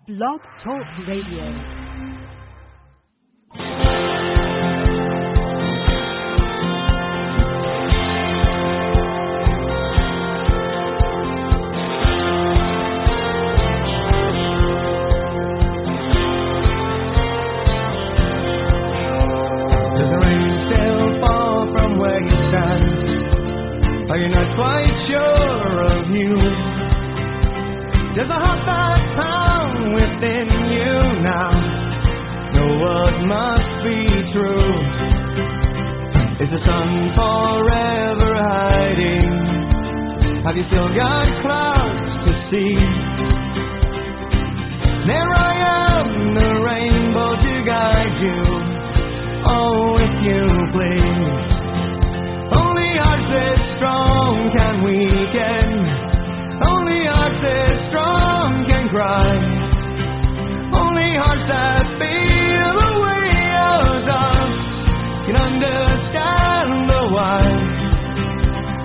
Blog Talk Radio. Are you not quite sure of you? There's a heart that's found within you now. Know what must be true. Is the sun forever hiding? Have you still got clouds to see? There I am, the rainbow to guide you. Oh, if you please. Only hearts as strong can weaken. Only hearts as strong can cry. Only hearts that feel the way ours does can understand the why.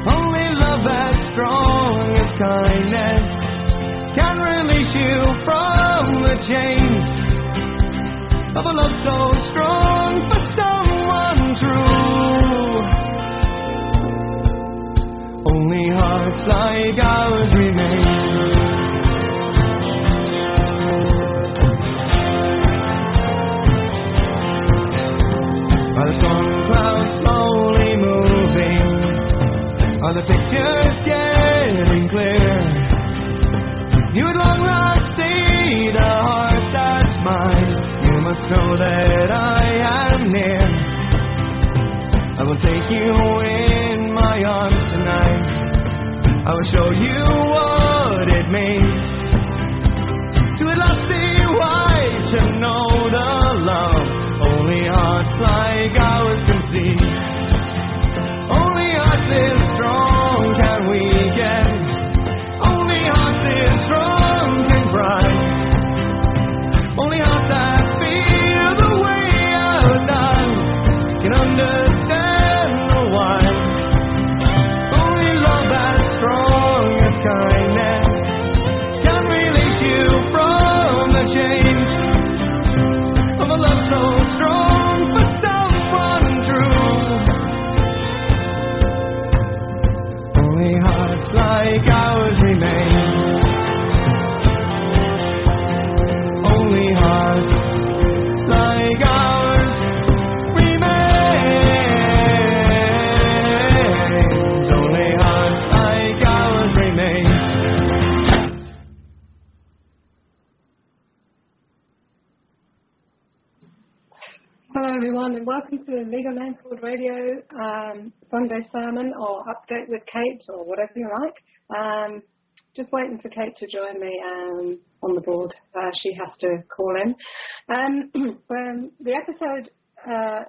Only love as strong as kindness can release you from the chains of a love so strong for someone true. Only hearts like ours remain. Are the storm clouds slowly moving? Are the pictures getting clear? You would long last see the heart that's mine. You must know that I am near. I will take you in my arms tonight. I will show you what it means to at last see why, to know the love only hearts like ours can see. Only hearts is strong can weaken. Only hearts is strong can cry. Only hearts that feel the way ours does can understand the why. Only love as strong as kindness can release you from the chains of a love so strong for someone true. Only hearts like ours remain. Only hearts like ours remain. Only hearts like ours remain. Hello everyone and welcome to Legal Name Fraud Radio Sunday sermon or update with Kate or whatever you like. Just waiting for Kate to join me on the board. She has to call in. The episode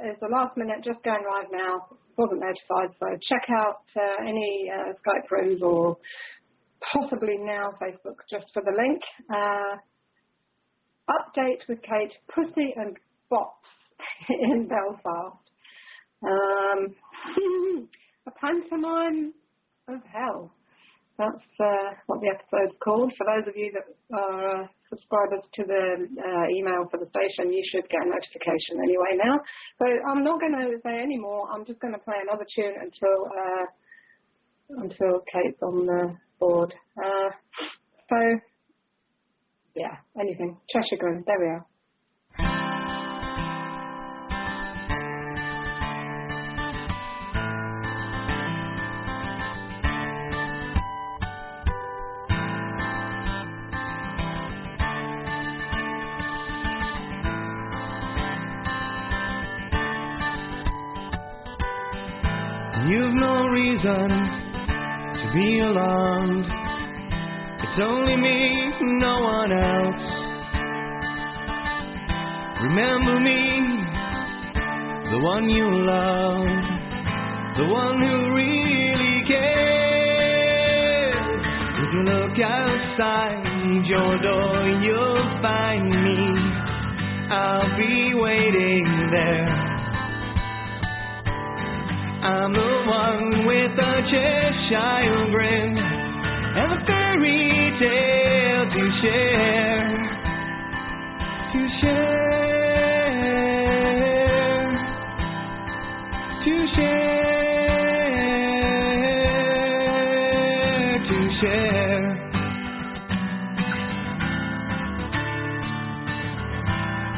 is the last minute, just going live now. Wasn't notified, so check out any Skype rooms or possibly now Facebook just for the link. Update with Kate, Pussy and Bots in Belfast. A pantomime of hell. That's what the episode's called. For those of you that are subscribers to the email for the station, you should get a notification anyway now. So I'm not going to say any more. I'm just going to play another tune until Kate's on the board. So, yeah, anything. Cheshire Grin. There we are. You've no reason to be alarmed. It's only me, no one else. Remember me, the one you love, the one who really cares. If you look outside your door, you'll find me. I'll be waiting there. I'm the one with a Cheshire grin and a fairy tale to share.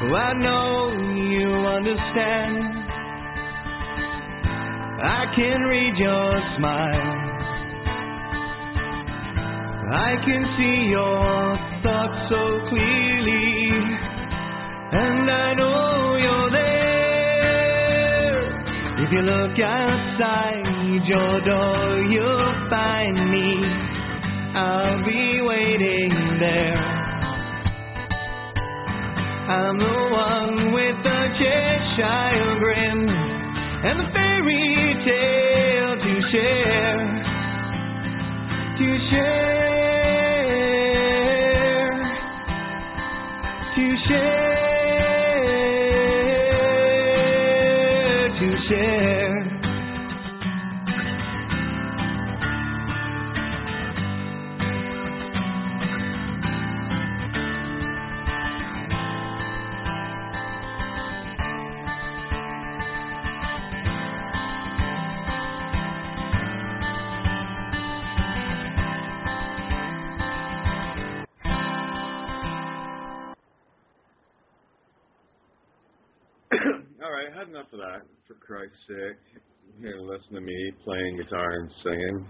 Oh, I know you understand. I can read your smile. I can see your thoughts so clearly, and I know you're there. If you look outside your door, you'll find me. I'll be waiting there. I'm the one with the Cheshire grin and the fairy tale to share. To share. To share, to share. Alright, I had enough of that, for Christ's sake. Here, listen to me playing guitar and singing.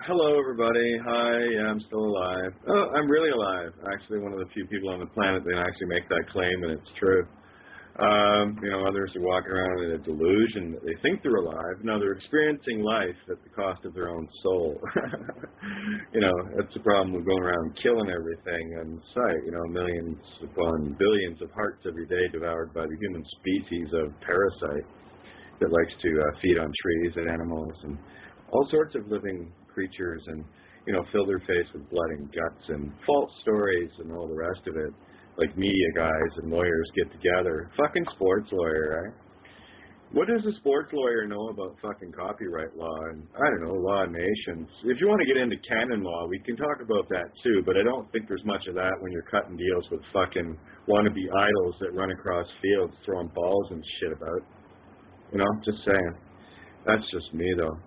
Hello, everybody. Hi, yeah, I'm still alive. Oh, I'm really alive. Actually, one of the few people on the planet that actually make that claim, and it's true. Others are walking around in a delusion that they think they're alive. No, they're experiencing life at the cost of their own soul. That's the problem with going around killing everything on sight. Millions upon billions of hearts every day devoured by the human species of parasite that likes to feed on trees and animals and all sorts of living creatures and, fill their face with blood and guts and false stories and all the rest of it. Like media guys and lawyers get together. Fucking sports lawyer, right? What does a sports lawyer know about fucking copyright law and, I don't know, law of nations? If you want to get into canon law, we can talk about that too, but I don't think there's much of that when you're cutting deals with fucking wannabe idols that run across fields throwing balls and shit about. Just saying. That's just me, though.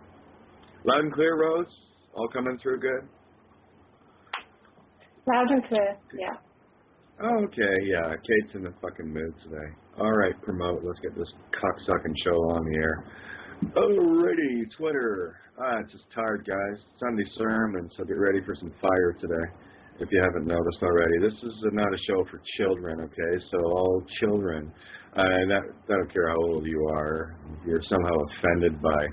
Loud and clear, Rose? All coming through good? Loud and clear, yeah. Oh, okay, yeah. Kate's in the fucking mood today. All right, promote. Let's get this cocksucking show on the air. Alrighty, Twitter. Just tired, guys. Sunday sermon, so get ready for some fire today, if you haven't noticed already. This is not a show for children, okay? So all children, I don't care how old you are, if you're somehow offended by,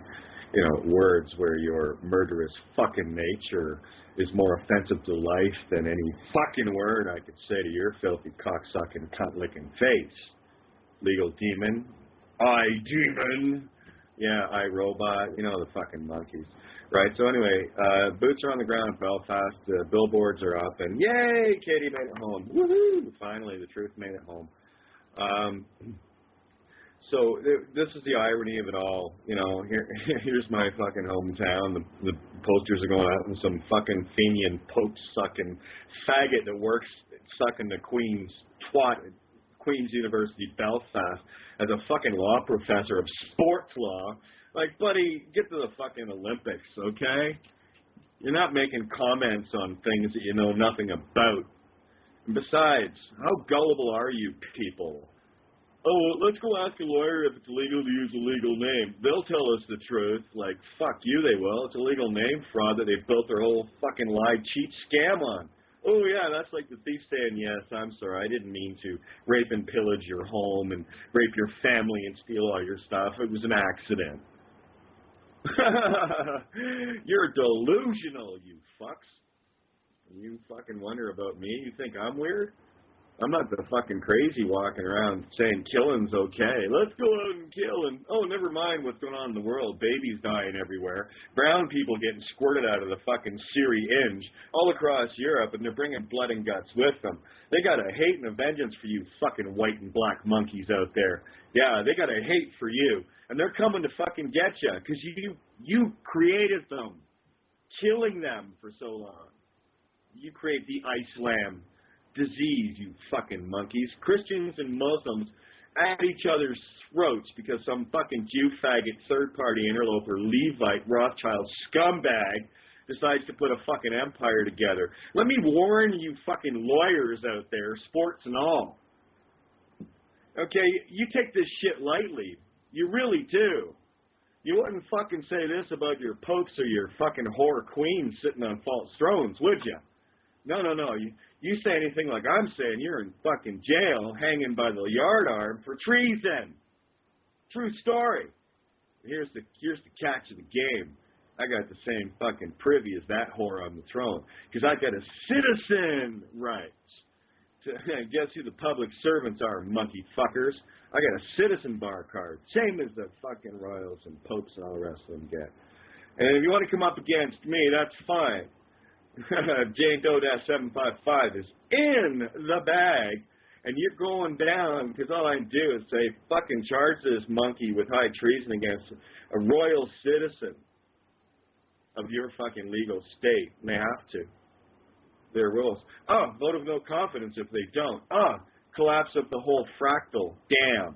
words where your murderous fucking nature is more offensive to life than any fucking word I could say to your filthy cocksucking cunt-licking face. Legal demon. Demon. Yeah, robot. The fucking monkeys. Right, so anyway, boots are on the ground in Belfast. Billboards are up. And yay, Katie made it home. Woohoo! Finally, the truth made it home. So this is the irony of it all. Here's my fucking hometown. The posters are going out, and some fucking Fenian poke-sucking faggot that works sucking the Queen's twat at Queen's University, Belfast, as a fucking law professor of sports law. Like, buddy, get to the fucking Olympics, okay? You're not making comments on things that you know nothing about. And besides, how gullible are you people? Oh, let's go ask a lawyer if it's legal to use a legal name. They'll tell us the truth. Like, fuck you, they will. It's a legal name fraud that they've built their whole fucking lie, cheat, scam on. Oh, yeah, that's like the thief saying, yes, I'm sorry, I didn't mean to rape and pillage your home and rape your family and steal all your stuff. It was an accident. You're delusional, you fucks. You fucking wonder about me? You think I'm weird? I'm not the fucking crazy walking around saying killing's okay. Let's go out and kill and, oh, never mind what's going on in the world. Babies dying everywhere. Brown people getting squirted out of the fucking Syrie Inge all across Europe, and they're bringing blood and guts with them. They got a hate and a vengeance for you fucking white and black monkeys out there. Yeah, they got a hate for you. And they're coming to fucking get you because you created them, killing them for so long. You create the Islam disease, you fucking monkeys. Christians and Muslims at each other's throats because some fucking Jew faggot, third-party interloper, Levite, Rothschild scumbag decides to put a fucking empire together. Let me warn you fucking lawyers out there, sports and all. Okay, you take this shit lightly. You really do. You wouldn't fucking say this about your popes or your fucking whore queens sitting on false thrones, would you? No. You say anything like I'm saying, you're in fucking jail, hanging by the yardarm for treason. True story. Here's the catch of the game. I got the same fucking privy as that whore on the throne, because I got a citizen rights. Guess who the public servants are, monkey fuckers? I got a citizen bar card, same as the fucking royals and popes and all the rest of them get. And if you want to come up against me, that's fine. Jane Doe 755 is in the bag, and you're going down, because all I do is say, fucking charge this monkey with high treason against a royal citizen of your fucking legal state, and they have to. Their rules. Vote of no confidence if they don't. Collapse of the whole fractal. Damn.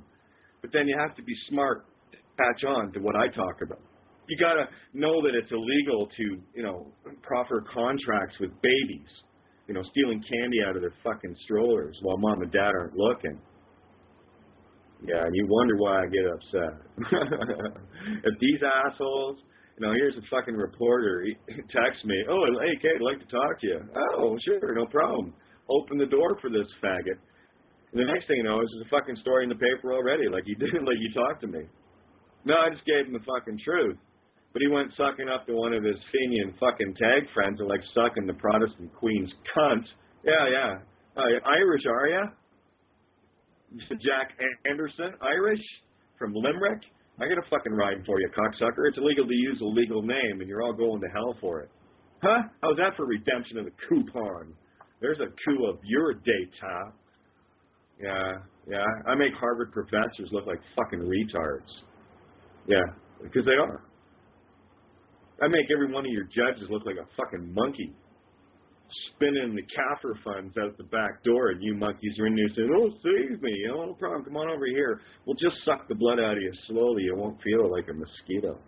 But then you have to be smart to patch on to what I talk about. You got to know that it's illegal to, proffer contracts with babies, stealing candy out of their fucking strollers while mom and dad aren't looking. Yeah, and you wonder why I get upset. If these assholes, here's a fucking reporter. He texts me, hey, Kate, I'd like to talk to you. Oh, sure, no problem. Open the door for this faggot. And the next thing you know, there's a fucking story in the paper already, like you talked to me. No, I just gave him the fucking truth. But he went sucking up to one of his Fenian fucking tag friends and like sucking the Protestant Queen's cunt. Yeah. Irish, are ya? Jack Anderson, Irish? From Limerick? I got a fucking ride for you, cocksucker. It's illegal to use a legal name, and you're all going to hell for it. Huh? How's that for redemption of the coupon? There's a coup of your date, huh? Yeah. I make Harvard professors look like fucking retards. Yeah, because they are. I make every one of your judges look like a fucking monkey, spinning the Kaffir funds out the back door, and you monkeys are in there saying, save me, no problem, come on over here. We'll just suck the blood out of you slowly. You won't feel it like a mosquito.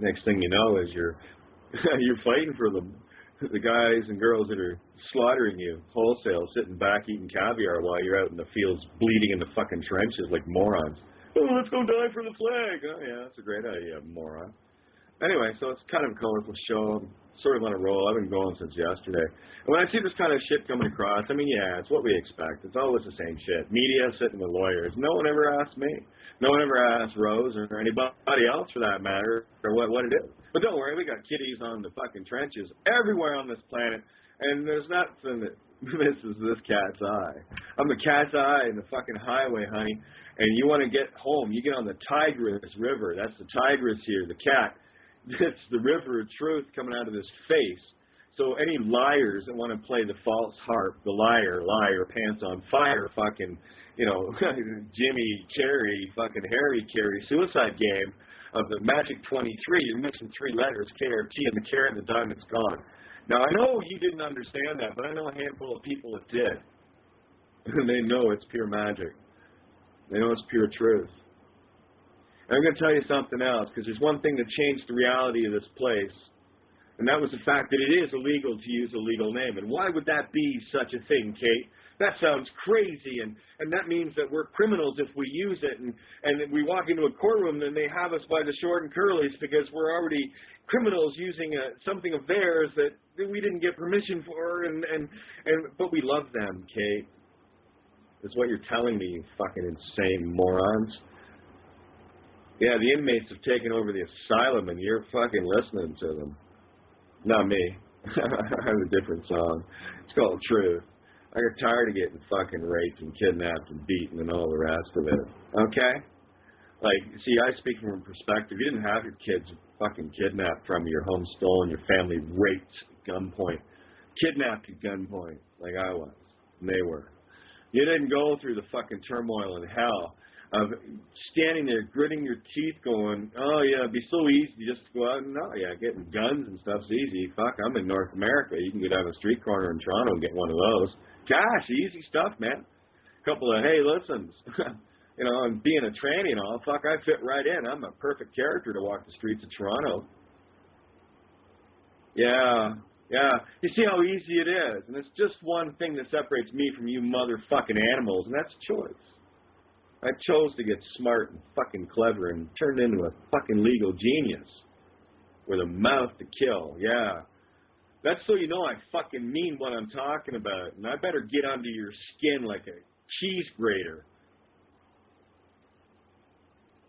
Next thing you know is you're fighting for the guys and girls that are slaughtering you wholesale, sitting back eating caviar while you're out in the fields bleeding in the fucking trenches like morons. Let's go die for the flag. Oh, yeah, that's a great idea, moron. Anyway, so it's kind of a colorful show. I'm sort of on a roll. I've been going since yesterday. And when I see this kind of shit coming across, it's what we expect. It's always the same shit. Media sitting with lawyers. No one ever asked me. No one ever asked Rose or anybody else for that matter or what it is. But don't worry, we got kiddies on the fucking trenches everywhere on this planet, and there's nothing that misses this cat's eye. I'm the cat's eye in the fucking highway, honey, and you want to get home, you get on the Tigris River. That's the Tigris here, the cat. It's the river of truth coming out of this face. So any liars that want to play the false harp, the liar, pants on fire, fucking, Jimmy Carrey, fucking Harry Carey suicide game of the Magic 23, you're mixing three letters, KRT, and the carrot and the diamond's gone. Now, I know you didn't understand that, but I know a handful of people that did. And they know it's pure magic. They know it's pure truth. And I'm going to tell you something else, because there's one thing that changed the reality of this place, and that was the fact that it is illegal to use a legal name. And why would that be such a thing, Kate? That sounds crazy, and that means that we're criminals if we use it, and we walk into a courtroom and they have us by the short and curlies because we're already criminals using something of theirs that we didn't get permission for, but we love them, Kate. That's what you're telling me, you fucking insane morons. Yeah, the inmates have taken over the asylum, and you're fucking listening to them. Not me. I have a different song. It's called Truth. I got tired of getting fucking raped and kidnapped and beaten and all the rest of it. Okay? Like, see, I speak from a perspective. You didn't have your kids fucking kidnapped from you, your home stolen, your family raped at gunpoint, kidnapped at gunpoint like I was, and they were. You didn't go through the fucking turmoil and hell of standing there, gritting your teeth going, oh, yeah, it'd be so easy just to go out and, getting guns and stuff's easy. Fuck, I'm in North America. You can go down a street corner in Toronto and get one of those. Gosh, easy stuff, man. Couple of, hey, listens. And being a tranny and all, fuck, I fit right in. I'm a perfect character to walk the streets of Toronto. Yeah, Yeah, you see how easy it is, and it's just one thing that separates me from you motherfucking animals, and that's choice. I chose to get smart and fucking clever and turned into a fucking legal genius with a mouth to kill, yeah. That's so you know I fucking mean what I'm talking about, and I better get under your skin like a cheese grater.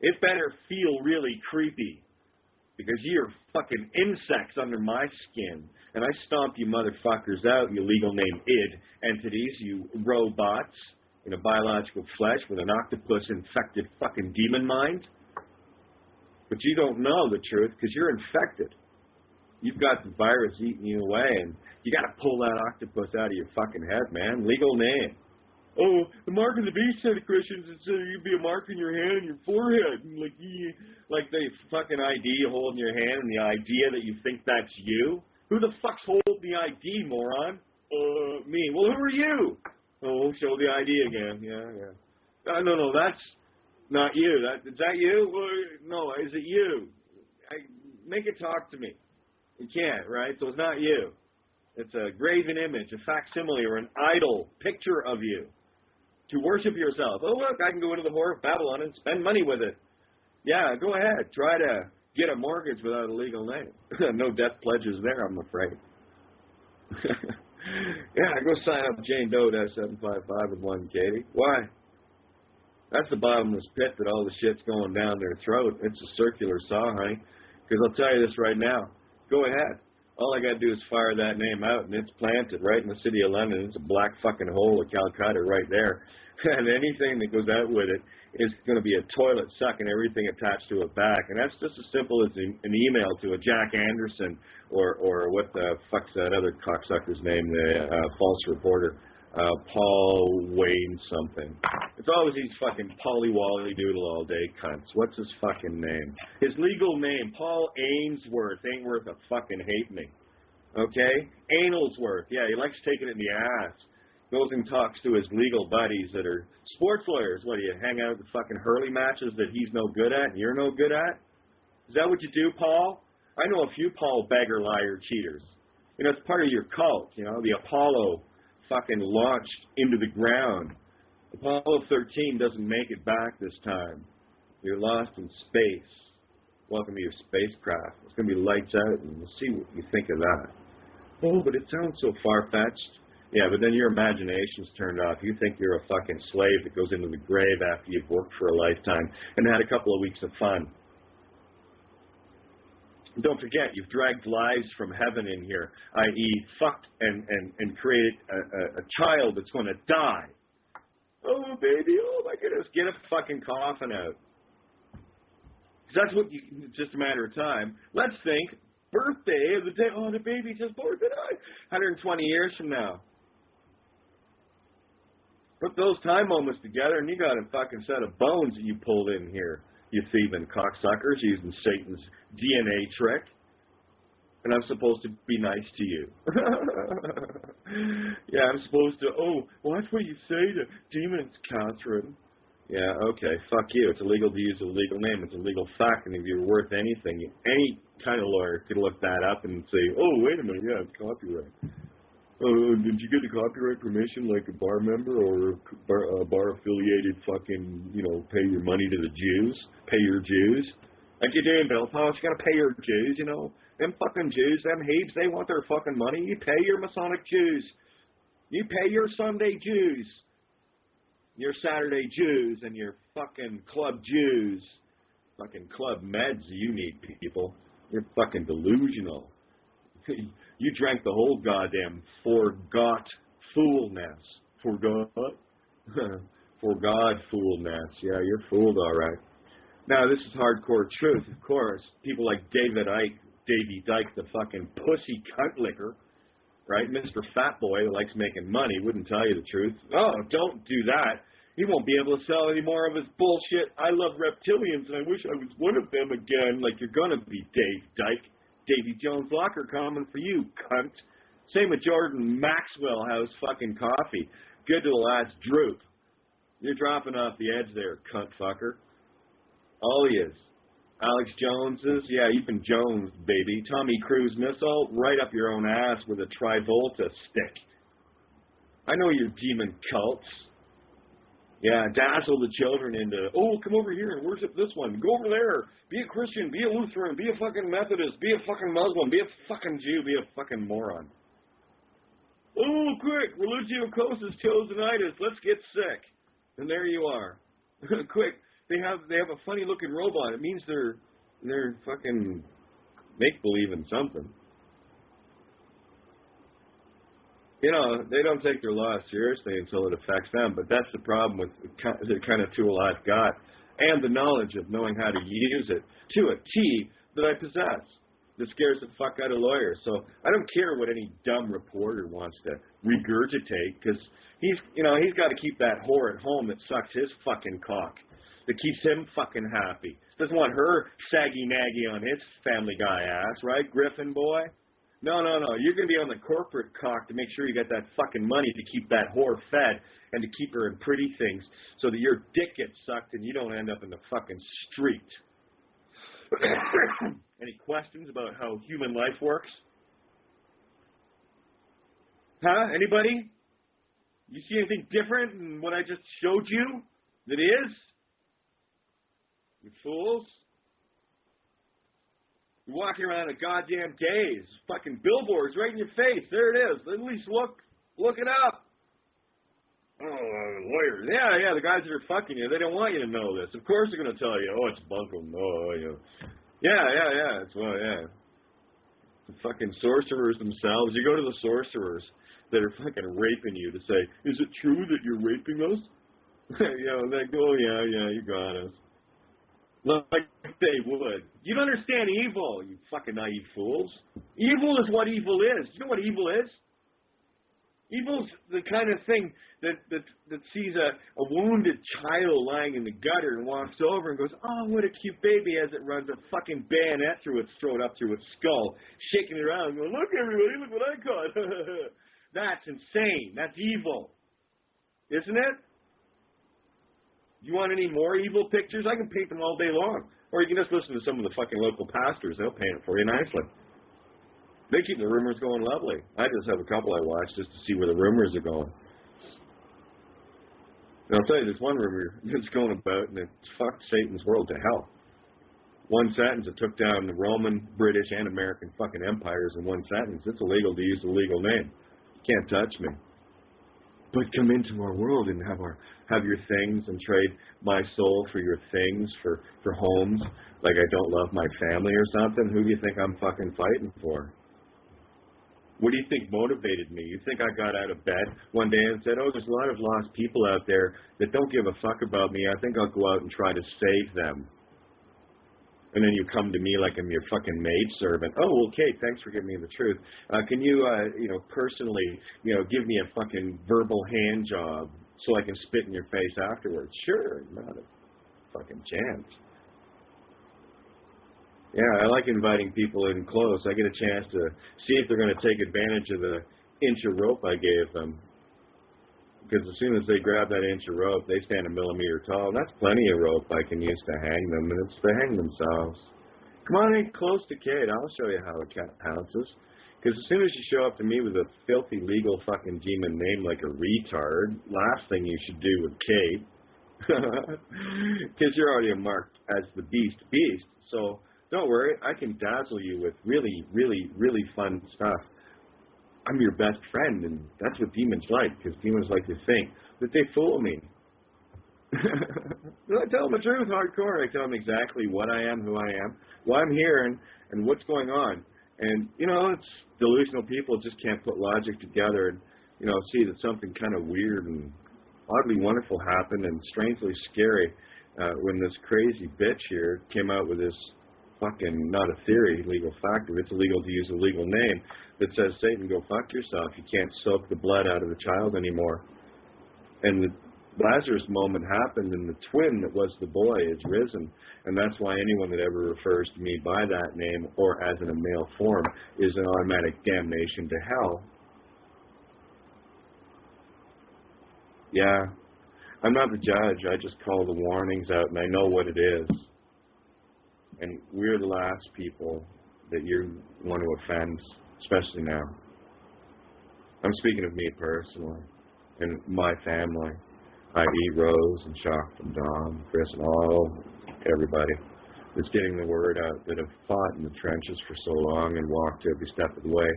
It better feel really creepy, because you're fucking insects under my skin, and I stomp you motherfuckers out, you legal name id entities, you robots in a biological flesh with an octopus-infected fucking demon mind. But you don't know the truth because you're infected. You've got the virus eating you away, and you got to pull that octopus out of your fucking head, man. Legal name. Oh, the mark of the beast, said the Christians, it said you'd be a mark in your hand and your forehead, and like the fucking ID you hold in your hand and the idea that you think that's you. Who the fuck's holding the ID, moron? Me. Well, who are you? Oh, show the ID again. Yeah. No, that's not you. Is that you? No, is it you? Make it talk to me. You can't, right? So it's not you. It's a graven image, a facsimile, or an idol picture of you. To worship yourself. Oh, look, I can go into the whore of Babylon and spend money with it. Yeah, go ahead. Try to get a mortgage without a legal name. No death pledges there, I'm afraid. Yeah, go sign up Jane Doe -755 with 1 Katie. Why? That's the bottomless pit that all the shit's going down their throat. It's a circular saw, honey. Because I'll tell you this right now. Go ahead. All I got to do is fire that name out, and it's planted right in the city of London. It's a black fucking hole of Calcutta right there. And anything that goes out with it is going to be a toilet sucking everything attached to it back. And that's just as simple as an email to a Jack Anderson or what the fuck's that other cocksucker's name, the false reporter, Paul Wayne something. It's always these fucking Polly-Wally doodle all day cunts. What's his fucking name? His legal name, Paul Ainsworth, ain't worth a fucking halfpenny. Okay? Analsworth. Yeah, he likes taking it in the ass. Goes and talks to his legal buddies that are sports lawyers. What, do you hang out at the fucking hurley matches that he's no good at and you're no good at? Is that what you do, Paul? I know a few Paul beggar, liar, cheaters. You know, it's part of your cult, you know, the Apollo fucking launched into the ground. Apollo 13 doesn't make it back this time. You're lost in space. Welcome to your spacecraft. It's going to be lights out, and we'll see what you think of that. Oh, but it sounds so far-fetched. Yeah, but then your imagination's turned off. You think you're a fucking slave that goes into the grave after you've worked for a lifetime and had a couple of weeks of fun. Don't forget, you've dragged lives from heaven in here, i.e. fucked and created a child that's going to die. Oh, baby, oh my goodness, get a fucking coffin out. Because that's what it's just a matter of time. Let's think, birthday of the day, oh, the baby just born today, 120 years from now. Put those time moments together and you got a fucking set of bones that you pulled in here. You thieving cocksuckers using Satan's DNA trick. And I'm supposed to be nice to you. Yeah, I'm supposed to, oh, well, that's what you say to demons, Catherine. Yeah, okay, fuck you. It's illegal to use a legal name. It's a legal fact, and if you're worth anything, any kind of lawyer could look that up and say, oh, wait a minute, yeah, it's copyright. Oh, did you get the copyright permission like a bar member or a bar-affiliated fucking, you know, pay your money to the Jews? Pay your Jews? Like you do in Belfast, you gotta pay your Jews, you know? Them fucking Jews, them Hebes, they want their fucking money. You pay your Masonic Jews. You pay your Sunday Jews. Your Saturday Jews and your fucking club Jews. Fucking club meds you need, people. You're fucking delusional. You drank the whole goddamn forgot foolness. Forgot? Forgot foolness. Yeah, you're fooled, all right. Now, this is hardcore truth, of course. People like Davy Dyke, the fucking pussy cunt licker, right? Mr. Fat Boy that likes making money wouldn't tell you the truth. Oh, don't do that. He won't be able to sell any more of his bullshit. I love reptilians, and I wish I was one of them again, like you're going to be, Dave Dyke. Davy Jones Locker coming for you, cunt. Same with Jordan Maxwell House fucking coffee. Good to the last droop. You're dropping off the edge there, cunt fucker. All he is. Alex Jones's, yeah, you've been Jones, baby. Tommy Cruise missile, right up your own ass with a Trivolta stick. I know your demon cults. Yeah, dazzle the children into, oh, come over here and worship this one. Go over there. Be a Christian, be a Lutheran, be a fucking Methodist, be a fucking Muslim, be a fucking Jew, be a fucking moron. Oh, quick, Religio Costa's Chosenitis, let's get sick. And there you are. Quick, they have a funny looking robot. It means they're fucking make-believe in something. You know, they don't take their law seriously until it affects them, but that's the problem with the kind of tool I've got and the knowledge of knowing how to use it to a T that I possess that scares the fuck out of lawyers. So I don't care what any dumb reporter wants to regurgitate because he's got to keep that whore at home that sucks his fucking cock, that keeps him fucking happy. Doesn't want her saggy-naggy on his Family Guy ass, right, Griffin boy? No. You're going to be on the corporate cock to make sure you get that fucking money to keep that whore fed and to keep her in pretty things so that your dick gets sucked and you don't end up in the fucking street. Any questions about how human life works? Huh? Anybody? You see anything different in what I just showed you that is? You fools. You're walking around a goddamn daze. Fucking billboards right in your face. There it is. At least look it up. Oh, lawyers. Yeah, the guys that are fucking you, they don't want you to know this. Of course they're going to tell you, oh, it's bunkum. Oh, yeah. It's, well, yeah. The fucking sorcerers themselves. You go to the sorcerers that are fucking raping you to say, is it true that you're raping us? They go, oh, yeah, you got us. Like they would. You don't understand evil, you fucking naive fools. Evil is what evil is. You know what evil is? Evil's the kind of thing that sees a wounded child lying in the gutter and walks over and goes, oh, what a cute baby, as it runs a fucking bayonet through its throat, up through its skull, shaking it around, going, look, everybody, look what I caught. That's insane. That's evil. Isn't it? You want any more evil pictures? I can paint them all day long. Or you can just listen to some of the fucking local pastors. They'll paint it for you nicely. They keep the rumors going lovely. I just have a couple I watch just to see where the rumors are going. And I'll tell you, there's one rumor that's going about, and it's fucked Satan's world to hell. One sentence, it took down the Roman, British, and American fucking empires in one sentence. It's illegal to use the legal name. You can't touch me. But come into our world and have your things and trade my soul for your things, for homes, like I don't love my family or something. Who do you think I'm fucking fighting for? What do you think motivated me? You think I got out of bed one day and said, oh, there's a lot of lost people out there that don't give a fuck about me. I think I'll go out and try to save them. And then you come to me like I'm your fucking maidservant. Oh, well, Kate, thanks for giving me the truth. Can you, personally, give me a fucking verbal hand job so I can spit in your face afterwards? Sure, not a fucking chance. Yeah, I like inviting people in close. I get a chance to see if they're going to take advantage of the inch of rope I gave them. Because as soon as they grab that inch of rope, they stand a millimeter tall. And that's plenty of rope I can use to hang them, and it's to hang themselves. Come on in close to Kate. I'll show you how a cat pounces. Because as soon as you show up to me with a filthy legal fucking demon name like a retard, last thing you should do with Kate, because you're already marked as the beast. So don't worry, I can dazzle you with really, really, really fun stuff. I'm your best friend, and that's what demons like, because demons like to think that they fool me. I tell them the truth hardcore. I tell them exactly what I am, who I am, why I'm here, and what's going on. And, it's delusional people just can't put logic together and, see that something kind of weird and oddly wonderful happened and strangely scary when this crazy bitch here came out with this fucking, not a theory, legal fact, it's illegal to use a legal name that says, Satan, go fuck yourself. You can't soak the blood out of the child anymore. And the Lazarus moment happened, and the twin that was the boy is risen. And that's why anyone that ever refers to me by that name or as in a male form is an automatic damnation to hell. Yeah. I'm not the judge. I just call the warnings out, and I know what it is. And we're the last people that you want to offend, especially now. I'm speaking of me personally and my family, i.e. Rose and Shock and Dom, Chris and everybody that's getting the word out, that have fought in the trenches for so long and walked every step of the way.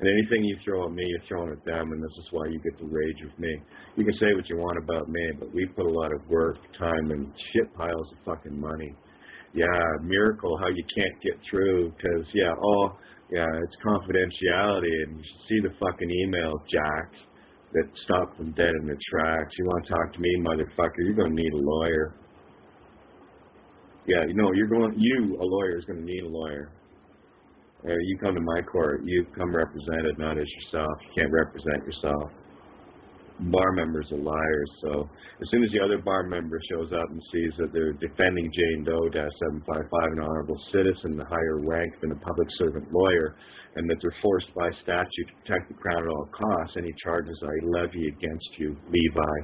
And anything you throw at me, you're throwing at them, and this is why you get the rage with me. You can say what you want about me, but we put a lot of work, time, and shit piles of fucking money. Yeah, miracle how you can't get through, because, it's confidentiality, and you should see the fucking email, Jack, that stopped them dead in their tracks. You want to talk to me, motherfucker, you're going to need a lawyer. Yeah, a lawyer is going to need a lawyer. You come to my court, you come represented, not as yourself. You can't represent yourself. Bar members are liars, so as soon as the other bar member shows up and sees that they're defending Jane Doe -755, an honorable citizen, the higher rank than a public servant lawyer, and that they're forced by statute to protect the Crown at all costs, any charges I levy against you, Levi,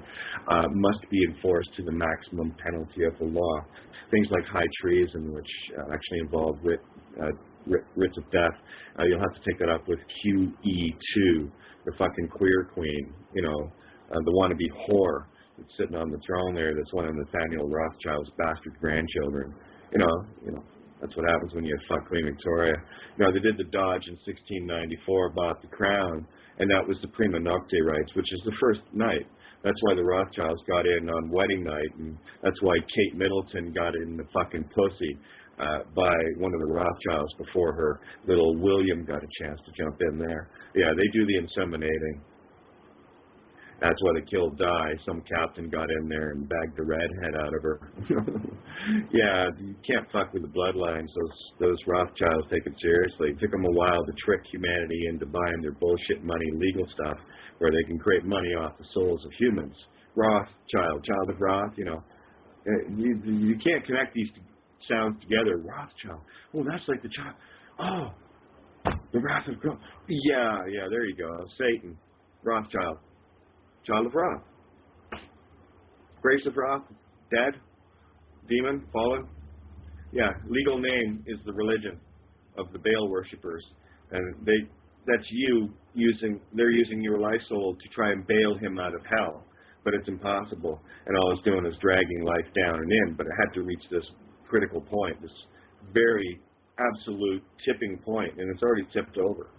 must be enforced to the maximum penalty of the law. Things like high treason, which actually involve writs of death, you'll have to take that up with QE2, the fucking queer queen, the wannabe whore that's sitting on the throne there, that's one of Nathaniel Rothschild's bastard grandchildren. That's what happens when you fuck Queen Victoria. They did the Dodge in 1694, bought the crown, and that was the prima nocte rights, which is the first night. That's why the Rothschilds got in on wedding night, and that's why Kate Middleton got in the fucking pussy by one of the Rothschilds before her little William got a chance to jump in there. Yeah, they do the inseminating. That's why they killed Di. Some captain got in there and bagged the redhead out of her. Yeah, you can't fuck with the bloodlines. Those Rothschilds take it seriously. It took them a while to trick humanity into buying their bullshit money legal stuff where they can create money off the souls of humans. Rothschild, child of Roth, you can't connect these sounds together. Rothschild. Oh, that's like the child. Oh, the wrath of God. Yeah, there you go. Satan. Rothschild. Child of Roth. Grace of Roth. Dead. Demon. Fallen. Yeah, legal name is the religion of the Baal worshippers. And they're using your life soul to try and bail him out of hell. But it's impossible. And all it's doing is dragging life down and in. But it had to reach this critical point, this very absolute tipping point, and it's already tipped over.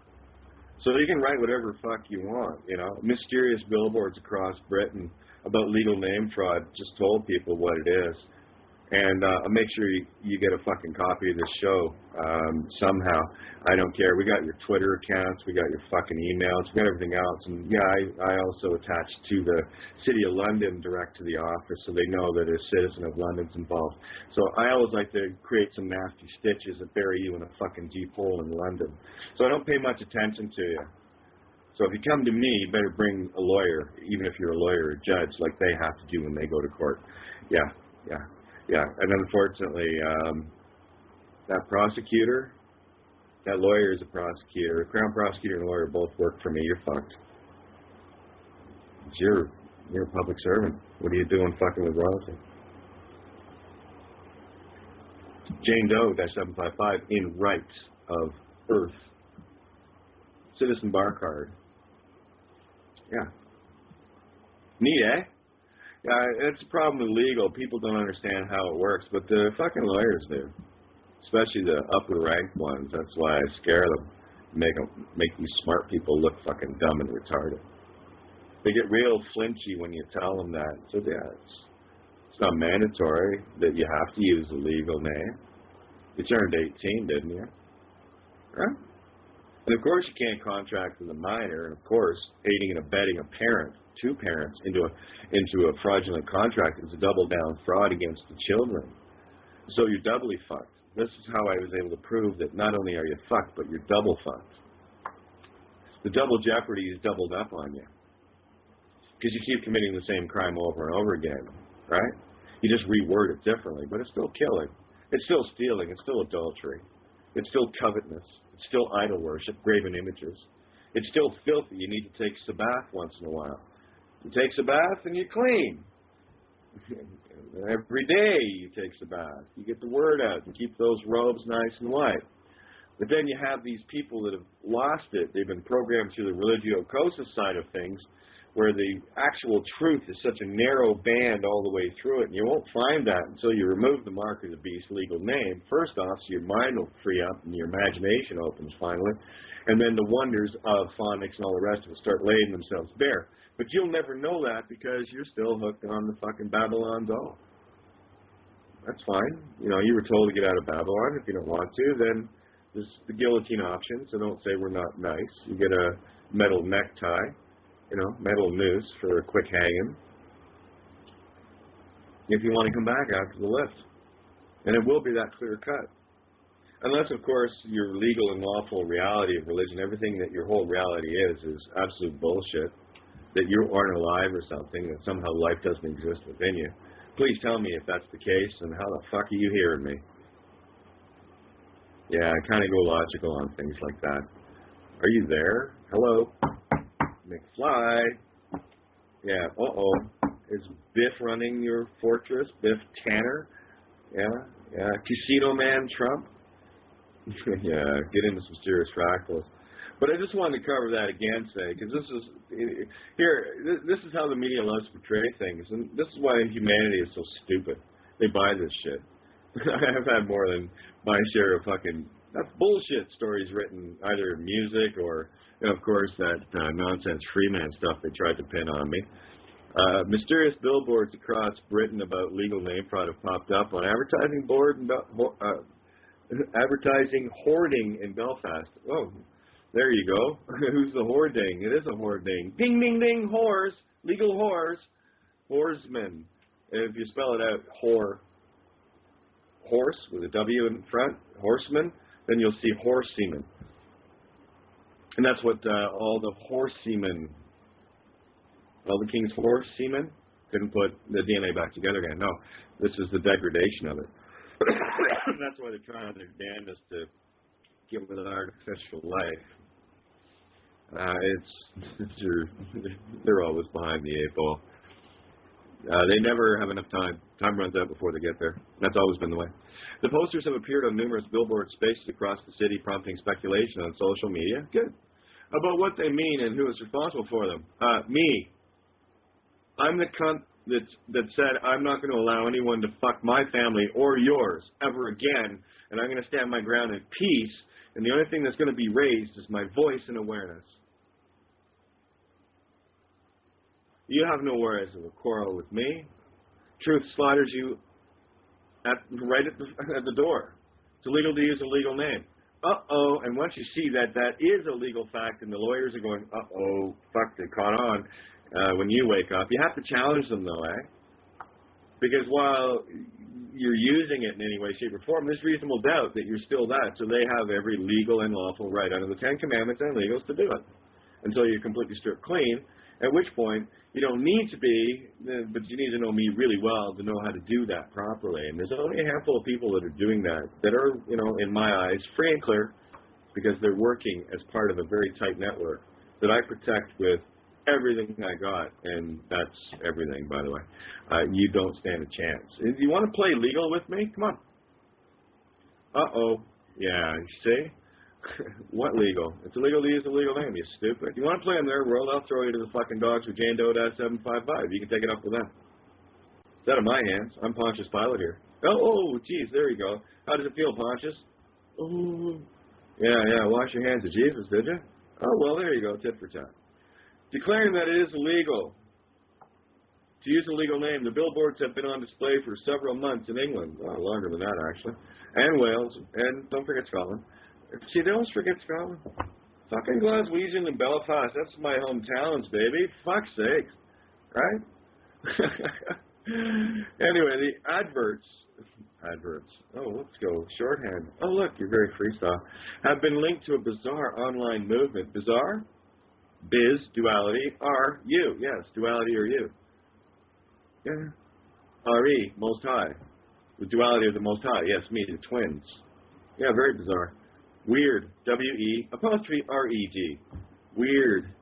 So you can write whatever fuck you want, Mysterious billboards across Britain about legal name fraud just told people what it is. And I'll make sure you get a fucking copy of this show somehow. I don't care. We got your Twitter accounts. We got your fucking emails. We got everything else. And, I also attach to the City of London direct to the office so they know that a citizen of London's involved. So I always like to create some nasty stitches that bury you in a fucking deep hole in London. So I don't pay much attention to you. So if you come to me, you better bring a lawyer, even if you're a lawyer or a judge, like they have to do when they go to court. Yeah. And unfortunately, that prosecutor, that lawyer is a prosecutor. A crown prosecutor and a lawyer both work for me. You're fucked. You're a public servant. What are you doing fucking with royalty? Jane Doe -755 in rights of Earth. Citizen bar card. Yeah. Neat, eh? Yeah, it's a problem with legal. People don't understand how it works, but the fucking lawyers do. Especially the upper ranked ones. That's why I scare them. Make these smart people look fucking dumb and retarded. They get real flinchy when you tell them that. So yeah, it's not mandatory that you have to use a legal name. You turned 18, didn't you? Right? And of course you can't contract with a minor, and of course aiding and abetting a parent, two parents, into a fraudulent contract is a double down fraud against the children. So you're doubly fucked. This is how I was able to prove that not only are you fucked, but you're double fucked. The double jeopardy is doubled up on you. Because you keep committing the same crime over and over again, right? You just reword it differently, but it's still killing. It's still stealing. It's still adultery. It's still covetousness. It's still idol worship, graven images. It's still filthy. You need to take a bath once in a while. You take a bath and you're clean. Every day he takes a bath. You get the word out and keep those robes nice and white. But then you have these people that have lost it. They've been programmed through the religio-cosa side of things, where the actual truth is such a narrow band all the way through it, and you won't find that until you remove the mark of the beast's legal name. First off, so your mind will free up and your imagination opens finally, and then the wonders of phonics and all the rest of it start laying themselves bare. But you'll never know that because you're still hooked on the fucking Babylon doll. That's fine. You know, you were told to get out of Babylon. If you don't want to, then there's the guillotine option, so don't say we're not nice. You get a metal necktie, you know, metal noose for a quick hanging, if you want to come back after the lift. And it will be that clear cut. Unless, of course, your legal and lawful reality of religion, everything that your whole reality is absolute bullshit, that you aren't alive or something, that somehow life doesn't exist within you. Please tell me if that's the case, and how the fuck are you hearing me? Yeah, I kind of go logical on things like that. Are you there? Hello? McFly? Yeah, Is Biff running your fortress? Biff Tanner? Yeah. Casino Man Trump? Yeah, get into some serious fractals. But I just wanted to cover that again, because this is how the media loves to portray things, and this is why humanity is so stupid. They buy this shit. I've had more than my share of fucking that's bullshit stories written either in music or, you know, of course, that nonsense Freeman stuff they tried to pin on me. Mysterious billboards across Britain about legal name fraud have popped up on advertising hoarding in Belfast. Oh, there you go. Who's the hoarding? It is a hoarding. Ding, ding, ding, whores. Legal whores. Whoresmen. If you spell it out, horse with a W in front, horseman, then you'll see horse semen. And that's what all the horse semen, all the king's horse semen, couldn't put the DNA back together again. No, this is the degradation of it. That's why they're trying their damnedest to give it an artificial life. They're always behind the eight ball. They never have enough time. Time runs out before they get there. That's always been the way. The posters have appeared on numerous billboard spaces across the city, prompting speculation on social media. Good. About what they mean and who is responsible for them. Me. I'm the cunt that said I'm not going to allow anyone to fuck my family or yours ever again, and I'm going to stand my ground in peace, and the only thing that's going to be raised is my voice and awareness. You have no worries of a quarrel with me. Truth slaughters you right at the door. It's illegal to use a legal name. And once you see that that is a legal fact and the lawyers are going, fuck, they caught on, when you wake up, you have to challenge them though, Because while you're using it in any way, shape, or form, there's reasonable doubt that you're still that. So they have every legal and lawful right under the Ten Commandments and legals to do it until you're completely stripped clean, at which point you don't need to be, but you need to know me really well to know how to do that properly. And there's only a handful of people that are doing that are, in my eyes, free and clear, because they're working as part of a very tight network that I protect with everything I got, and that's everything, by the way. You don't stand a chance. If you want to play legal with me? Come on. Yeah, you see? What legal? It's illegal to use a legal name, you stupid. You want to play in their world, I'll throw you to the fucking dogs with Jane Doe -755. You can take it up with them. It's out of my hands. I'm Pontius Pilate here. Geez, there you go. How does it feel, Pontius? Yeah, wash your hands of Jesus, did you? Well, there you go, tit for tat. Declaring that it is illegal to use a legal name, the billboards have been on display for several months in England. Longer than that, actually. And Wales, and don't forget Scotland. See, don't forget Scotland. Fucking Glaswegian and Belfast, that's my hometowns, baby. Fuck's sake. Right? Anyway, the adverts. Let's go. Shorthand. Look, you're very freestyle. Have been linked to a bizarre online movement. Bizarre? Biz, duality, R, you. Yes, duality or you. Yeah. R-E, Most High. The duality of the Most High. Yes, me, the twins. Yeah, very bizarre. Weird. W-E''R-E-G. Weird.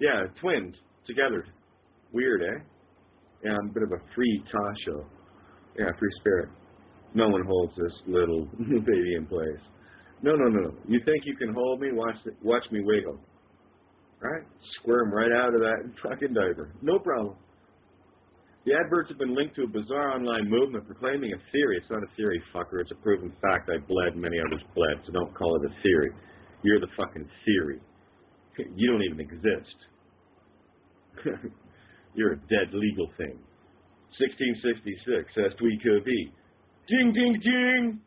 Yeah, twins. Together. Weird, Yeah, I'm a bit of a free Tasho. Yeah, free spirit. No one holds this little baby in place. No. You think you can hold me? Watch me wiggle. Right? Squirm right out of that fucking diaper. No problem. The adverts have been linked to a bizarre online movement proclaiming a theory. It's not a theory, fucker. It's a proven fact. I bled, many others bled, so don't call it a theory. You're the fucking theory. You don't even exist. You're a dead legal thing. 1666, est we could be. Ding, ding, ding!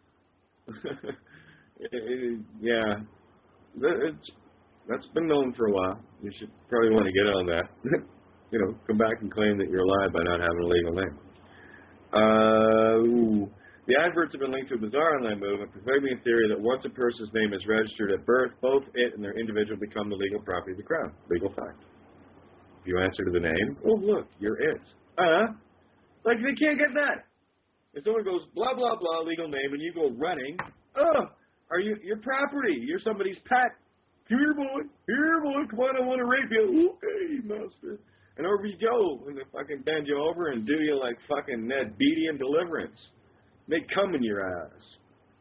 Yeah. That's been known for a while. You should probably want to get on that. You know, come back and claim that you're alive by not having a legal name. The adverts have been linked to a bizarre online movement proclaiming a theory that once a person's name is registered at birth, both it and their individual become the legal property of the Crown. Legal fact. If you answer to the name, oh, look, you're it. Like, they can't get that. If someone goes, blah, blah, blah, legal name, and you go running, are you your property? You're somebody's pet. Here, boy, come on, I want to rape you. Okay, master. And over you go, and they fucking bend you over and do you like fucking Ned Beatty in Deliverance. They come in your ass.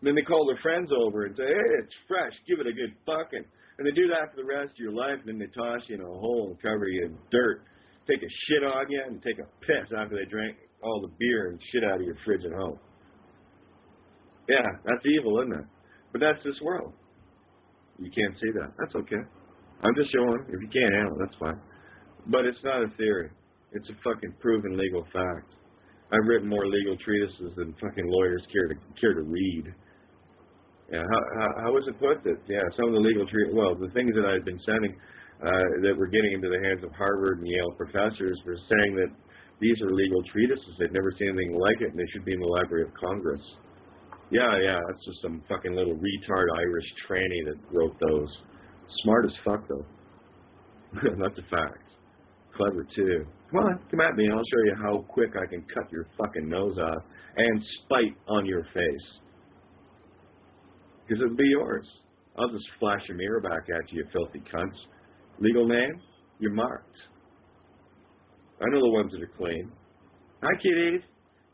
And then they call their friends over and say, hey, it's fresh, give it a good fucking. And they do that for the rest of your life, and then they toss you in a hole and cover you in dirt, take a shit on you, and take a piss after they drank all the beer and shit out of your fridge at home. Yeah, that's evil, isn't it? But that's this world. You can't see that. That's okay. I'm just showing. If you can't handle it, that's fine. But it's not a theory. It's a fucking proven legal fact. I've written more legal treatises than fucking lawyers care to read. Yeah, how was it put that, yeah, some of the legal the things that I've been sending that were getting into the hands of Harvard and Yale professors were saying that these are legal treatises. They've never seen anything like it, and they should be in the Library of Congress. Yeah, that's just some fucking little retard Irish tranny that wrote those. Smart as fuck, though. That's a fact. Clever, too. Come on, come at me, and I'll show you how quick I can cut your fucking nose off and spite on your face. Because it'll be yours. I'll just flash a mirror back at you, you filthy cunts. Legal name? You're marked. I know the ones that are clean. Hi, kiddies.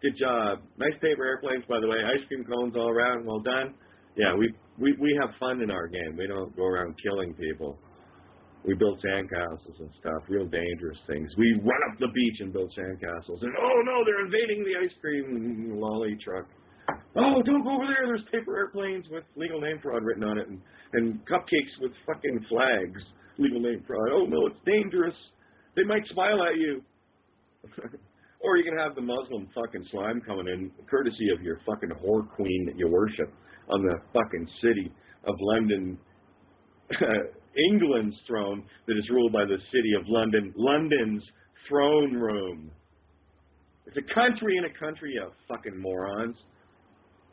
Good job. Nice paper airplanes, by the way. Ice cream cones all around. Well done. Yeah, we have fun in our game. We don't go around killing people. We build sandcastles and stuff, real dangerous things. We run up the beach and build sandcastles. And, oh, no, they're invading the ice cream lolly truck. Oh, don't go over there. There's paper airplanes with legal name fraud written on it and cupcakes with fucking flags. Legal name fraud. Oh, no, it's dangerous. They might smile at you. Or you can have the Muslim fucking slime coming in, courtesy of your fucking whore queen that you worship on the fucking city of London, England's throne that is ruled by the city of London, London's throne room. It's a country in a country, you fucking morons.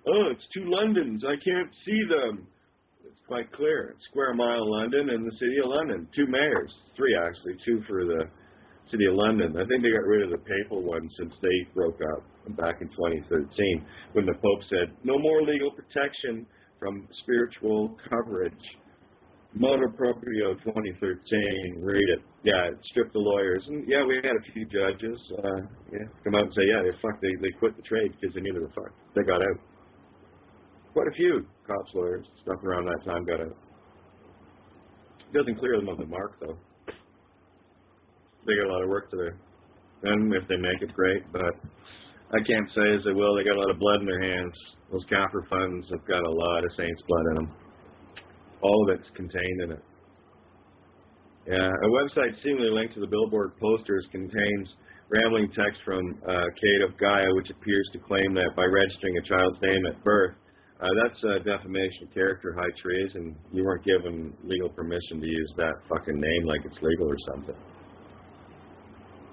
Oh, it's two Londons. I can't see them. It's quite clear. It's Square Mile London and the City of London. Two mayors. Three, actually. Two for the City of London. I think they got rid of the papal one since they broke up back in 2013 when the Pope said, no more legal protection from spiritual coverage. Motor Proprio 2013. Read it. Yeah, it stripped the lawyers. And yeah, we had a few judges come out and say, yeah, they're fucked. They quit the trade because they knew they were fucked. They got out. Quite a few cops, lawyers, stuff around that time got out. Doesn't clear them of the mark, though. They got a lot of work to do. And if they make it, great, but I can't say as they will. They got a lot of blood in their hands. Those Kaffir funds have got a lot of saints' blood in them. All of it's contained in it. Yeah, a website seemingly linked to the billboard posters contains rambling text from Kate of Gaia, which appears to claim that by registering a child's name at birth, that's defamation of character, high treason. You weren't given legal permission to use that fucking name like it's legal or something.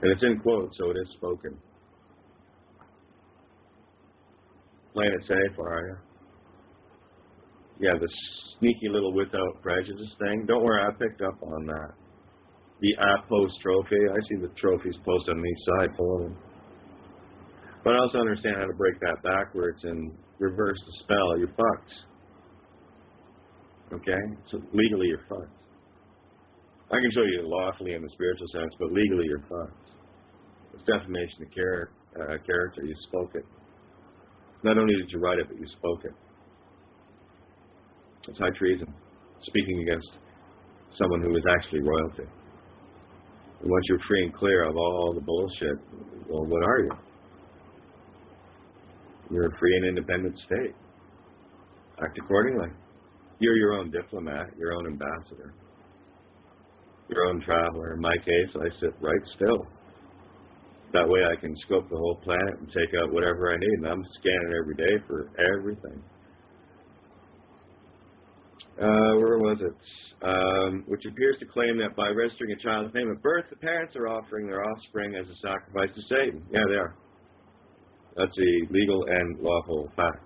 And it's in quotes, so it is spoken. Playing it safe, are you? Yeah, the sneaky little without prejudice thing. Don't worry, I picked up on that. The post trophy. I see the trophies posted on each side full of them. But I also understand how to break that backwards and reverse the spell. You're fucked. Okay? So legally you're fucked. I can show you lawfully in the spiritual sense, but legally you're fucked. It's defamation of character. You spoke it. Not only did you write it, but you spoke it. It's high treason. Speaking against someone who is actually royalty. And once you're free and clear of all the bullshit, well, what are you? You're a free and independent state. Act accordingly. You're your own diplomat, your own ambassador, your own traveler. In my case, I sit right still. That way I can scope the whole planet and take out whatever I need. And I'm scanning every day for everything. Where was it? Which appears to claim that by registering a child's name at birth, the parents are offering their offspring as a sacrifice to Satan. Yeah, they are. That's a legal and lawful fact.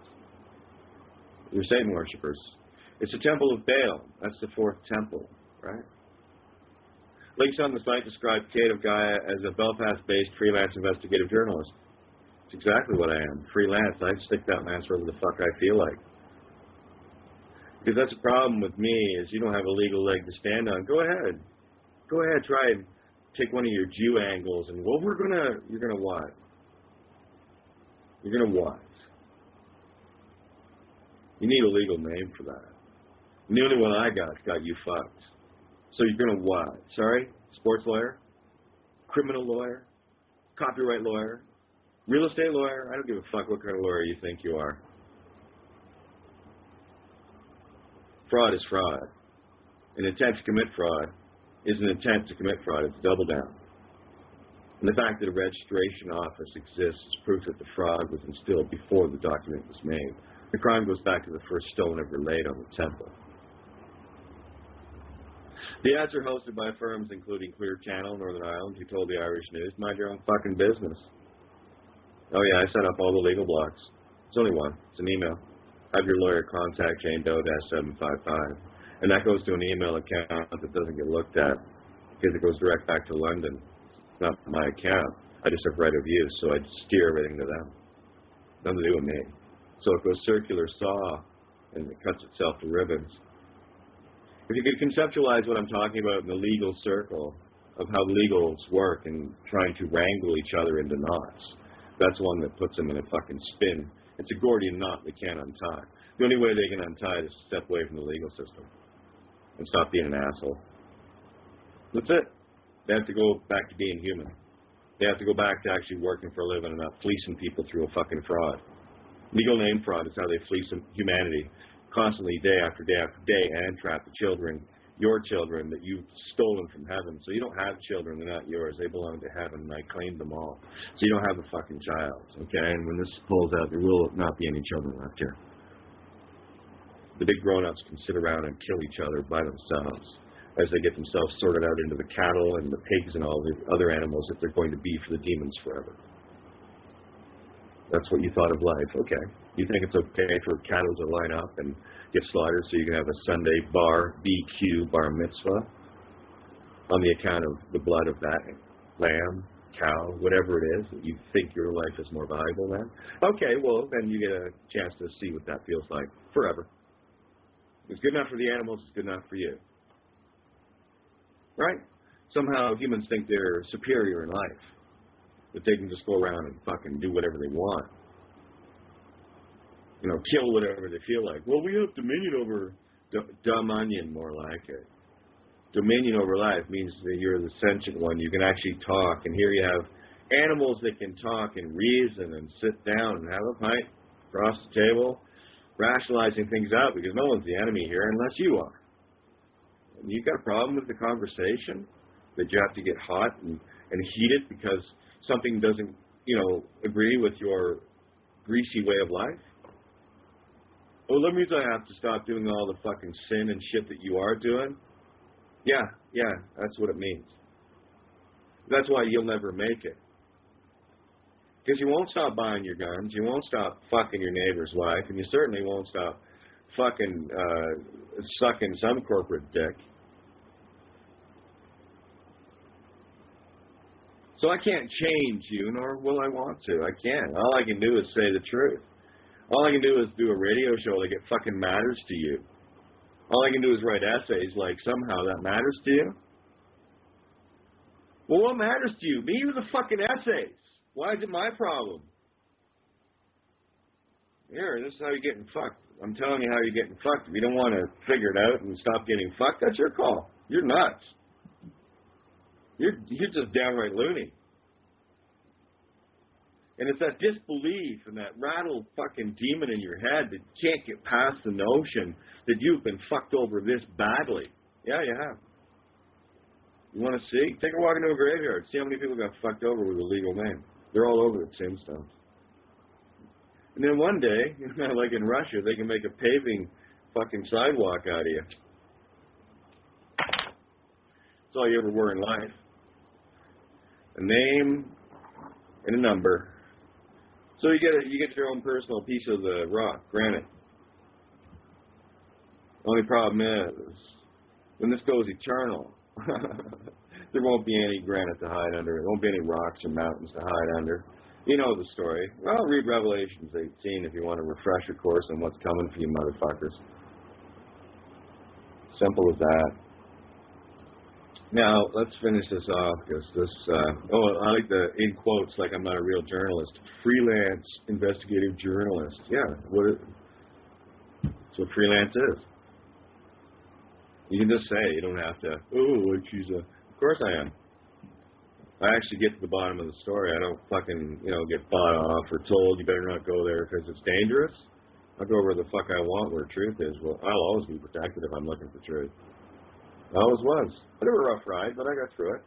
You're Satan worshippers. It's a temple of Baal. That's the fourth temple, right? Links on the site describe Kate of Gaia as a Belfast-based freelance investigative journalist. It's exactly what I am. Freelance. I stick that lance wherever the fuck I feel like. Because that's the problem with me, is you don't have a legal leg to stand on. Go ahead. Go ahead, try and take one of your Jew angles and, well, you're gonna what? You're gonna what? You need a legal name for that. And the only one I got you fucked. So you're gonna what? Sorry? Sports lawyer? Criminal lawyer? Copyright lawyer? Real estate lawyer? I don't give a fuck what kind of lawyer you think you are. Fraud is fraud. An intent to commit fraud is an intent to commit fraud. It's double down. And the fact that a registration office exists is proof that the fraud was instilled before the document was made. The crime goes back to the first stone ever laid on the temple. The ads are hosted by firms including Clear Channel, Northern Ireland, who told the Irish News, mind your own fucking business. Oh yeah, I set up all the legal blocks. It's only one. It's an email. Have your lawyer contact Jane Doe -755. And that goes to an email account that doesn't get looked at because it goes direct back to London. It's not my account. I just have right of use, so I steer everything to them. Nothing to do with me. So it goes circular saw and it cuts itself to ribbons. If you could conceptualize what I'm talking about in the legal circle of how legals work and trying to wrangle each other into knots, that's one that puts them in a fucking spin. It's a Gordian knot they can't untie. The only way they can untie it is to step away from the legal system and stop being an asshole. That's it. They have to go back to being human. They have to go back to actually working for a living and not fleecing people through a fucking fraud. Legal name fraud is how they fleece humanity constantly, day after day after day, and trap the children, your children, that you've stolen from heaven. So you don't have children, they're not yours. They belong to heaven, and I claimed them all. So you don't have a fucking child, okay? And when this pulls out, there will not be any children left here. The big grown-ups can sit around and kill each other by themselves as they get themselves sorted out into the cattle and the pigs and all the other animals that they're going to be for the demons forever. That's what you thought of life. Okay. You think it's okay for cattle to line up and get slaughtered so you can have a Sunday BQ bar mitzvah on the account of the blood of that lamb, cow, whatever it is, that you think your life is more valuable than? Okay, well, then you get a chance to see what that feels like forever. It's good enough for the animals, it's good enough for you. Right? Somehow humans think they're superior in life, that they can just go around and fucking do whatever they want. You know, kill whatever they feel like. Well, we have dominion over dumb onion, more like it. Dominion over life means that you're the sentient one. You can actually talk. And here you have animals that can talk and reason and sit down and have a pint across the table, rationalizing things out, because no one's the enemy here unless you are. And you've got a problem with the conversation that you have to get hot and heated because something doesn't, agree with your greasy way of life. Well, that means I have to stop doing all the fucking sin and shit that you are doing. Yeah, that's what it means. That's why you'll never make it. Because you won't stop buying your guns, you won't stop fucking your neighbor's wife, and you certainly won't stop fucking sucking some corporate dick. So I can't change you, nor will I want to. I can't. All I can do is say the truth. All I can do is do a radio show like it fucking matters to you. All I can do is write essays like somehow that matters to you. Well, what matters to you? Me or the fucking essays? Why is it my problem? Here, this is how you're getting fucked. I'm telling you how you're getting fucked. If you don't want to figure it out and stop getting fucked, that's your call. You're nuts. You're just downright loony. And it's that disbelief and that rattled fucking demon in your head that can't get past the notion that you've been fucked over this badly. Yeah, you have. You want to see? Take a walk into a graveyard. See how many people got fucked over with a legal name. They're all over the tombstones. And then one day, like in Russia, they can make a paving fucking sidewalk out of you. That's all you ever were in life. A name and a number. So you get your own personal piece of the rock, granite. Only problem is, when this goes eternal, there won't be any granite to hide under. There won't be any rocks or mountains to hide under. You know the story. Well, read Revelations 18 if you want to refresh your course on what's coming for you motherfuckers. Simple as that. Now, let's finish this off, because this, I like the, in quotes, like I'm not a real journalist, freelance investigative journalist. Yeah, that's what freelance is. You can just say, you don't have to, of course I am. I actually get to the bottom of the story. I don't fucking, get bought off or told you better not go there because it's dangerous. I'll go where the fuck I want, where truth is. Well, I'll always be protected if I'm looking for truth. I always was. Bit of a rough ride, but I got through it,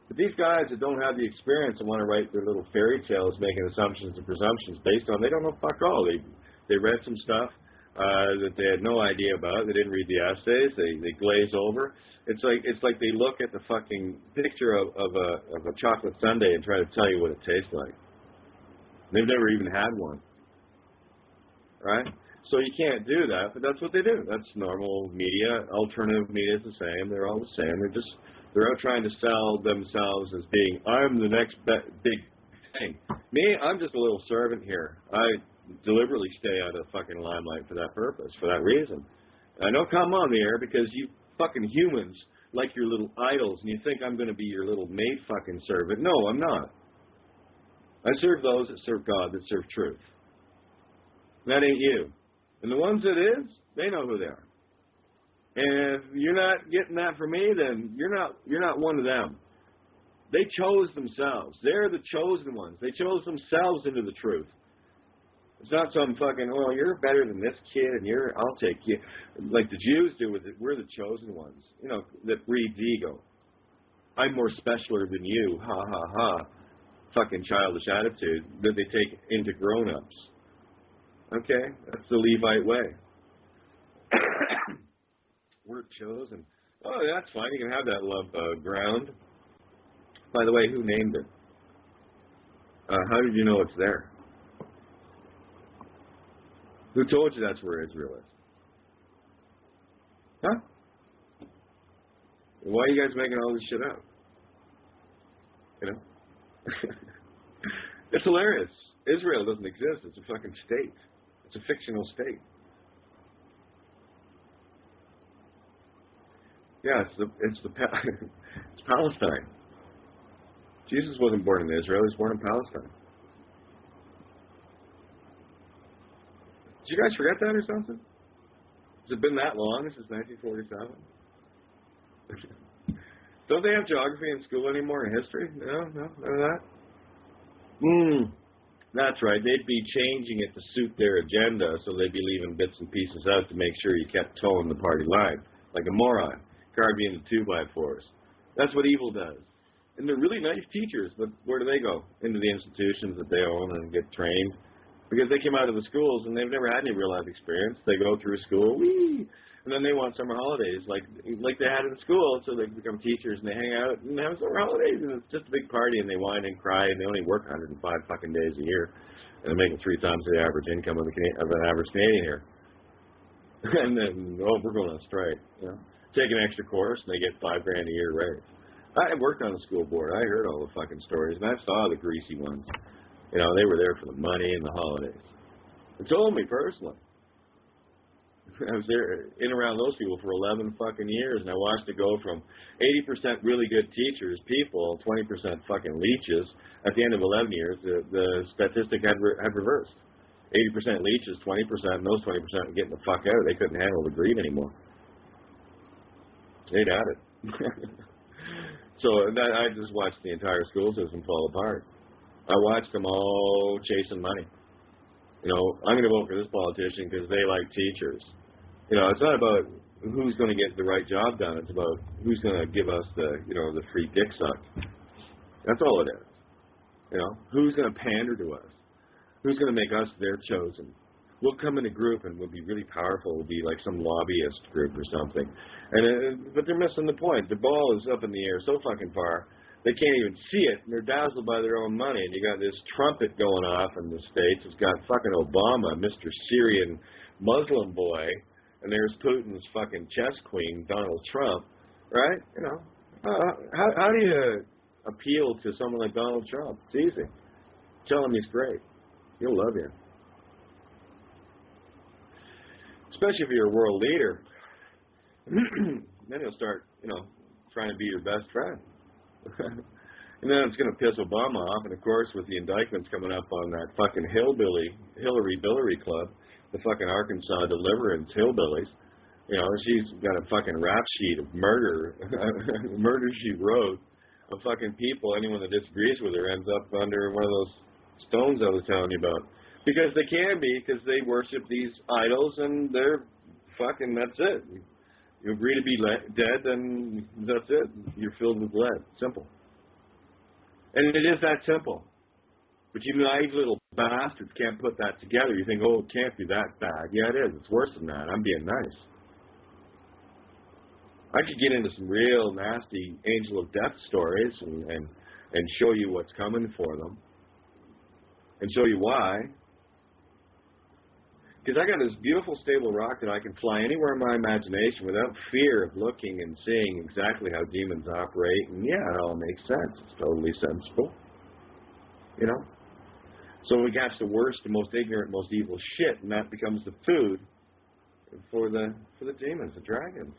But these guys that don't have the experience and want to write their little fairy tales making assumptions and presumptions based on, they don't know fuck all. They read some stuff that they had no idea about. They didn't read the essays. They glaze over. It's like they look at the fucking picture of a chocolate sundae and try to tell you what it tastes like. They've never even had one, right? So you can't do that, but that's what they do. That's normal media. Alternative media is the same. They're all the same. They're out trying to sell themselves as being, I'm the next big thing. Me, I'm just a little servant here. I deliberately stay out of the fucking limelight for that purpose, for that reason. I don't come on the air because you fucking humans like your little idols, and you think I'm going to be your little maid fucking servant. No, I'm not. I serve those that serve God, that serve truth. That ain't you. And the ones that is, they know who they are. And if you're not getting that from me, then you're not one of them. They chose themselves. They're the chosen ones. They chose themselves into the truth. It's not some fucking, well, you're better than this kid, and I'll take you. Like the Jews do with it, we're the chosen ones. That breeds ego. I'm more specialer than you, ha ha ha. Fucking childish attitude that they take into grown-ups. Okay, that's the Levite way. We're chosen. Oh, that's fine. You can have that love ground. By the way, who named it? How did you know it's there? Who told you that's where Israel is? Huh? Why are you guys making all this shit up? It's hilarious. Israel doesn't exist. It's a fucking state. It's a fictional state. Yeah, it's Palestine. Jesus wasn't born in Israel. He was born in Palestine. Did you guys forget that or something? Has it been that long since 1947? Don't they have geography in school anymore, in history? No, none of that? That's right. They'd be changing it to suit their agenda, so they'd be leaving bits and pieces out to make sure you kept towing the party line, like a moron, carving into 2x4s. That's what evil does. And they're really nice teachers, but where do they go? Into the institutions that they own and get trained. Because they came out of the schools and they've never had any real life experience. They go through school, and then they want summer holidays like they had in school, so they become teachers and they hang out and have summer holidays, and it's just a big party, and they whine and cry, and they only work 105 fucking days a year, and they're making 3 times the average income of an average Canadian here. And then, we're going on strike. Take an extra course and they get $5,000 a year raise. I worked on the school board. I heard all the fucking stories, and I saw the greasy ones. They were there for the money and the holidays. They told me personally. I was there in around those people for 11 fucking years, and I watched it go from 80% really good teachers, people, 20% fucking leeches. At the end of 11 years, the statistic had reversed. 80% leeches, 20%, and those 20% were getting the fuck out. They couldn't handle the greed anymore. They'd had it. So I just watched the entire school system fall apart. I watched them all chasing money. You know, I'm going to vote for this politician because they like teachers. You know, it's not about who's going to get the right job done. It's about who's going to give us the, you know, the free dick suck. That's all it is. You know, who's going to pander to us? Who's going to make us their chosen? We'll come in a group and we'll be really powerful. We'll be like some lobbyist group or something. But they're missing the point. The ball is up in the air so fucking far. They can't even see it, and they're dazzled by their own money. And you got this trumpet going off in the States. It's got fucking Obama, Mr. Syrian Muslim boy, and there's Putin's fucking chess queen, Donald Trump, right? You know, how do you appeal to someone like Donald Trump? It's easy. Tell him he's great. He'll love you. Especially if you're a world leader. Then he'll start, you know, trying to be your best friend. And then it's going to piss Obama off. And, of course, with the indictments coming up on that fucking Hillary Club, the fucking Arkansas Deliverance Hillbillies, you know, she's got a fucking rap sheet of murder, murder she wrote of fucking people. Anyone that disagrees with her ends up under one of those stones I was telling you about. Because they can be, because they worship these idols, and they're fucking, that's it. You agree to be dead, then that's it. You're filled with lead. Simple. And it is that simple. But you naive little bastards can't put that together. You think, oh, it can't be that bad. Yeah, it is. It's worse than that. I'm being nice. I could get into some real nasty angel of death stories and show you what's coming for them. And show you why. Because I got this beautiful stable rock that I can fly anywhere in my imagination without fear of looking and seeing exactly how demons operate. And yeah, it all makes sense. It's totally sensible. You know? So we catch the worst, the most ignorant, most evil shit, and that becomes the food for the demons, the dragons.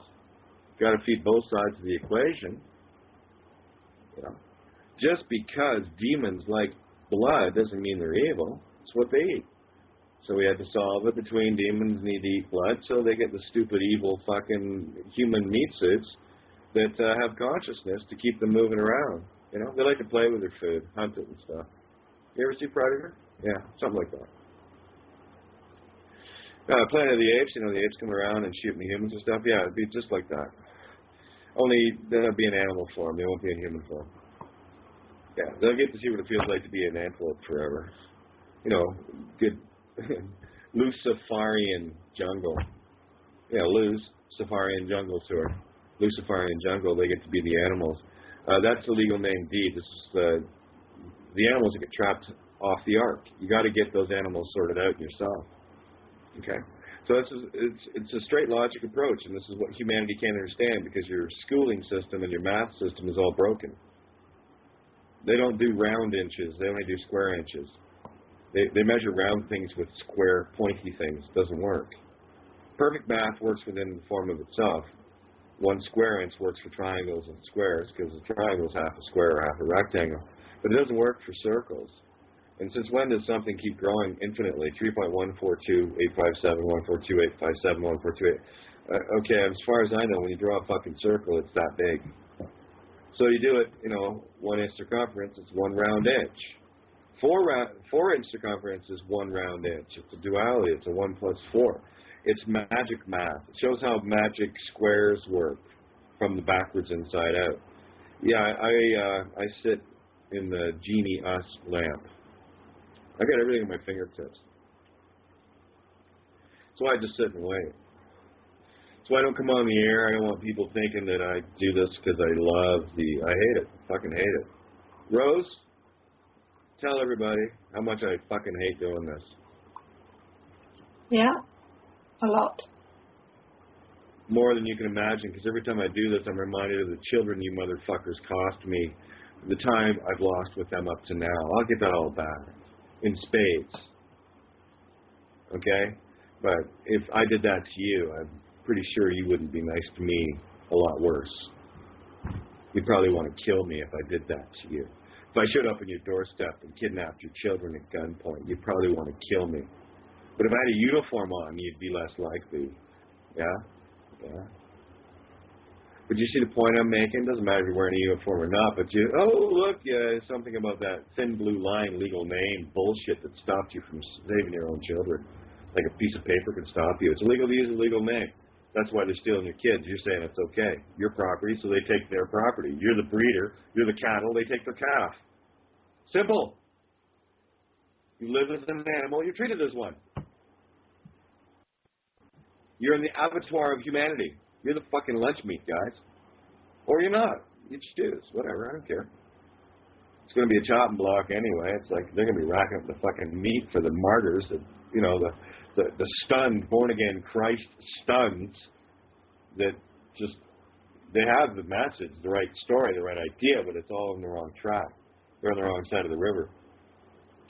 Got to feed both sides of the equation. You know? Just because demons like blood doesn't mean they're evil. It's what they eat. So we had to solve it between demons need to eat blood, so they get the stupid, evil, fucking human meat suits that have consciousness to keep them moving around. You know, they like to play with their food, hunt it and stuff. You ever see Predator? Yeah, something like that. Planet of the Apes, you know, the apes come around and shooting the humans and stuff. Yeah, it'd be just like that. Only then it'd be in animal form. They won't be in human form. Yeah, they'll get to see what it feels like to be an antelope forever. You know, good Luciferian jungle. Yeah, Luciferian jungle tour. Luciferian jungle, they get to be the animals. That's the legal name deed. This is the animals that get trapped off the ark. You got to get those animals sorted out yourself. Okay? So it's a straight logic approach, and this is what humanity can't understand because your schooling system and your math system is all broken. They don't do round inches. They only do square inches. They measure round things with square, pointy things. It doesn't work. Perfect math works within the form of itself. 1 square inch works for triangles and squares because a triangle is half a square or half a rectangle. But it doesn't work for circles. And since when does something keep growing infinitely? 3.142.857.142.857.142.8. Okay, as far as I know, when you draw a fucking circle, it's that big. So you do it, 1 inch circumference, it's 1 round inch. 4 inch circumference is 1 round inch. It's a duality. It's a 1 plus 4. It's magic math. It shows how magic squares work from the backwards inside out. Yeah, I sit in the Genie Us lamp. I got everything at my fingertips. So I just sit and wait. So I don't come on the air. I don't want people thinking that I do this because I hate it. Fucking hate it. Rose, tell everybody how much I fucking hate doing this. Yeah, a lot. More than you can imagine, because every time I do this, I'm reminded of the children you motherfuckers cost me, the time I've lost with them up to now. I'll get that all back in spades. Okay? But if I did that to you, I'm pretty sure you wouldn't be nice to me a lot worse. You'd probably want to kill me if I did that to you. If I showed up on your doorstep and kidnapped your children at gunpoint, you'd probably want to kill me. But if I had a uniform on, you'd be less likely. Yeah? Yeah. But you see the point I'm making? Doesn't matter if you're wearing a uniform or not, but look, something about that thin blue line legal name bullshit that stopped you from saving your own children. Like a piece of paper can stop you. It's illegal to use a legal name. That's why they're stealing your kids. You're saying it's okay. Your property, so they take their property. You're the breeder. You're the cattle. They take their calf. Simple. You live as an animal. You're treated as one. You're in the abattoir of humanity. You're the fucking lunch meat, guys. Or you're not. You just choose. Whatever. I don't care. It's going to be a chopping block anyway. It's like they're going to be racking up the fucking meat for the martyrs, that, the stunned, born-again Christ stuns that just, they have the message, the right story, the right idea, but it's all on the wrong track. They're on the wrong side of the river.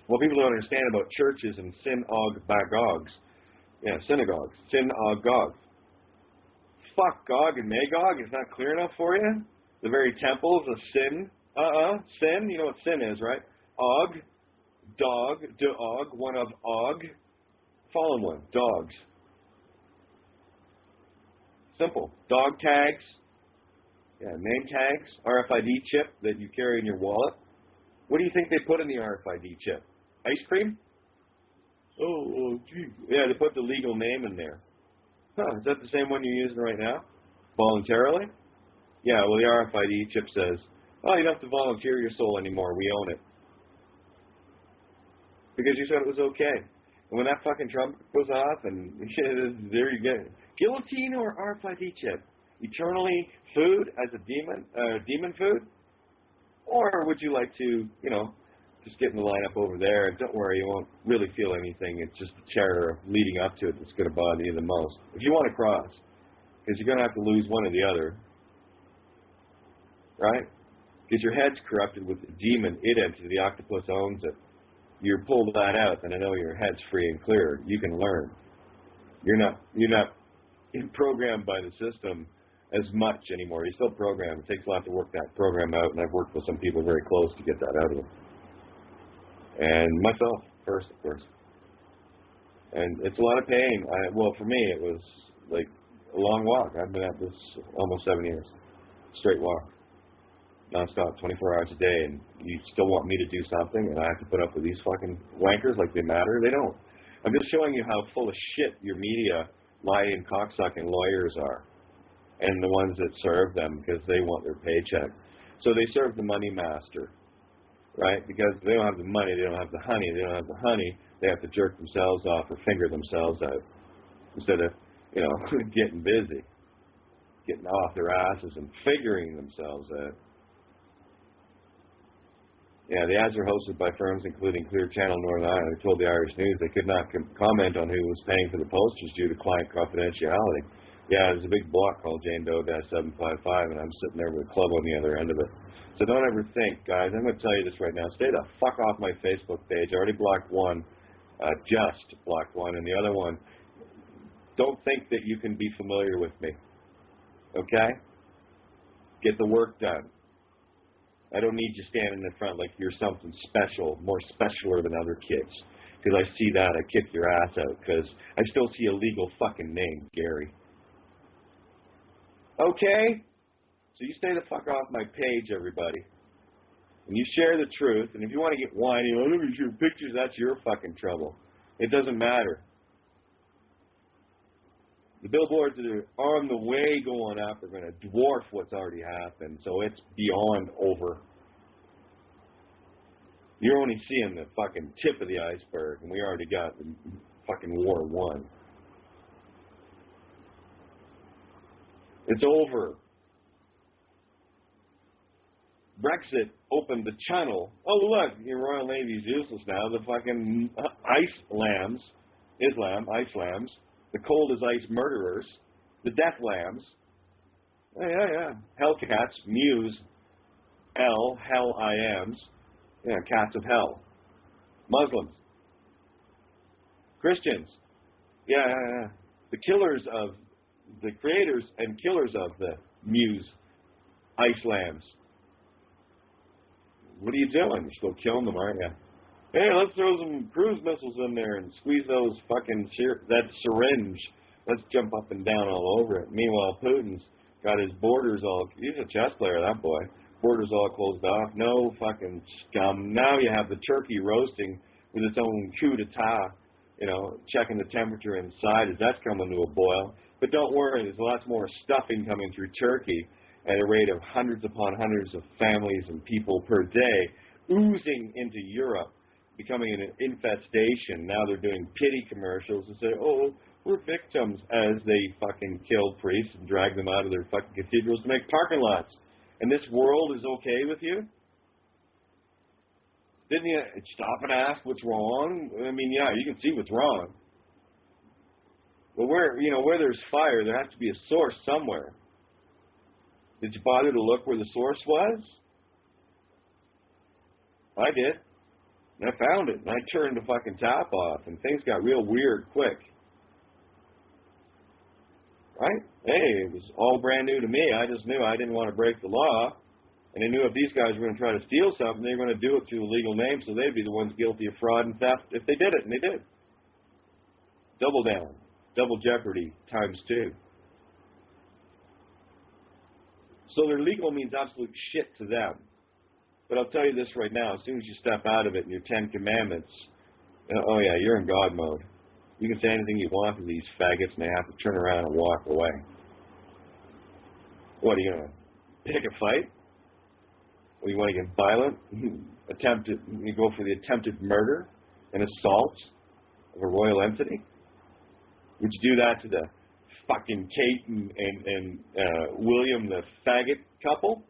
What people don't understand about churches and synagogues, synagogue. Fuck Gog and Magog. It's not clear enough for you? The very temples of sin. Sin. You know what sin is, right? Og. Dog. Dog. One of Og. Fallen one. Dogs. Simple. Dog tags. Yeah, name tags. RFID chip that you carry in your wallet. What do you think they put in the RFID chip? Ice cream? Oh, gee. Yeah, they put the legal name in there. Huh, is that the same one you're using right now? Voluntarily? Yeah, well, the RFID chip says, oh, you don't have to volunteer your soul anymore. We own it. Because you said it was okay. And when that fucking trumpet goes off and there you go. Guillotine or RFID chip? Eternally food as a demon food? Or would you like to, just get in the lineup over there, and don't worry, you won't really feel anything. It's just the terror leading up to it that's going to bother you the most. If you want to cross, because you're going to have to lose one or the other, right? Because your head's corrupted with the demon, id entity, the octopus owns it. You pull that out, and I know your head's free and clear. You can learn. You're not programmed by the system as much anymore. You're still programmed. It takes a lot to work that program out, and I've worked with some people very close to get that out of them. And myself first, of course. And it's a lot of pain. For me, it was like a long walk. I've been at this almost 7 years. Straight walk. Non-stop, 24 hours a day. And you still want me to do something, and I have to put up with these fucking wankers like they matter? They don't. I'm just showing you how full of shit your media, lying, cocksucking lawyers are. And the ones that serve them because they want their paycheck. So they serve the money master. Right? Because they don't have the money, they don't have the honey. They don't have the honey, they have to jerk themselves off or finger themselves out instead of, getting busy, getting off their asses and figuring themselves out. Yeah, the ads are hosted by firms including Clear Channel Northern Ireland, who told the Irish News they could not comment on who was paying for the posters due to client confidentiality. Yeah, there's a big block called Jane Doe-755, and I'm sitting there with a club on the other end of it. So don't ever think, guys, I'm going to tell you this right now. Stay the fuck off my Facebook page. I already blocked one, just blocked one, and the other one, don't think that you can be familiar with me. Okay? Get the work done. I don't need you standing in front like you're something special, more specialer than other kids. Because I see that, I kick your ass out, because I still see a legal fucking name, Gary. Okay? So you stay the fuck off my page, everybody. And you share the truth. And if you want to get whiny, look at your pictures, that's your fucking trouble. It doesn't matter. The billboards that are on the way going up are going to dwarf what's already happened. So it's beyond over. You're only seeing the fucking tip of the iceberg. And we already got the fucking war won. It's over. Brexit opened the channel. Oh, look, your Royal Navy's useless now. The fucking ice lambs, the cold as ice murderers, the death lambs. Yeah. Hellcats, Muse, hell I ams. Yeah, cats of hell. Muslims. Christians. Yeah. The creators and killers of the Muse ice lambs. What are you doing? You're still killing them, aren't you? Hey, let's throw some cruise missiles in there and squeeze those that syringe. Let's jump up and down all over it. Meanwhile, Putin's got his borders all, he's a chess player, that boy. Borders all closed off. No fucking scum. Now you have the turkey roasting with its own coup d'etat, checking the temperature inside as that's coming to a boil. But don't worry, there's lots more stuffing coming through Turkey at a rate of hundreds upon hundreds of families and people per day, oozing into Europe, becoming an infestation. Now they're doing pity commercials and say, oh, we're victims, as they fucking killed priests and dragged them out of their fucking cathedrals to make parking lots. And this world is okay with you? Didn't you stop and ask what's wrong? I mean, yeah, you can see what's wrong. But where there's fire, there has to be a source somewhere. Did you bother to look where the source was? I did. And I found it, and I turned the fucking tap off, and things got real weird quick. Right? Hey, it was all brand new to me. I just knew I didn't want to break the law, and I knew if these guys were going to try to steal something, they were going to do it through a legal name, so they'd be the ones guilty of fraud and theft if they did it, and they did. Double down. Double jeopardy times 2. So their legal means absolute shit to them. But I'll tell you this right now, as soon as you step out of it in your 10 commandments, oh yeah, you're in God mode. You can say anything you want to these faggots and they have to turn around and walk away. What, are you going to pick a fight? Or you want to get violent? You go for the attempted murder and assault of a royal entity? Would you do that to the fucking Kate and William, the faggot couple?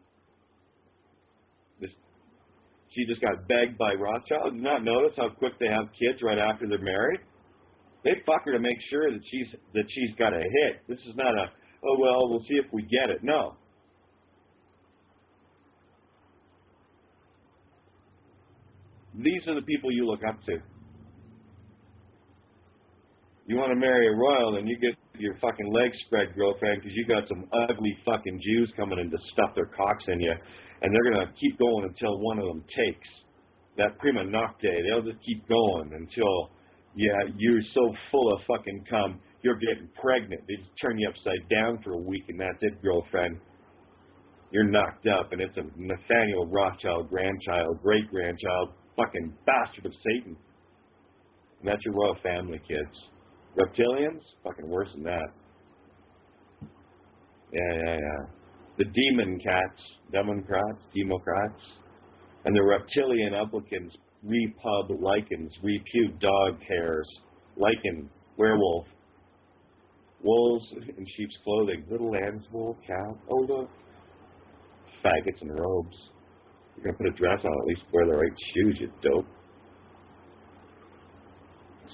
She just got begged by Rothschild. Did you not notice how quick they have kids right after they're married? They fuck her to make sure that she's got a hit. This is not a, oh well, we'll see if we get it. No. These are the people you look up to. You want to marry a royal, then you get your fucking legs spread, girlfriend, because you got some ugly fucking Jews coming in to stuff their cocks in you, and they're going to keep going until one of them takes. That prima nocte, they'll just keep going until, you're so full of fucking cum, you're getting pregnant. They just turn you upside down for a week, and that's it, girlfriend. You're knocked up, and it's a Nathaniel Rothschild grandchild, great-grandchild, fucking bastard of Satan. And that's your royal family, kids. Reptilians? Fucking worse than that. Yeah. The demon cats, Democrats, and the reptilian applicants, repub lichens, repute dog hairs, lichen, werewolf, wolves in sheep's clothing, little lambs, wool, cow, oh look, faggots in robes. You're going to put a dress on, at least wear the right shoes, you dope.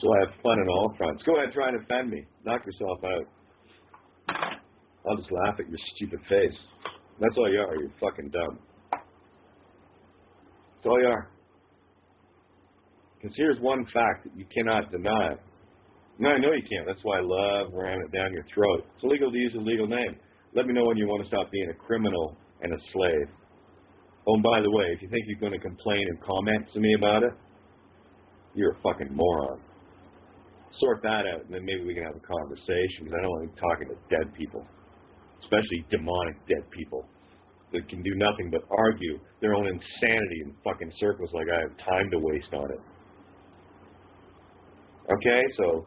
So I have fun on all fronts. Go ahead, try and offend me. Knock yourself out. I'll just laugh at your stupid face. That's all you are. You're fucking dumb. That's all you are. Because here's one fact that you cannot deny. No, I know you can't. That's why I love ramming it down your throat. It's illegal to use a legal name. Let me know when you want to stop being a criminal and a slave. Oh, and by the way, if you think you're going to complain and comment to me about it, you're a fucking moron. Sort that out, and then maybe we can have a conversation, because I don't like talking to dead people, especially demonic dead people that can do nothing but argue their own insanity in fucking circles like I have time to waste on it. Okay, so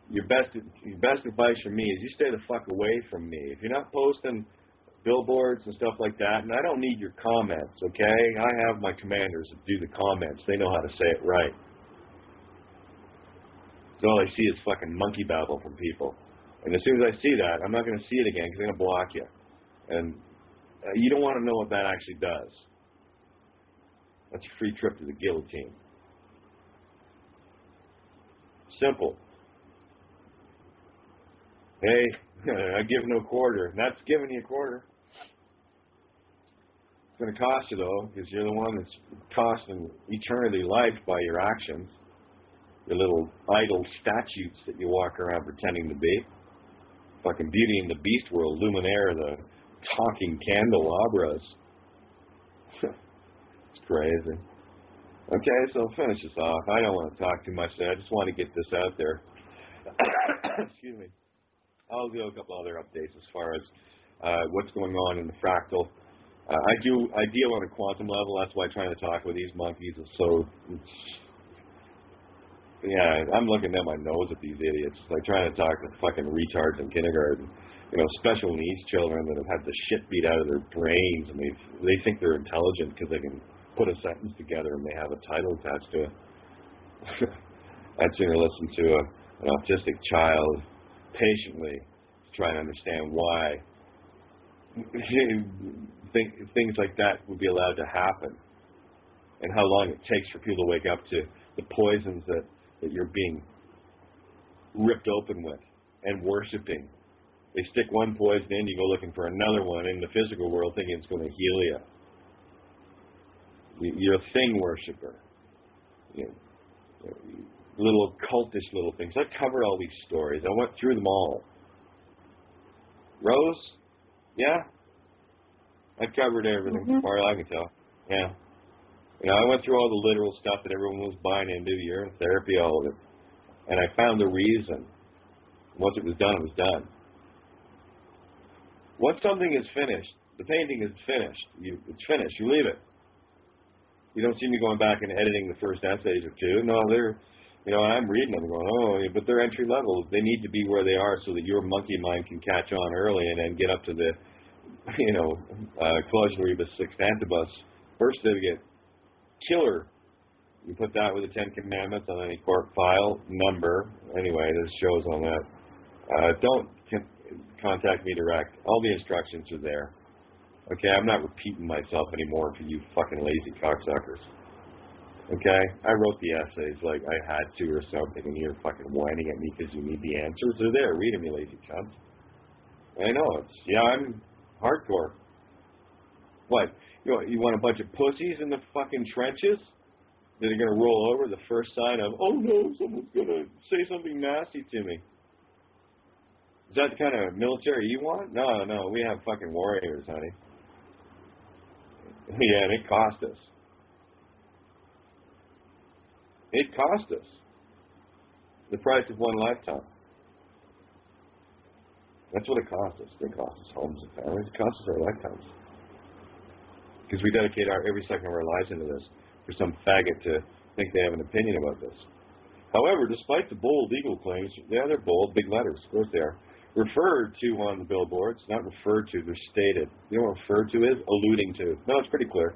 your best advice from me is you stay the fuck away from me. If you're not posting billboards and stuff like that, and I don't need your comments, okay? I have my commanders that do the comments. They know how to say it right. So all I see is fucking monkey babble from people. And as soon as I see that, I'm not going to see it again because I'm going to block you. And you don't want to know what that actually does. That's a free trip to the guillotine. Simple. Hey, I give no quarter. That's giving you a quarter. It's going to cost you, though, because you're the one that's costing eternity life by your actions. your little idol statutes that you walk around pretending to be. Fucking Beauty and the Beast world, Luminaire, the talking candelabras. It's crazy. Okay, so I'll finish this off. I don't want to talk too much today. I just want to get this out there. Excuse me. I'll do a couple other updates as far as what's going on in the fractal. I deal on a quantum level. That's why trying to talk with these monkeys is so. Yeah, I'm looking down my nose at these idiots. It's like trying to talk to fucking retards in kindergarten. You know, special needs children that have had the shit beat out of their brains, and they think they're intelligent because they can put a sentence together and they have a title attached to it. I'd sooner listen to an autistic child patiently to try and understand why things like that would be allowed to happen, and how long it takes for people to wake up to the poisons that you're being ripped open with and worshiping. They stick one poison in, you go looking for another one in the physical world thinking it's going to heal you. You're a thing worshiper. Little cultish little things. I covered all these stories. I went through them all. Rose? Yeah? I covered everything as far as I can tell. Yeah. You know, I went through all the literal stuff that everyone was buying into, urine therapy, all of it. And I found the reason. Once it was done, it was done. Once something is finished, the painting is finished. It's finished. You leave it. You don't see me going back and editing the first essays or two. No, I'm reading them going, oh, but they're entry level. They need to be where they are so that your monkey mind can catch on early and then get up to the, Claudius Rebus Sextantibus. First they get killer. You put that with the 10 Commandments on any court file, number. Anyway, there's shows on that. Don't contact me direct. All the instructions are there. Okay, I'm not repeating myself anymore for you fucking lazy cocksuckers. Okay, I wrote the essays like I had to or something, and you're fucking whining at me because you need the answers. They're there. Read them, you lazy cunts. I know. I'm hardcore. What? You want a bunch of pussies in the fucking trenches that are going to roll over the first sign of, oh no, someone's going to say something nasty to me? Is that the kind of military you want? No, we have fucking warriors, honey. Yeah, and it cost us. It cost us the price of one lifetime. That's what it cost us. It cost us homes and families. It cost us our lifetimes. Because we dedicate every second of our lives into this for some faggot to think they have an opinion about this. However, despite the bold legal claims, yeah, they're bold, big letters, of course they are, referred to on the billboards, not referred to, they're stated. You know what referred to is? Alluding to. No, it's pretty clear.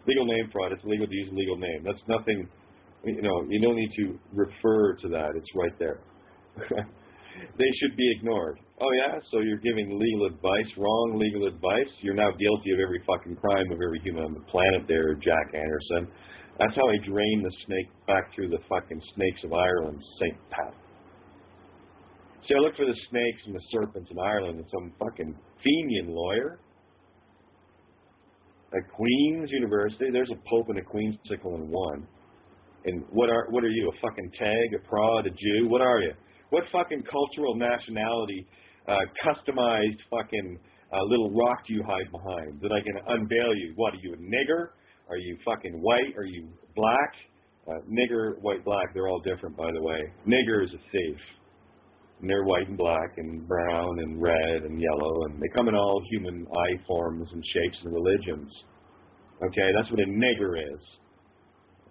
Legal name fraud, it's illegal to use a legal name. That's nothing, you don't need to refer to that. It's right there. They should be ignored. Oh, yeah? So you're giving legal advice, wrong legal advice? You're now guilty of every fucking crime of every human on the planet there, Jack Anderson. That's how I drained the snake back through the fucking snakes of Ireland, St. Pat. See, I look for the snakes and the serpents in Ireland and some fucking Fenian lawyer at Queen's University. There's a pope and a queensicle in one. And what are you, a fucking tag, a prod, a Jew? What are you? What fucking cultural nationality, customized fucking little rock do you hide behind that I can unveil you? What, are you a nigger? Are you fucking white? Are you black? Nigger, white, black, they're all different, by the way. Nigger is a thief. And they're white and black and brown and red and yellow, and they come in all human eye forms and shapes and religions. Okay, that's what a nigger is.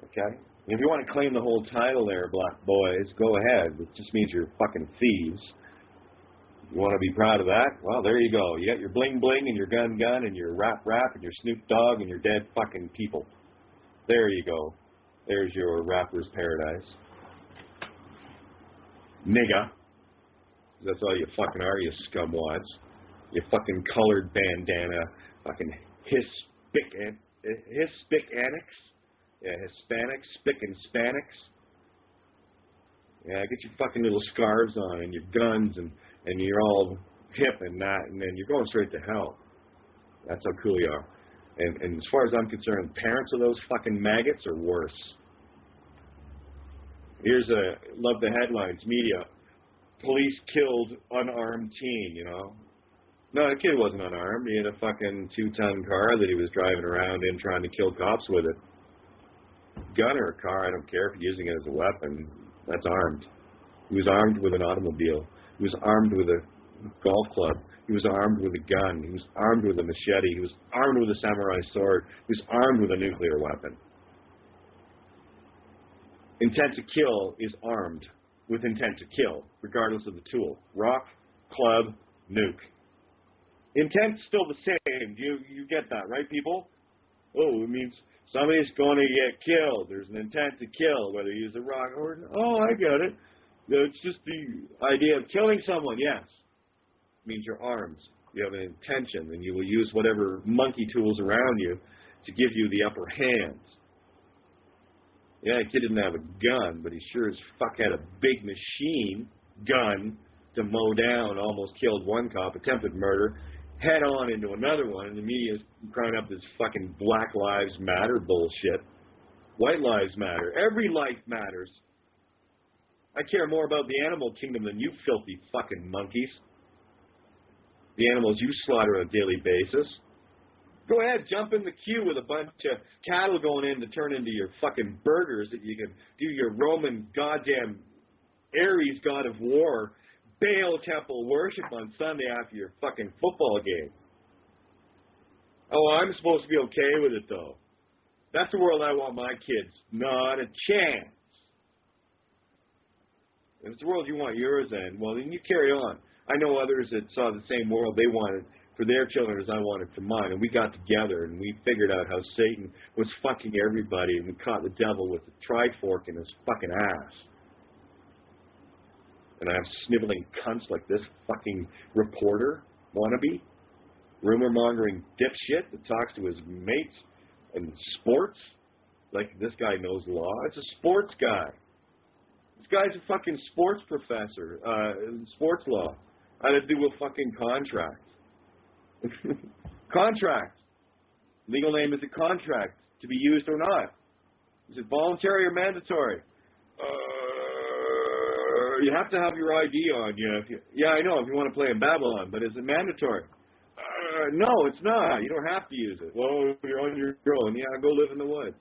Okay? And if you want to claim the whole title there, black boys, go ahead. It just means you're fucking thieves. You want to be proud of that? Well, there you go. You got your bling bling and your gun and your rap and your Snoop Dogg and your dead fucking people. There you go. There's your rapper's paradise. Nigga. That's all you fucking are, you scumwads. You fucking colored bandana, fucking Hispanics. Yeah, Hispanics, spick and Spanics. Yeah, get your fucking little scarves on and your guns and you're all hip and that, and then you're going straight to hell. That's how cool you are. And as far as I'm concerned, parents of those fucking maggots are worse. Love the headlines, media. Police killed unarmed teen, you know. No, the kid wasn't unarmed. He had a fucking 2-ton car that he was driving around in trying to kill cops with it. Gun or a car, I don't care if you're using it as a weapon. That's armed. He was armed with an automobile. He was armed with a golf club. He was armed with a gun. He was armed with a machete. He was armed with a samurai sword. He was armed with a nuclear weapon. Intent to kill is armed with intent to kill, regardless of the tool. Rock, club, nuke. Intent's still the same. You get that, right, people? Oh, it means somebody's going to get killed. There's an intent to kill, whether you use a rock or... Oh, I get it. It's just the idea of killing someone, yes. It means you're armed. You have an intention, and you will use whatever monkey tools around you to give you the upper hand. Yeah, the kid didn't have a gun, but he sure as fuck had a big machine gun to mow down, almost killed one cop, attempted murder, head on into another one, and the media's crying up this fucking Black Lives Matter bullshit. White lives matter. Every life matters. I care more about the animal kingdom than you filthy fucking monkeys. The animals you slaughter on a daily basis. Go ahead, jump in the queue with a bunch of cattle going in to turn into your fucking burgers that you can do your Roman goddamn Ares god of war Baal temple worship on Sunday after your fucking football game. Oh, I'm supposed to be okay with it, though. That's the world I want my kids. Not a chance. If it's the world you want yours in, well, then you carry on. I know others that saw the same world they wanted for their children as I wanted for mine, and we got together and we figured out how Satan was fucking everybody, and we caught the devil with the trifork in his fucking ass. And I have sniveling cunts like this fucking reporter wannabe, rumor-mongering dipshit that talks to his mates in sports, like this guy knows law. It's a sports guy. This guy's a fucking sports professor, sports law. I had to do with fucking contracts. Contract. Legal name is a contract, to be used or not. Is it voluntary or mandatory? You have to have your ID on you. Yeah, I know, if you want to play in Babylon, but is it mandatory? No, it's not. You don't have to use it. Well, you're on your own. Yeah, go live in the woods.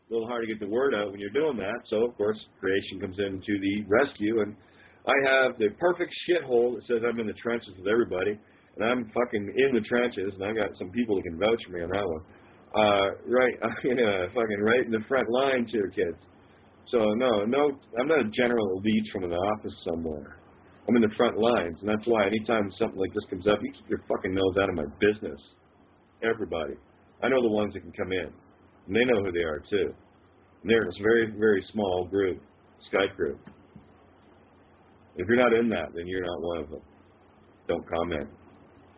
A little hard to get the word out when you're doing that, so, of course, creation comes in to the rescue, and I have the perfect shithole that says I'm in the trenches with everybody, and I'm fucking in the trenches, and I got some people that can vouch for me on that one. Right, fucking right in the front line too, kids. So, no, I'm not a general elite from an office somewhere. I'm in the front lines, and that's why anytime something like this comes up, you keep your fucking nose out of my business. Everybody. I know the ones that can come in, and they know who they are, too. And they're in this very, very small group, Skype group. If you're not in that, then you're not one of them. Don't comment.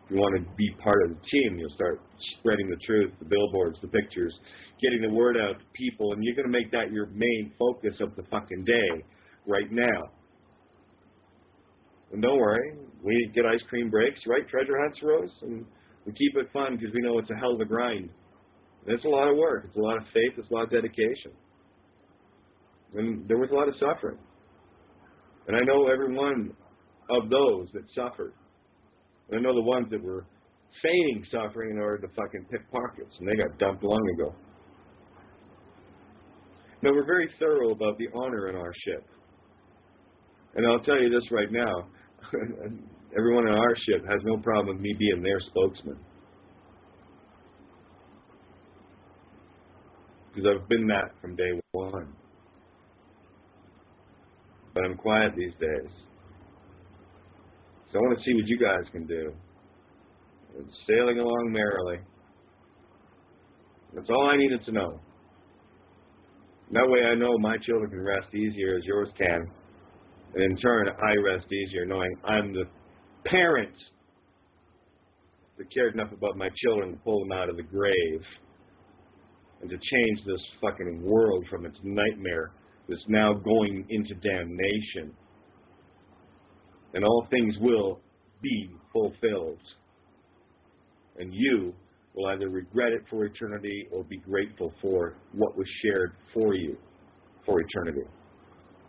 If you want to be part of the team, you'll start spreading the truth, the billboards, the pictures, getting the word out to people, and you're going to make that your main focus of the fucking day right now. And don't worry, we get ice cream breaks, right? Treasure hunts, Rose? And we keep it fun because we know it's a hell of a grind. And it's a lot of work. It's a lot of faith. It's a lot of dedication. And there was a lot of suffering. And I know every one of those that suffered. And I know the ones that were feigning suffering in order to fucking pick pockets, and they got dumped long ago. Now, we're very thorough about the honor in our ship. And I'll tell you this right now, everyone in our ship has no problem with me being their spokesman. Because I've been that from day one. But I'm quiet these days. So I want to see what you guys can do. It's sailing along merrily. That's all I needed to know. That way I know my children can rest easier as yours can. And in turn, I rest easier knowing I'm the parent that cared enough about my children to pull them out of the grave and to change this fucking world from its nightmare that's now going into damnation. And all things will be fulfilled. And you will either regret it for eternity or be grateful for what was shared for you for eternity.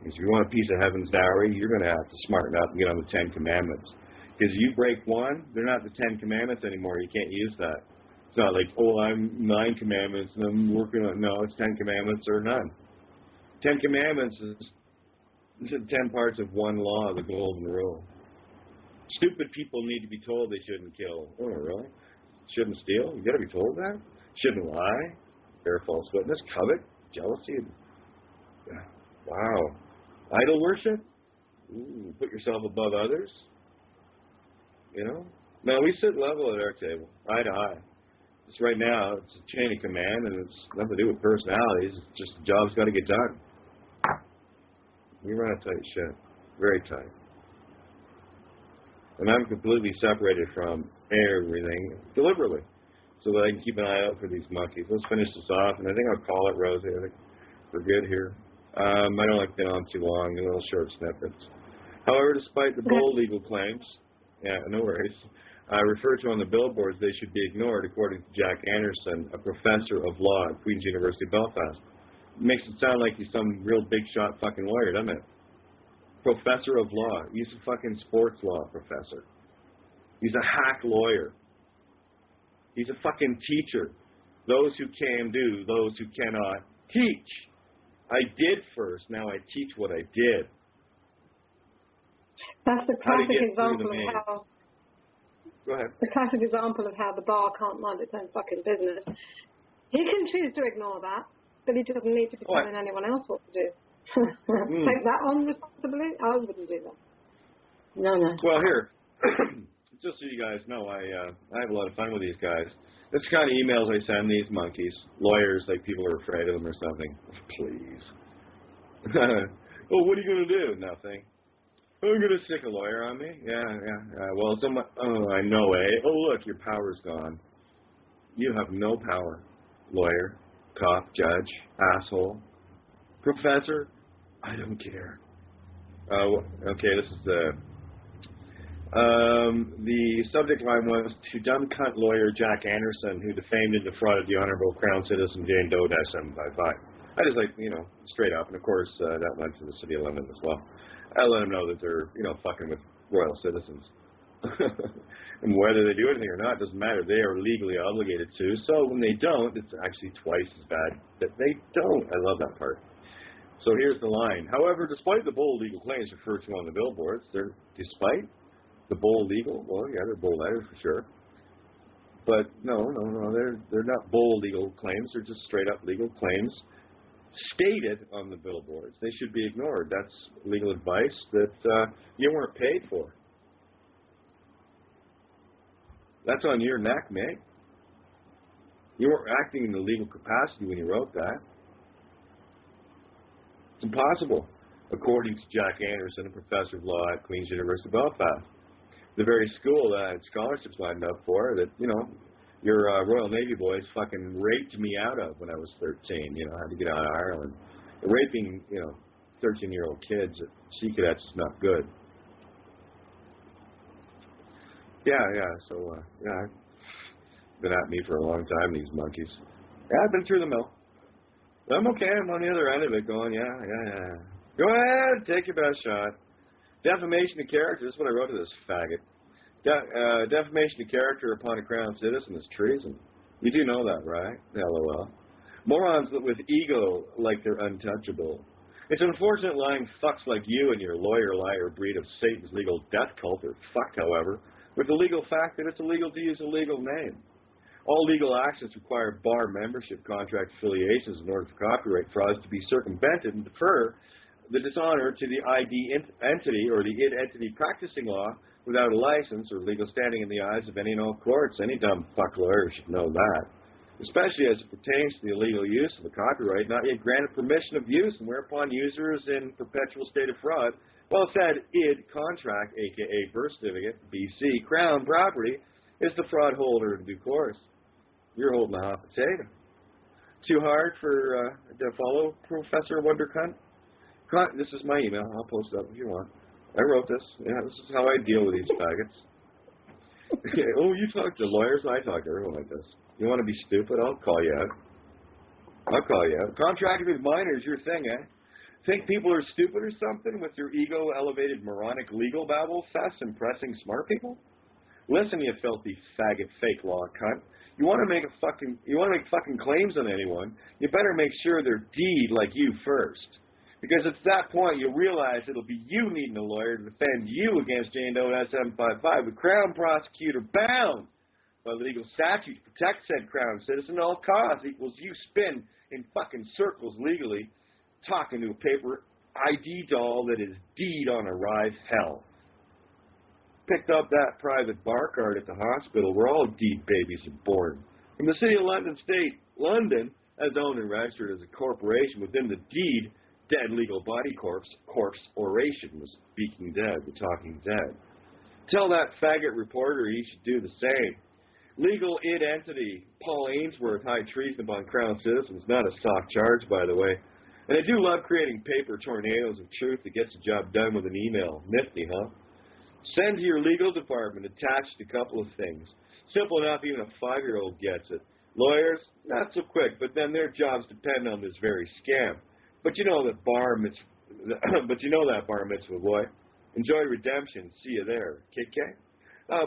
If you want a piece of heaven's dowry, you're going to have to smarten up and get on the 10 Commandments. Because you break one, they're not the 10 Commandments anymore. You can't use that. It's not like, oh, I'm 9 Commandments and I'm working on. No, it's 10 Commandments or none. 10 Commandments is 10 parts of one law, the golden rule. Stupid people need to be told they shouldn't kill. Oh, really? Shouldn't steal? You got to be told that? Shouldn't lie? Bear false witness? Covet? Jealousy? Yeah. Wow. Idol worship? Ooh, put yourself above others? You know? No, we sit level at our table, eye to eye. Just right now, it's a chain of command, and it's nothing to do with personalities. It's just the job's got to get done. We run a tight ship, very tight. And I'm completely separated from everything deliberately, so that I can keep an eye out for these monkeys. Let's finish this off, and I think I'll call it, Rosie. I think we're good here. I don't like being on too long, little short snippets. However, despite the bold legal claims, yeah, no worries, referred to on the billboards, they should be ignored, according to Jack Anderson, a professor of law at Queen's University, Belfast. Makes it sound like he's some real big shot fucking lawyer, doesn't it? Professor of law. He's a fucking sports law professor. He's a hack lawyer. He's a fucking teacher. Those who can do, those who cannot teach. I did first, now I teach what I did. That's the classic example of how. Go ahead. The classic example of how the bar can't mind its own fucking business. He can choose to ignore that, but he doesn't need to be telling anyone else what to do. Take that on responsibly? I wouldn't do that. No. Well, here, just so you guys know, I have a lot of fun with these guys. That's the kind of emails I send these monkeys. Lawyers, like people are afraid of them or something. Please. Oh, what are you going to do? Nothing. Oh, you're going to stick a lawyer on me? Yeah. Well, I know, eh? Oh, look, your power's gone. You have no power. Lawyer, cop, judge, asshole, professor, I don't care. Okay, this is the subject line was to dumb cunt lawyer Jack Anderson, who defamed and defrauded the Honorable Crown Citizen Jane Doe -755. I just straight up, and of course that went to the City of London as well. I let them know that they're, fucking with royal citizens. And whether they do anything or not doesn't matter. They are legally obligated to. So when they don't, it's actually twice as bad that they don't. I love that part. So here's the line. However, despite the bold legal claims referred to on the billboards, despite the bold legal, well, yeah, they're bold letters for sure. But no, they're not bold legal claims. They're just straight up legal claims stated on the billboards. They should be ignored. That's legal advice that you weren't paid for. That's on your neck, mate. You weren't acting in the legal capacity when you wrote that. It's impossible, according to Jack Anderson, a professor of law at Queen's University, Belfast. The very school that I had scholarships lined up for that, your Royal Navy boys fucking raped me out of when I was 13. I had to get out of Ireland. Raping, 13-year-old kids at sea cadets is not good. Yeah, so, been at me for a long time, these monkeys. Yeah, I've been through the mill. But I'm okay. I'm on the other end of it going, yeah. Go ahead, take your best shot. Defamation of character, this is what I wrote to this faggot. Defamation of character upon a crown citizen is treason. You do know that, right? LOL. Morons with ego like they're untouchable. It's unfortunate lying fucks like you and your lawyer-liar breed of Satan's legal death cult are fucked, however, with the legal fact that it's illegal to use a legal name. All legal actions require bar membership contract affiliations in order for copyright frauds to be circumvented and defer the dishonor to the ID entity or the id entity practicing law without a license or legal standing in the eyes of any and all courts. Any dumb fuck lawyer should know that, especially as it pertains to the illegal use of the copyright not yet granted permission of use, and whereupon users in perpetual state of fraud, while said id contract, aka birth certificate, BC, crown property, is the fraud holder in due course. You're holding a hot potato. Too hard to follow, Professor Wondercunt? This is my email. I'll post it up if you want. I wrote this. Yeah, this is how I deal with these faggots. Okay. Oh, you talk to lawyers? I talk to everyone like this. You want to be stupid? I'll call you out. Contracting with minors, your thing, eh? Think people are stupid or something with your ego-elevated moronic legal babble fest impressing smart people? Listen, you filthy faggot fake law cunt. You want to make fucking claims on anyone, you better make sure they're deed like you first. Because at that point you'll realize it'll be you needing a lawyer to defend you against Jane Doe SM55 with Crown prosecutor bound by legal statute to protect said Crown citizen at all costs equals you spin in fucking circles legally talking to a paper ID doll that is deed on arrive hell. Picked up that private bar card at the hospital where all deed babies are born. From the city of London State, London, as owned and registered as a corporation within the deed, dead legal body corpse oration was speaking dead, the talking dead. Tell that faggot reporter he should do the same. Legal id entity, Paul Ainsworth, high treason upon Crown citizens, not a soft charge, by the way. And I do love creating paper tornadoes of truth that gets the job done with an email. Nifty, huh? Send to your legal department attached a couple of things. Simple enough, even a 5-year-old gets it. Lawyers, not so quick, but then their jobs depend on this very scam. But you know that bar mitzvah, boy. Enjoy redemption. See you there. KK?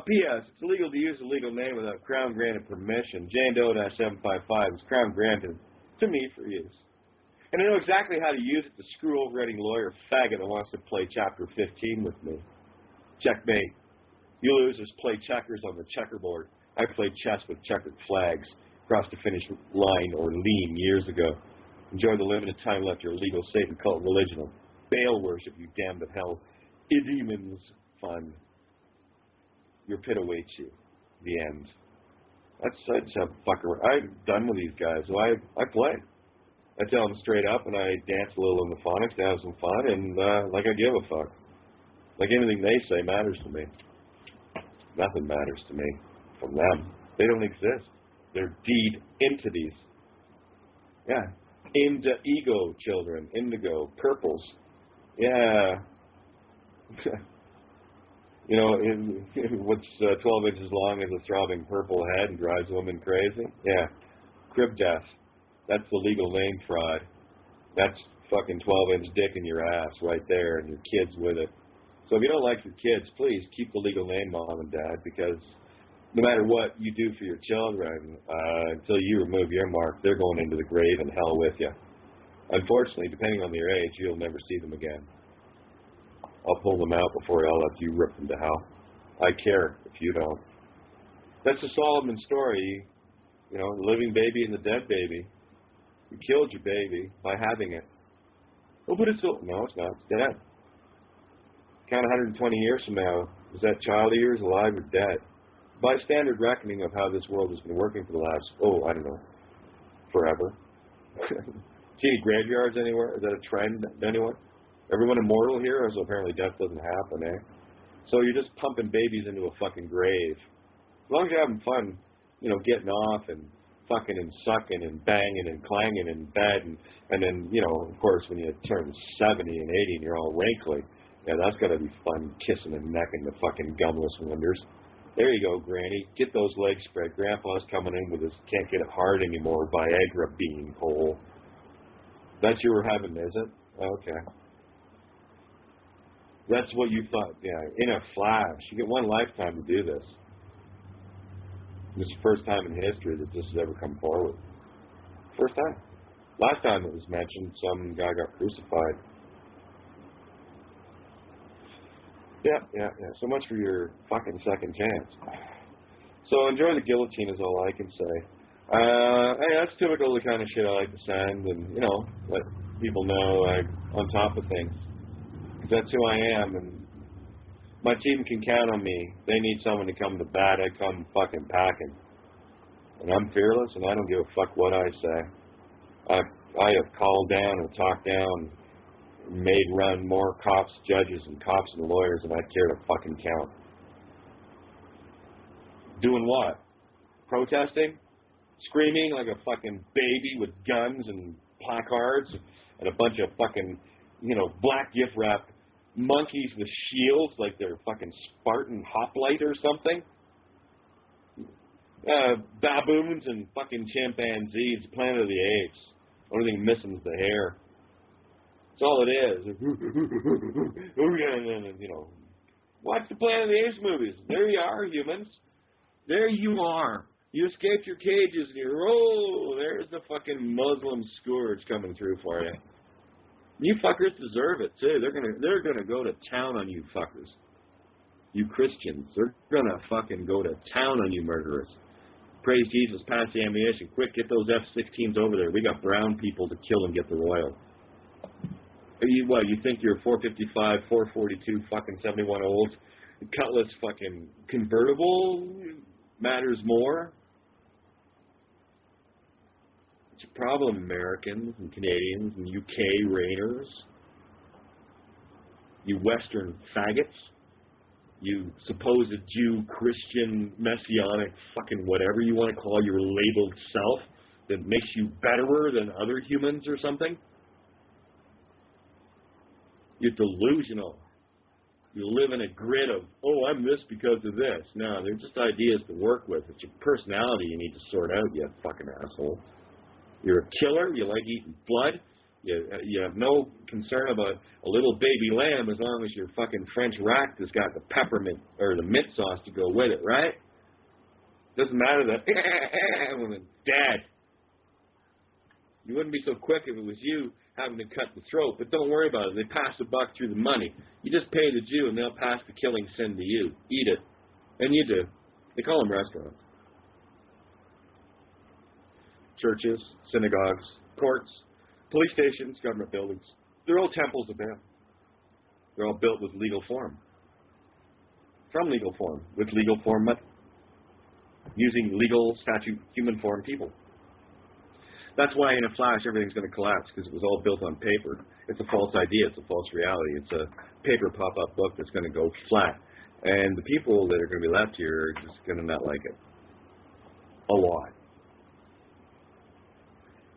P.S. It's illegal to use a legal name without Crown granted permission. Jane Doe SM55 is Crown granted to me for use. And I know exactly how to use it to screw over any lawyer faggot that wants to play Chapter 15 with me. Checkmate. You losers play checkers on the checkerboard. I played chess with checkered flags. Crossed the finish line or lean years ago. Enjoy the limited time left your legal Satan cult religion of Baal worship, you damned of hell. Demons fun. Your pit awaits you. The end. I just have fucker. I'm done with these guys. So I play. I tell them straight up, and I dance a little in the phonics to have some fun, and like I give a fuck. Like anything they say matters to me. Nothing matters to me from them. They don't exist. They're deed entities. Yeah. Ego children. Indigo. Purples. Yeah. You know, what's 12 inches long as a throbbing purple head and drives women crazy? Yeah. Crib death. That's the legal name fraud. That's fucking 12-inch dick in your ass right there and your kids with it. So if you don't like your kids, please keep the legal name mom and dad, because no matter what you do for your children, until you remove your mark, they're going into the grave and hell with you. Unfortunately, depending on their age, you'll never see them again. I'll pull them out before I'll let you rip them to hell. I care if you don't. That's the Solomon story. You know, the living baby and the dead baby. You killed your baby by having it. Oh, but it's still... No, it's not. It's dead. Count 120 years from now, is that child of yours alive or dead? By standard reckoning of how this world has been working for the last, I don't know, forever. See any graveyards anywhere? Is that a trend to anyone? Everyone immortal here? So apparently death doesn't happen, eh? So you're just pumping babies into a fucking grave. As long as you're having fun, you know, getting off and fucking and sucking and banging and clanging in bed, and then, you know, of course, when you turn 70 and 80 and you're all wrinkly, yeah, that's got to be fun, kissing and necking the fucking gumless wonders. There you go, Granny. Get those legs spread. Grandpa's coming in with his can't get it hard anymore Viagra bean hole. That's your heaven, is it? Okay. That's what you thought, yeah, in a flash. You get one lifetime to do this. This is the first time in history that this has ever come forward. First time. Last time it was mentioned, some guy got crucified. Yeah. So much for your fucking second chance. So enjoy the guillotine is all I can say. Hey, that's typical of the kind of shit I like to send, and, you know, let people know I'm on top of things. That's who I am, and my team can count on me. They need someone to come to bat. I come fucking packing. And I'm fearless, and I don't give a fuck what I say. I have called down and talked down, made run more cops, judges, and cops and lawyers than I care to fucking count. Doing what? Protesting? Screaming like a fucking baby with guns and placards and a bunch of fucking, you know, black gift wrap monkeys with shields like they're fucking Spartan hoplite or something. Baboons and fucking chimpanzees, Planet of the Apes. Only thing missing is the hair. That's all it is. You know, watch the Planet of the Apes movies. There you are, humans. There you are. You escaped your cages and you're, oh, there's the fucking Muslim scourge coming through for you. You fuckers deserve it too. They're gonna go to town on you fuckers. You Christians. They're gonna fucking go to town on you murderers. Praise Jesus, pass the ammunition. Quick, get those F-16s over there. We got brown people to kill and get the oil. You think your 455, 442 fucking 71 old Cutlass fucking convertible matters more? It's a problem, Americans and Canadians and UK rainers. You Western faggots. You supposed Jew, Christian, Messianic, fucking whatever you want to call your labeled self that makes you betterer than other humans or something. You're delusional. You live in a grid of, oh, I'm this because of this. No, they're just ideas to work with. It's your personality you need to sort out, you fucking asshole. You're a killer. You like eating blood. You have no concern about a little baby lamb as long as your fucking French rack has got the peppermint or the mint sauce to go with it, right? Doesn't matter that when it's dead. You wouldn't be so quick if it was you having to cut the throat, but don't worry about it. They pass the buck through the money. You just pay the Jew and they'll pass the killing sin to you. Eat it. And you do. They call them restaurants. Churches, synagogues, courts, police stations, government buildings. They're all temples of man. They're all built with legal form. From legal form. With legal form money. Using legal statute human form people. That's why in a flash everything's going to collapse, because it was all built on paper. It's a false idea. It's a false reality. It's a paper pop-up book that's going to go flat. And the people that are going to be left here are just going to not like it. A lot.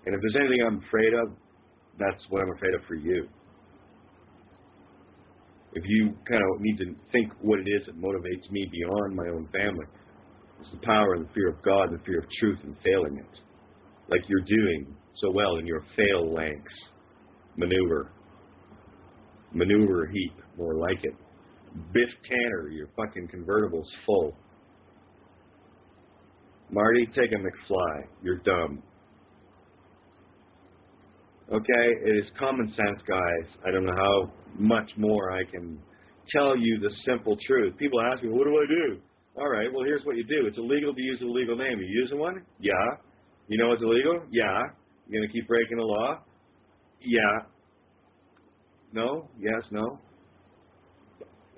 And if there's anything I'm afraid of, that's what I'm afraid of for you. If you kind of need to think what it is that motivates me beyond my own family, it's the power and the fear of God and the fear of truth and failing it. Like you're doing so well in your phalanx maneuver. Maneuver heap, more like it. Biff Tanner, your fucking convertible's full. Marty, take a McFly. You're dumb. Okay, it is common sense, guys. I don't know how much more I can tell you the simple truth. People ask me, what do I do? All right, well, here's what you do. It's illegal to use a legal name. Are you using one? Yeah. You know it's illegal? Yeah. You going to keep breaking the law? Yeah. No? Yes, no?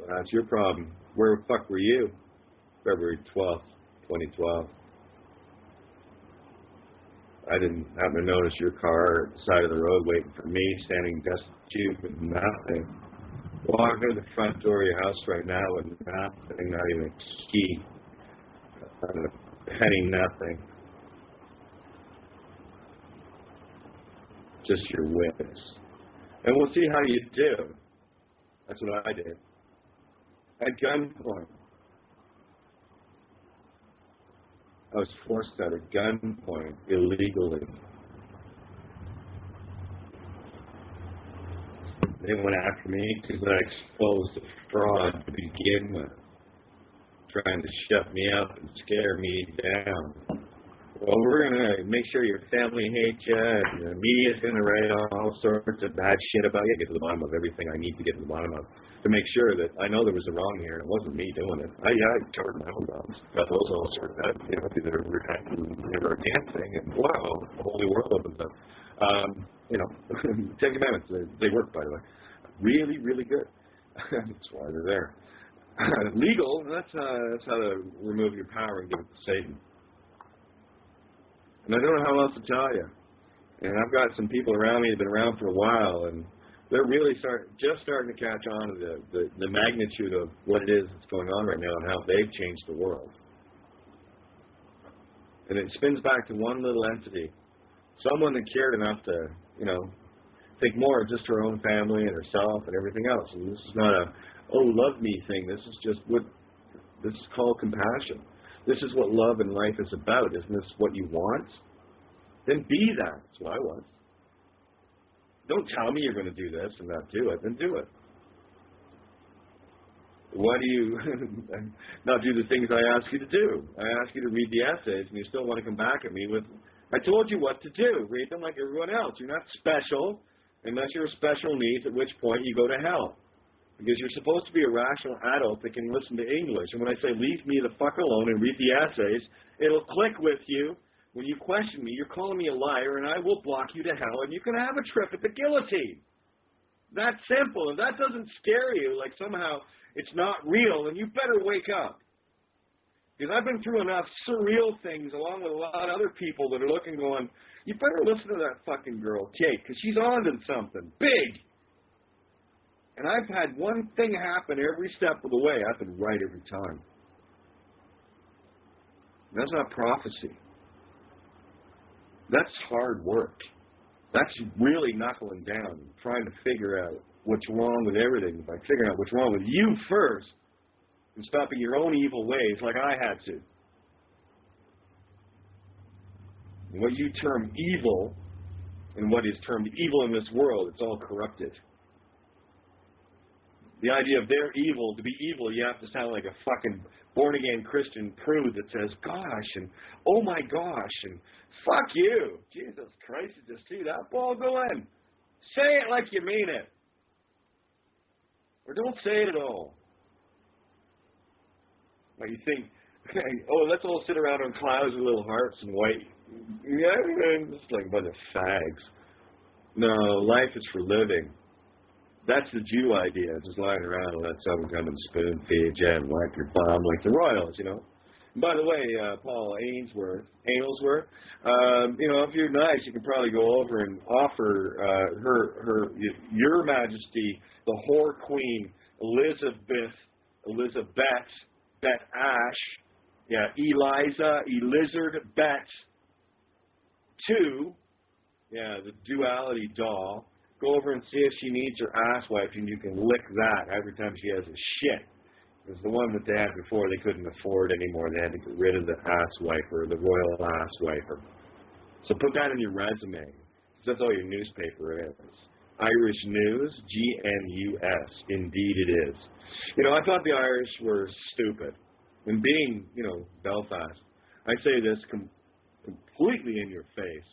That's your problem. Where the fuck were you? February 12th, 2012. I didn't happen to notice your car at the side of the road waiting for me, standing destitute with nothing. Walking to the front door of your house right now with nothing, not even a key, not a penny, nothing. Just your witness. And we'll see how you do. That's what I did. At gunpoint. I was forced at a gunpoint illegally. They went after me because I exposed the fraud to begin with, trying to shut me up and scare me down. Well, we're going to make sure your family hates you, and the media's going to write all sorts of bad shit about you, get to the bottom of everything I need to get to the bottom of, to make sure that I know there was a wrong here, and it wasn't me doing it. I covered my own wrongs. Got those all sorted out. Either repenting or dancing, and wow, the holy world opens up. Ten Commandments, they work, by the way. Really, really good. That's why they're there. Legal, that's how to remove your power and give it to Satan. And I don't know how else to tell you. And I've got some people around me that have been around for a while, and they're really just starting to catch on to the magnitude of what it is that's going on right now and how they've changed the world. And it spins back to one little entity, someone that cared enough to, think more of just her own family and herself and everything else. And this is not a, love me thing. This is called compassion. This is what love and life is about. Isn't this what you want? Then be that. That's what I was. Don't tell me you're going to do this and not do it, then do it. Why do you not do the things I ask you to do? I ask you to read the essays, and you still want to come back at me with, I told you what to do. Read them like everyone else. You're not special unless you're a special needs, at which point you go to hell. Because you're supposed to be a rational adult that can listen to English. And when I say leave me the fuck alone and read the essays, it'll click with you. When you question me, you're calling me a liar, and I will block you to hell, and you can have a trip at the guillotine. That's simple. If that doesn't scare you, like somehow it's not real, then you better wake up. Because I've been through enough surreal things along with a lot of other people that are looking going, you better listen to that fucking girl, Kate, because she's on to something big. And I've had one thing happen every step of the way. I've been right every time. That's not prophecy. That's hard work. That's really knuckling down and trying to figure out what's wrong with everything by figuring out what's wrong with you first and stopping your own evil ways like I had to. And what you term evil and what is termed evil in this world, it's all corrupted. The idea of they're evil, to be evil, you have to sound like a fucking born-again Christian prude that says, gosh, and oh my gosh, and fuck you. Jesus Christ, did you see that ball go in? Say it like you mean it. Or don't say it at all. Like you think, oh, let's all sit around on clouds with little hearts and white. Yeah, it's like a bunch of fags. No, life is for living. That's the Jew idea, just lying around and let someone come and spoon feed you and wipe your bum like the royals, you know. And by the way, Paul Aylesworth, if you're nice, you can probably go over and offer your Majesty, the whore queen, Elizabeth, Bet Ash, Elizard Bet, the duality doll. Go over and see if she needs her ass wiped, and you can lick that every time she has a shit. Because the one that they had before, they couldn't afford anymore. They had to get rid of the ass wiper, the royal ass wiper. So put that in your resume. Because that's all your newspaper is. Irish News, GNUS. Indeed it is. You know, I thought the Irish were stupid. And being, Belfast, I say this completely in your face.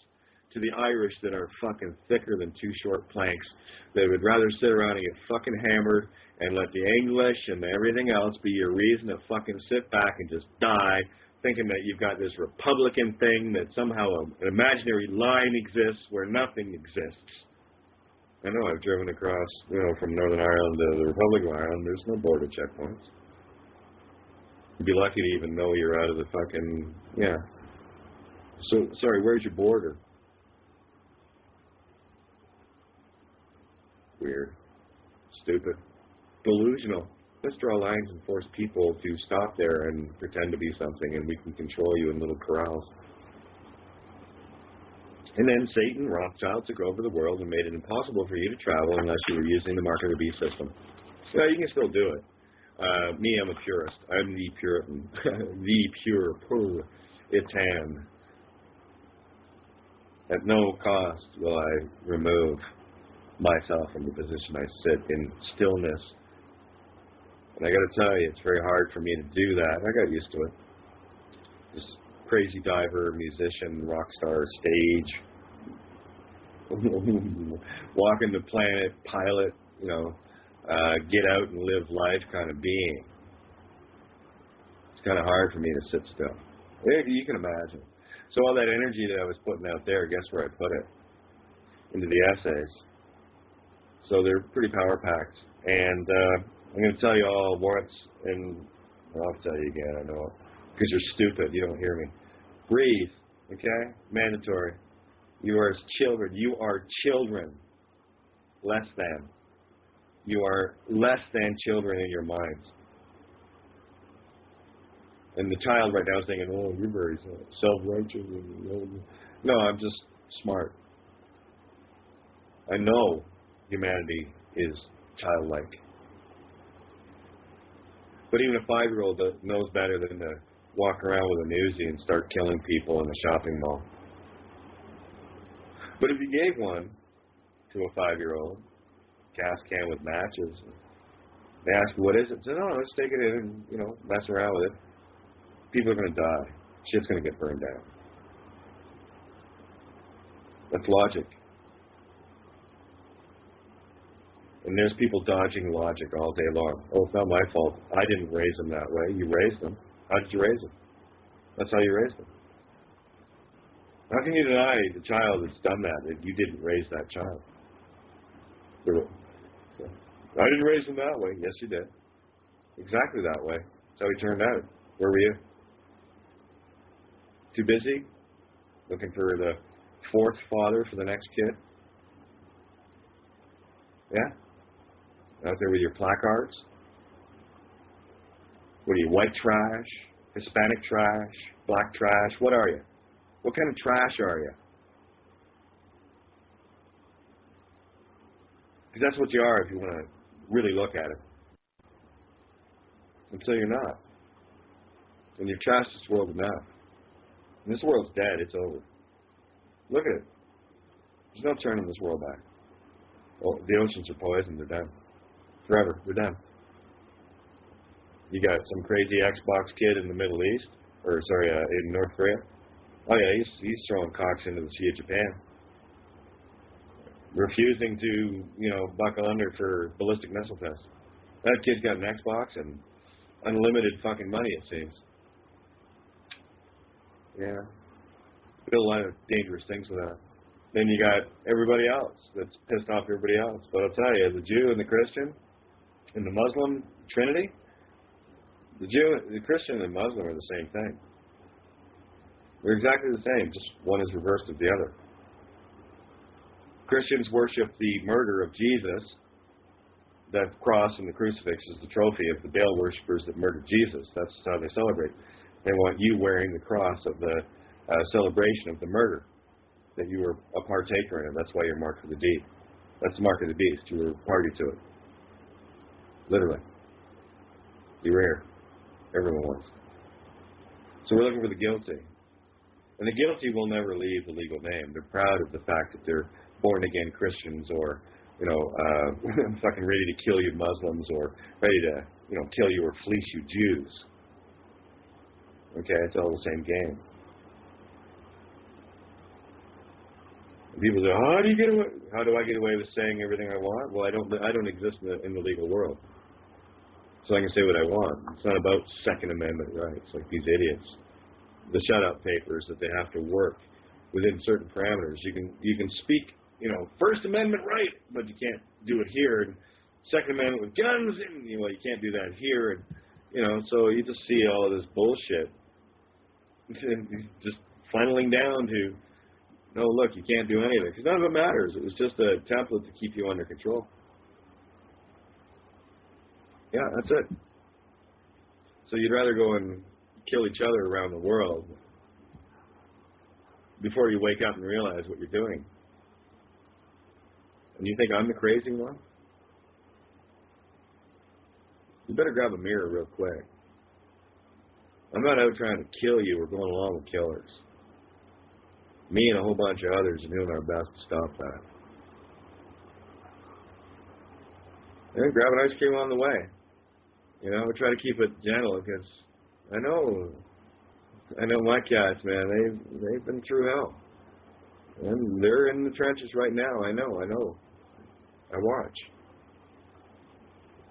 To the Irish that are fucking thicker than two short planks. They would rather sit around and get fucking hammered and let the English and everything else be your reason to fucking sit back and just die, thinking that you've got this Republican thing that somehow an imaginary line exists where nothing exists. I know I've driven across, from Northern Ireland to the Republic of Ireland. There's no border checkpoints. You'd be lucky to even know you're out of the fucking, So, sorry, where's your border? Weird. Stupid. Delusional. Let's draw lines and force people to stop there and pretend to be something, and we can control you in little corrals. And then Satan, Rothschild, took over the world and made it impossible for you to travel unless you were using the mark of the beast system. So you can still do it. Me, I'm a purist. I'm the Puritan. The pure Puritan. At no cost will I remove myself from the position I sit in stillness. And I got to tell you, it's very hard for me to do that. I got used to it. This crazy diver, musician, rock star, stage, walking the planet, pilot, get out and live life kind of being. It's kind of hard for me to sit still. You can imagine. So all that energy that I was putting out there, guess where I put it? Into the essays. So they're pretty power-packed. And I'm going to tell you all once, and I'll tell you again, I know, because you're stupid, you don't hear me. Breathe, okay? Mandatory. You are children. You are children. Less than. You are less than children in your minds. And the child right now is thinking, oh, you're very self-righteous. No, I'm just smart. I know humanity is childlike. But even a 5-year-old knows better than to walk around with a Uzi and start killing people in a shopping mall. But if you gave one to a 5-year-old, gas can with matches. They ask you, what is it? Say, no, let's take it in and, mess around with it. People are going to die. Shit's going to get burned down. That's logic. And there's people dodging logic all day long. Oh, it's not my fault. I didn't raise them that way. You raised them. How did you raise them? That's how you raised them. How can you deny the child that's done that you didn't raise that child? I didn't raise him that way. Yes, you did. Exactly that way. That's how he turned out. Where were you? Too busy? Looking for the fourth father for the next kid? Yeah? Out there with your placards? What are you, white trash? Hispanic trash? Black trash? What are you? What kind of trash are you? Because that's what you are if you want to really look at it. Until you're not. And you've trashed this world enough. And this world's dead. It's over. Look at it. There's no turning this world back. Well, the oceans are poisoned. They're done. Forever. They're done. You got some crazy Xbox kid in the Middle East. In North Korea. Oh, yeah, he's throwing cocks into the Sea of Japan. Refusing to, buckle under for ballistic missile tests. That kid's got an Xbox and unlimited fucking money, it seems. Yeah. Did a lot of dangerous things with that. Then you got everybody else that's pissed off everybody else. But I'll tell you, the Jew and the Christian and the Muslim Trinity, the Christian and the Muslim are the same thing. They're exactly the same, just one is reversed of the other. Christians worship the murder of Jesus. That cross and the crucifix is the trophy of the Baal worshippers that murdered Jesus. That's how they celebrate. They want you wearing the cross of the celebration of the murder that you were a partaker in. That's why you're marked for the deed. That's the mark of the beast. You were a party to it. Literally. You were here. Everyone was. So we're looking for the guilty. And the guilty will never leave the legal name. They're proud of the fact that they're born-again Christians or, fucking ready to kill you Muslims or ready to, kill you or fleece you Jews. Okay, it's all the same game. And people say, how do I get away with saying everything I want? Well, I don't exist in the legal world. So I can say what I want. It's not about Second Amendment rights like these idiots. The shut-up papers that they have to work within certain parameters. You can speak, First Amendment right, but you can't do it here. And Second Amendment with guns, and you can't do that here. And so you just see all of this bullshit, just funneling down to, no, look, you can't do any of it because none of it matters. It was just a template to keep you under control. Yeah, that's it. So you'd rather go and kill each other around the world before you wake up and realize what you're doing. And you think I'm the crazy one? You better grab a mirror real quick. I'm not out trying to kill you or going along with killers. Me and a whole bunch of others are doing our best to stop that. And grab an ice cream on the way. We try to keep it gentle because I know my cats, man. They've been through hell, and they're in the trenches right now. I know. I watch.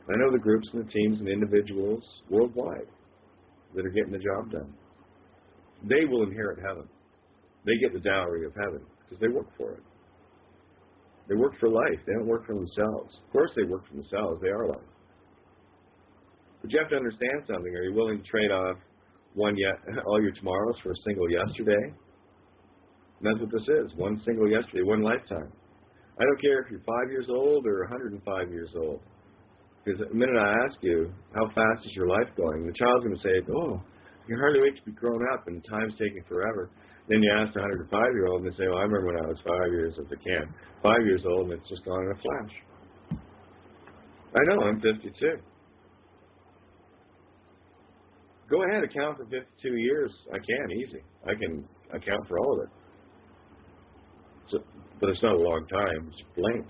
I know the groups and the teams and individuals worldwide that are getting the job done. They will inherit heaven. They get the dowry of heaven because they work for it. They work for life. They don't work for themselves. Of course, they work for themselves. They are life. But you have to understand something. Are you willing to trade off all your tomorrows for a single yesterday? And that's what this is. One single yesterday, one lifetime. I don't care if you're 5 years old or 105 years old. Because the minute I ask you, how fast is your life going? The child's going to say, oh, I can hardly wait to be grown up and time's taking forever. Then you ask a 105-year-old and they say, well, I remember when I was 5 years as a kid. 5 years old and it's just gone in a flash. I know, I'm 52. Go ahead, account for 52 years. I can, easy. I can account for all of it. So But it's not a long time. It's blink.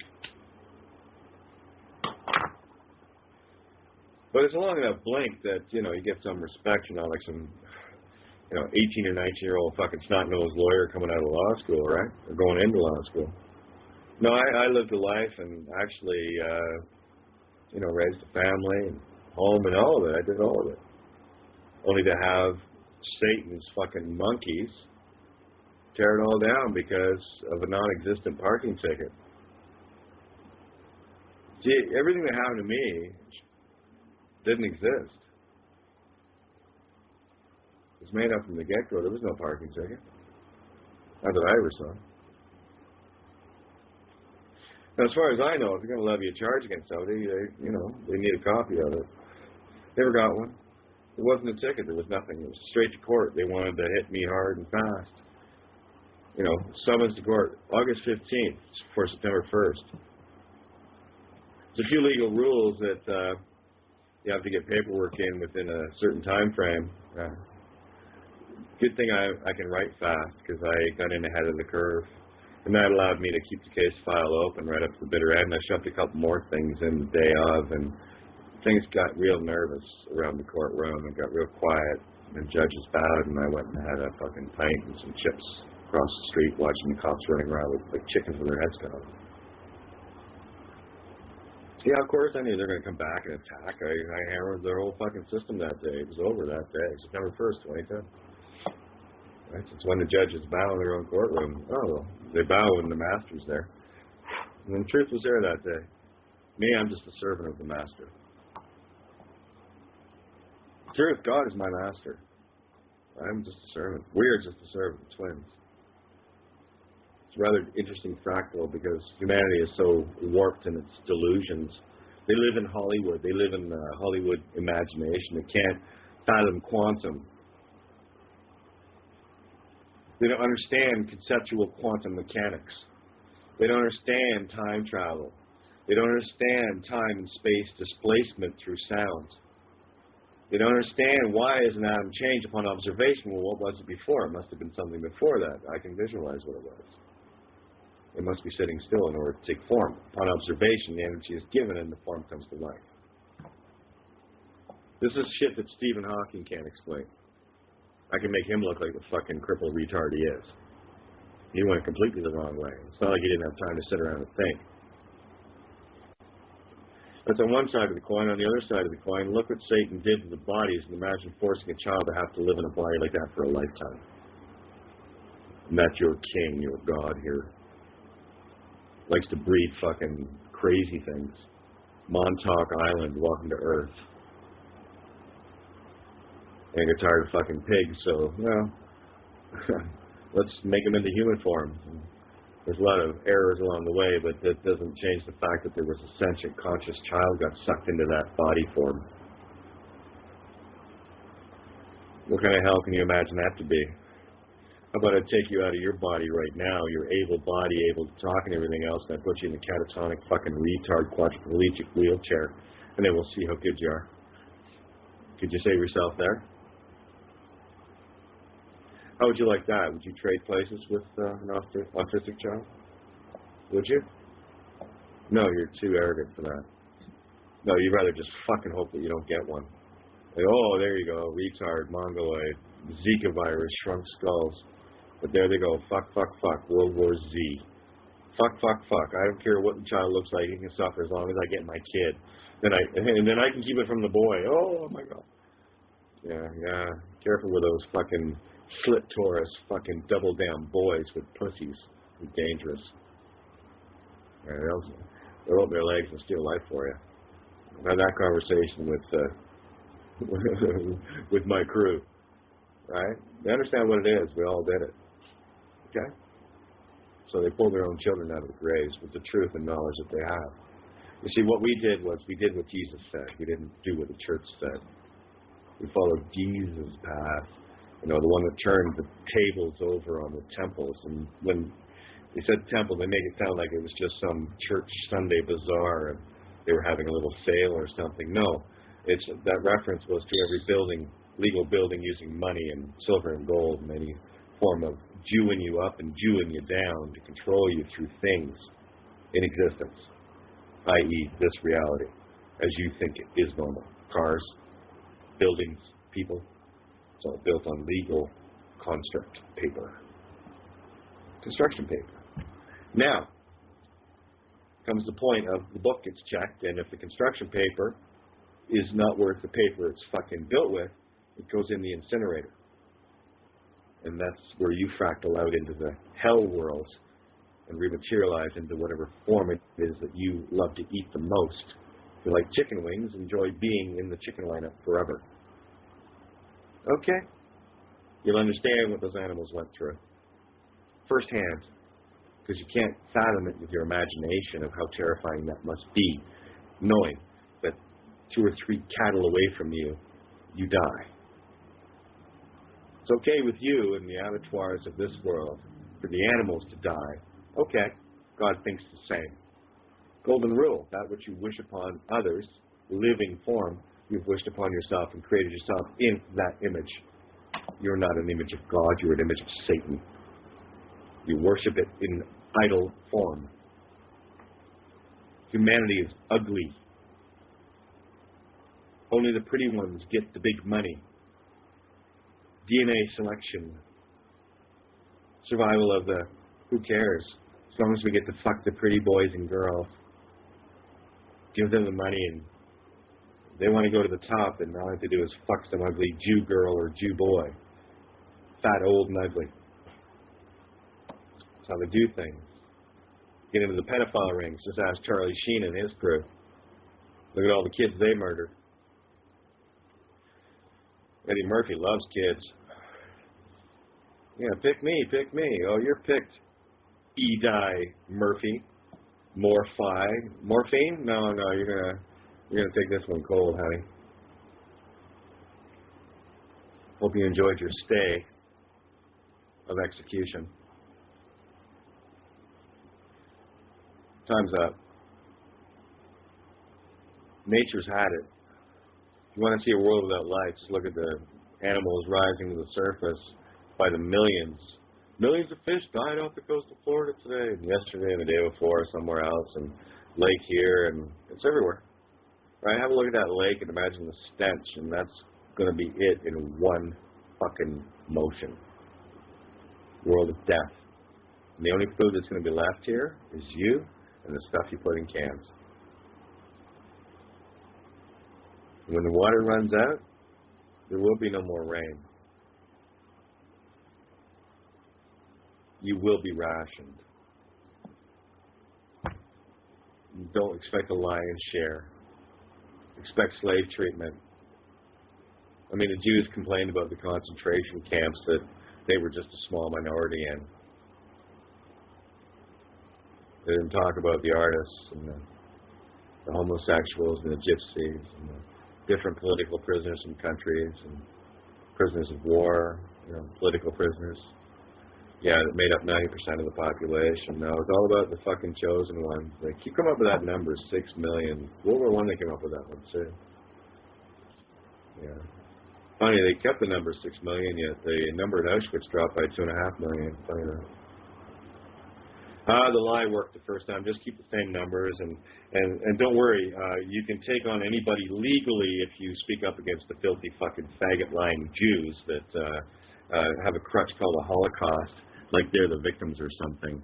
But it's a long enough blink that, you know, you get some respect. You're not like some, you know, 18 or 19-year-old fucking snot-nosed lawyer coming out of law school, right? Or going into law school. No, I lived a life and actually, you know, raised a family and home and all of it. I did all of it. Only to have Satan's fucking monkeys tear it all down because of a non-existent parking ticket. See, everything that happened to me didn't exist. It was made up from the get-go. There was no parking ticket. Not that I ever saw. Now, as far as I know, if you're going to levy a charge against somebody, you know, they need a copy of it. Never got one. It wasn't a ticket. There was nothing. It was straight to court. They wanted to hit me hard and fast. You know, summons to court August 15th for September 1st. There's a few legal rules that you have to get paperwork in within a certain time frame. Good thing I can write fast because I got in ahead of the curve. And that allowed me to keep the case file open right up to the bitter end. I shoved a couple more things in the day of, and things got real nervous around the courtroom and got real quiet. And judges bowed, and I went and had a fucking pint and some chips across the street watching the cops running around with like chickens with their heads cut off. Yeah, of course I knew they were going to come back and attack. I hammered their whole fucking system that day. It was over that day, September 1st, 2010. Right? It's when the judges bow in their own courtroom. Oh, well, they bow when the master's there. And the truth was there that day. Me, I'm just a servant of the master. Truth, God is my master. I'm just a servant. We are just a servant, twins. It's a rather interesting fractal because humanity is so warped in its delusions. They live in Hollywood. They live in Hollywood imagination. They can't fathom quantum. They don't understand conceptual quantum mechanics. They don't understand time travel. They don't understand time and space displacement through sound. They don't understand why is an atom change upon observation. Well, what was it before? It must have been something before that. I can visualize what it was. It must be sitting still in order to take form. Upon observation, the energy is given and the form comes to life. This is shit that Stephen Hawking can't explain. I can make him look like the fucking crippled retard he is. He went completely the wrong way. It's not like he didn't have time to sit around and think. That's on one side of the coin. On the other side of the coin, look what Satan did to the bodies, and imagine forcing a child to have to live in a body like that for a lifetime. And that's your king, your God here. Likes to breed fucking crazy things. Montauk Island, welcome to Earth. And get tired of fucking pigs, so, well, let's make them into human form. There's a lot of errors along the way, but that doesn't change the fact that there was a sentient, conscious child got sucked into that body form. What kind of hell can you imagine that to be? How about I take you out of your body right now, your able body, able to talk and everything else, and I put you in a catatonic fucking retard quadriplegic wheelchair, and then we'll see how good you are. Could you save yourself there? How would you like that? Would you trade places with an autistic child? Would you? No, you're too arrogant for that. No, you'd rather just fucking hope that you don't get one. Like, oh, there you go, retard, mongoloid, Zika virus, shrunk skulls. But there they go, fuck, World War Z. Fuck. I don't care what the child looks like, he can suffer as long as I get my kid. And then I can keep it from the boy. Oh my God. Yeah. Careful with those fucking slit Taurus, fucking double down boys with pussies. They're dangerous. Yeah, they'll open their legs and steal life for you. I had that conversation with my crew. Right? They understand what it is. We all did it. Okay? So they pulled their own children out of the graves with the truth and knowledge that they have. You see, what we did was we did what Jesus said. We didn't do what the church said. We followed Jesus' path. You know, the one that turned the tables over on the temples. And when they said temple, they make it sound like it was just some church Sunday bazaar and they were having a little sale or something. No, that reference was to every building, legal building using money and silver and gold and any form of Jewing you up and Jewing you down to control you through things in existence, i.e. this reality, as you think it is normal. Cars, buildings, people. It's all built on legal construct paper. Construction paper. Now, comes the point of the book gets checked, and if the construction paper is not worth the paper it's fucking built with, it goes in the incinerator. And that's where you fractal out into the hell world and rematerialize into whatever form it is that you love to eat the most. If you like chicken wings, enjoy being in the chicken lineup forever. Okay? You'll understand what those animals went through firsthand, because you can't fathom it with your imagination of how terrifying that must be, knowing that 2 or 3 cattle away from you, you die. It's okay with you in the abattoirs of this world for the animals to die. Okay, God thinks the same. Golden rule, that which you wish upon others, living form, you've wished upon yourself and created yourself in that image. You're not an image of God, you're an image of Satan. You worship it in idol form. Humanity is ugly. Only the pretty ones get the big money. DNA selection. Survival of the who cares? As long as we get to fuck the pretty boys and girls. Give them the money and they want to go to the top, and all they have to do is fuck some ugly Jew girl or Jew boy. Fat, old, and ugly. That's how they do things. Get into the pedophile rings. Just ask Charlie Sheen and his crew. Look at all the kids they murdered. Eddie Murphy loves kids. Yeah, pick me, pick me. Oh, you're picked. Edie Murphy. Morphine? No, you're gonna take this one cold, honey. Hope you enjoyed your stay of execution. Time's up. Nature's had it. If you want to see a world without life, just look at the animals rising to the surface by the millions. Millions of fish died off the coast of Florida today, and yesterday, and the day before, somewhere else, and lake here, and it's everywhere. Right? Have a look at that lake and imagine the stench, and that's going to be it in one fucking motion. World of death. And the only food that's going to be left here is you and the stuff you put in cans. And when the water runs out, there will be no more rain. You will be rationed. Don't expect a lion's share. Expect slave treatment. I mean, the Jews complained about the concentration camps that they were just a small minority in. They didn't talk about the artists and the homosexuals and the gypsies and the different political prisoners in countries and prisoners of war, political prisoners. Yeah, that made up 90% of the population. No, it's all about the fucking chosen ones. They keep coming up with that number, 6 million. World War I, they came up with that one, too. Yeah. Funny, they kept the number 6 million, yet the number at Auschwitz dropped by 2.5 million. Funny that. The lie worked the first time. Just keep the same numbers, and don't worry. You can take on anybody legally if you speak up against the filthy fucking faggot-lying Jews that have a crutch called a Holocaust, like they're the victims or something.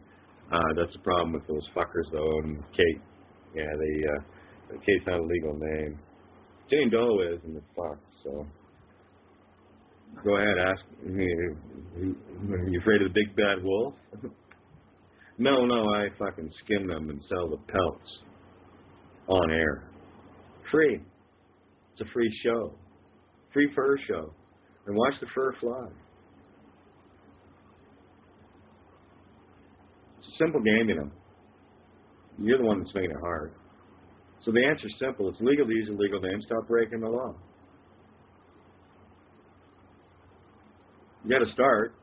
That's the problem with those fuckers, though. And Kate, yeah, Kate's not a legal name. Jane Doe is, and they're fucked. So go ahead, ask. Are you afraid of the big bad wolf? No, I fucking skin them and sell the pelts on air. Free. It's a free show. Free fur show. And watch the fur fly. It's a simple game, You're the one that's making it hard. So the answer's simple. It's legal to use a legal name. Stop breaking the law. You got to start.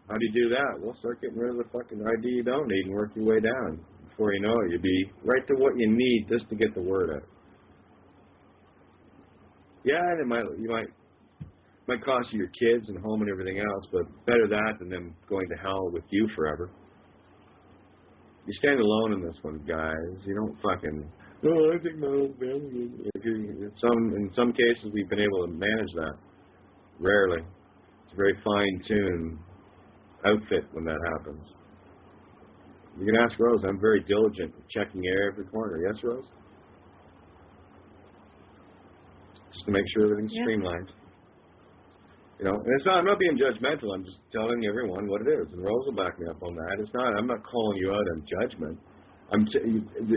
How do you do that? Well, start getting rid of the fucking ID you don't need and work your way down. Before you know it, you'll be right to what you need just to get the word out. Yeah, you might Might cost you your kids and home and everything else, but better that than them going to hell with you forever. You stand alone in this one, guys. You don't fucking, oh, I think my whole family. In some cases, we've been able to manage that. Rarely. It's a very fine-tuned outfit when that happens. You can ask Rose. I'm very diligent in checking every corner. Yes, Rose? Just to make sure everything's streamlined. You know, and I'm not being judgmental. I'm just telling everyone what it is. And Rose will back me up on that. I'm not calling you out on judgment.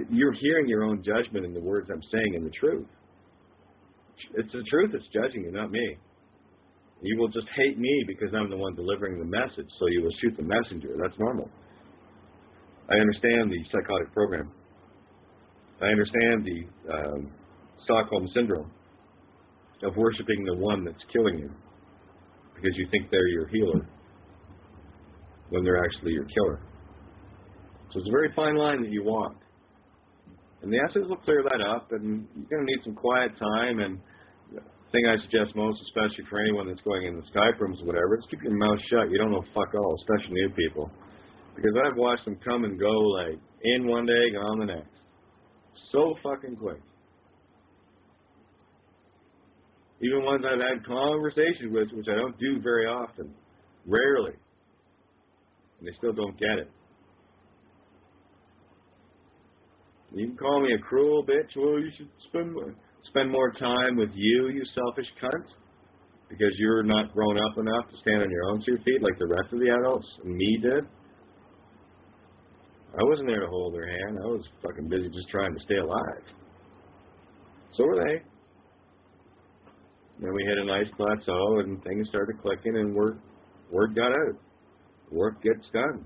You're hearing your own judgment in the words I'm saying and the truth. It's the truth that's judging you, not me. You will just hate me because I'm the one delivering the message, so you will shoot the messenger. That's normal. I understand the psychotic program. I understand the Stockholm Syndrome of worshiping the one that's killing you because you think they're your healer when they're actually your killer. So it's a very fine line that you walk. And the essays will clear that up, and you're going to need some quiet time. And the thing I suggest most, especially for anyone that's going in the Skype rooms or whatever, is keep your mouth shut. You don't know fuck all, especially new people. Because I've watched them come and go like in one day, gone the next. So fucking quick. Even ones I've had conversations with, which I don't do very often. Rarely. And they still don't get it. You can call me a cruel bitch. Well, you should spend more time with you selfish cunt. Because you're not grown up enough to stand on your own 2 feet like the rest of the adults and me did. I wasn't there to hold their hand. I was fucking busy just trying to stay alive. So were they. Then we hit a nice plateau and things started clicking and word got out. Work gets done.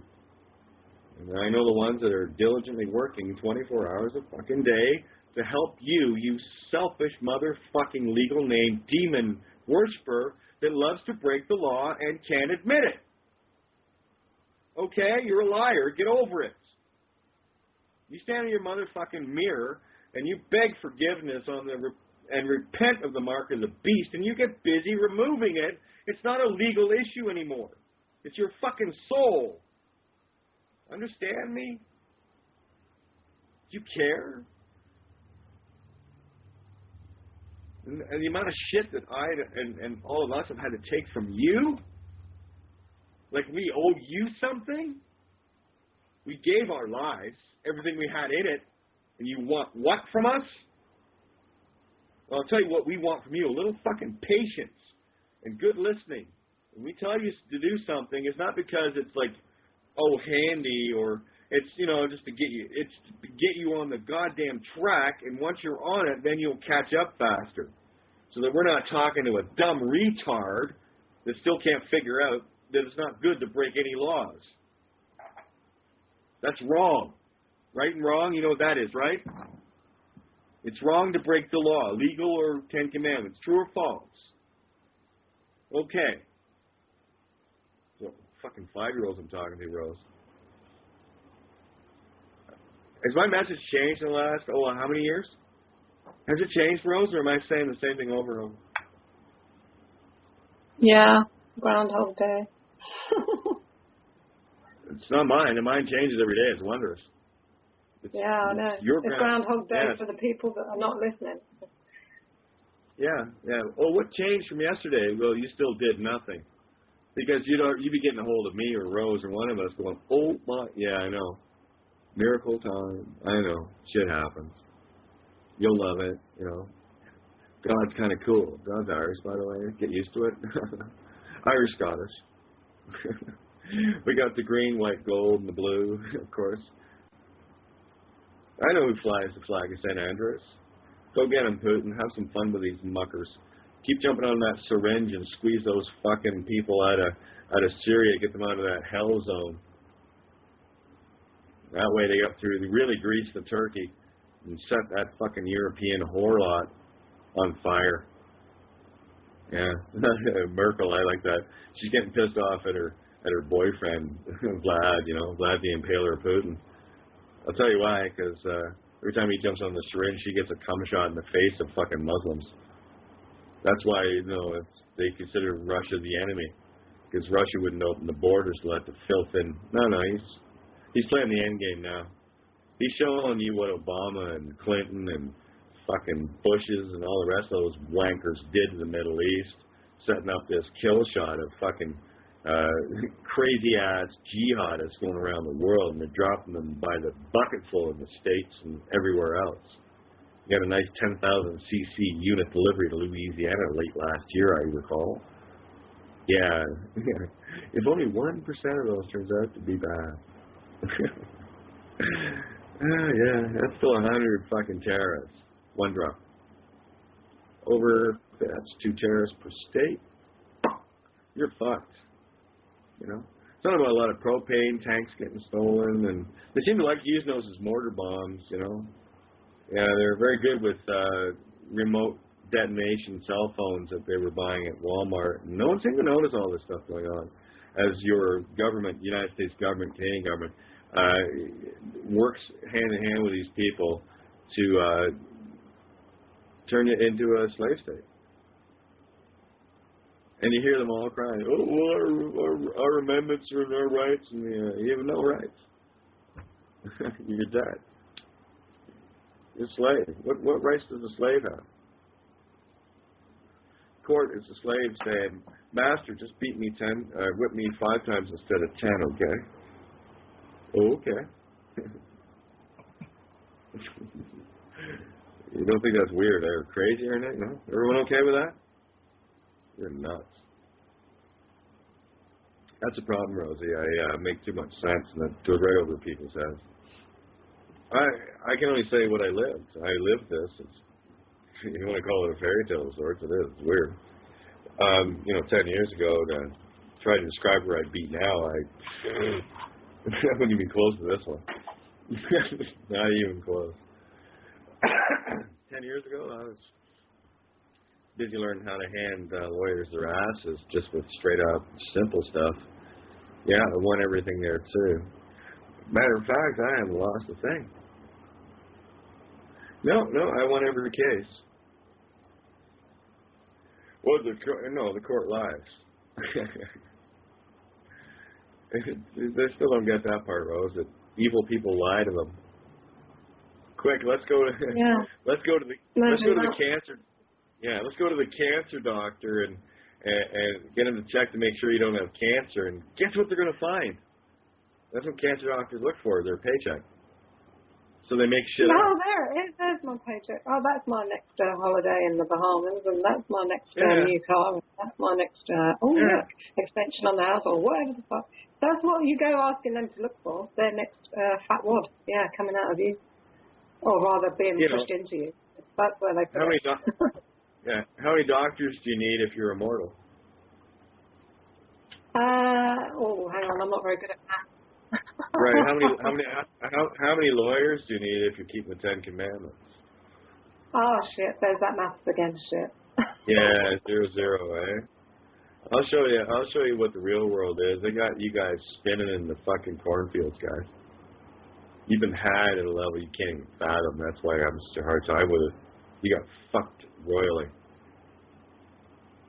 And I know the ones that are diligently working 24 hours a fucking day to help you selfish motherfucking legal name demon worshiper that loves to break the law and can't admit it. Okay? You're a liar. Get over it. You stand in your motherfucking mirror and you beg forgiveness and repent of the mark of the beast and you get busy removing it. It's not a legal issue anymore. It's your fucking soul. Understand me? Do you care? And the amount of shit that I and all of us have had to take from you? Like we owe you something? We gave our lives, everything we had in it, and you want what from us? Well, I'll tell you what we want from you, a little fucking patience and good listening. When we tell you to do something, it's not because it's like, oh, handy, or it's, just to get you, it's to get you on the goddamn track, and once you're on it, then you'll catch up faster. So that we're not talking to a dumb retard that still can't figure out that it's not good to break any laws. That's wrong. Right and wrong, you know what that is, right? It's wrong to break the law, legal or 10 Commandments, true or false. Okay. So, fucking 5-year-olds I'm talking to, Rose. Has my message changed in the last, how many years? Has it changed, Rose, or am I saying the same thing over and over? Yeah, Groundhog Day. It's not mine, and mine changes every day. It's wondrous. Yeah, I know. It's Groundhog Day for the people that are not listening. Yeah. Well, what changed from yesterday? Well, you still did nothing. Because you'd be getting a hold of me or Rose or one of us going, oh, my, yeah, I know. Miracle time. I know. Shit happens. You'll love it, God's kind of cool. God's Irish, by the way. Get used to it. Irish, Scottish. We got the green, white, gold, and the blue, of course. I know who flies the flag of St. Andrews. Go get him, Putin. Have some fun with these muckers. Keep jumping on that syringe and squeeze those fucking people out of Syria, get them out of that hell zone. That way they got through, they really grease the turkey and set that fucking European whore lot on fire. Yeah, Merkel, I like that. She's getting pissed off at her boyfriend, Vlad, Vlad the Impaler Putin. I'll tell you why, because every time he jumps on the syringe, she gets a cum shot in the face of fucking Muslims. That's why, they consider Russia the enemy because Russia wouldn't open the borders to let the filth in. No, he's playing the end game now. He's showing you what Obama and Clinton and fucking Bushes and all the rest of those wankers did to the Middle East, setting up this kill shot of fucking crazy-ass jihadists going around the world, and they're dropping them by the bucketful in the States and everywhere else. You got a nice 10,000 cc unit delivery to Louisiana late last year, I recall. Yeah. If only 1% of those turns out to be bad. Yeah, that's still 100 fucking terrorists. One drop. That's 2 terrorists per state. You're fucked. You know? It's not about a lot of propane tanks getting stolen, and they seem to like using those as mortar bombs, you know? Yeah, they're very good with remote detonation cell phones that they were buying at Walmart. No one seemed to notice all this stuff going on as your government, United States government, Canadian government, works hand-in-hand with these people to turn it into a slave state. And you hear them all crying, oh, well, our amendments are our rights, and you have no rights. You're dead. You're a slave. What rights does a slave have? Court is a slave saying, master, just beat me whip me 5 times instead of 10, okay? Oh, okay. You don't think that's weird or crazy or anything? No? Everyone okay with that? You're nuts. That's a problem, Rosie. I make too much sense, and that goes right over people's heads. I can only say what I lived. I lived this. You want to call it a fairy tale of sorts, it is. It's weird. 10 years ago, to try to describe where I'd be now, I wouldn't even be close to this one. Not even close. 10 years ago, I was busy learning how to hand lawyers their asses just with straight up simple stuff. Yeah, I won everything there too. Matter of fact, I haven't lost a thing. No, I won every case. Well, the court lies. They still don't get that part, Rose. That evil people lie to them. Quick, let's go to the cancer. Yeah, let's go to the cancer doctor and get him to check to make sure you don't have cancer. And guess what they're going to find? That's what cancer doctors look for, their paycheck. So they make shit up. There's my paycheck. Oh, that's my next holiday in the Bahamas, and that's my next new car, and that's my next extension on the house, or whatever the fuck. That's what you go asking them to look for, their next fat wad, coming out of you. Or rather being pushed into you. That's where they put How many doctors do you need if you're immortal? Hang on, I'm not very good at that. Right. How many lawyers do you need if you're keeping the 10 Commandments? Oh shit! There's that maths again. Shit. Yeah, 0, 0, eh? I'll show you what the real world is. They got you guys spinning in the fucking cornfields, guys. You've been had at a level you can't even fathom. That's why I'm such a hard time with it. You got fucked royally.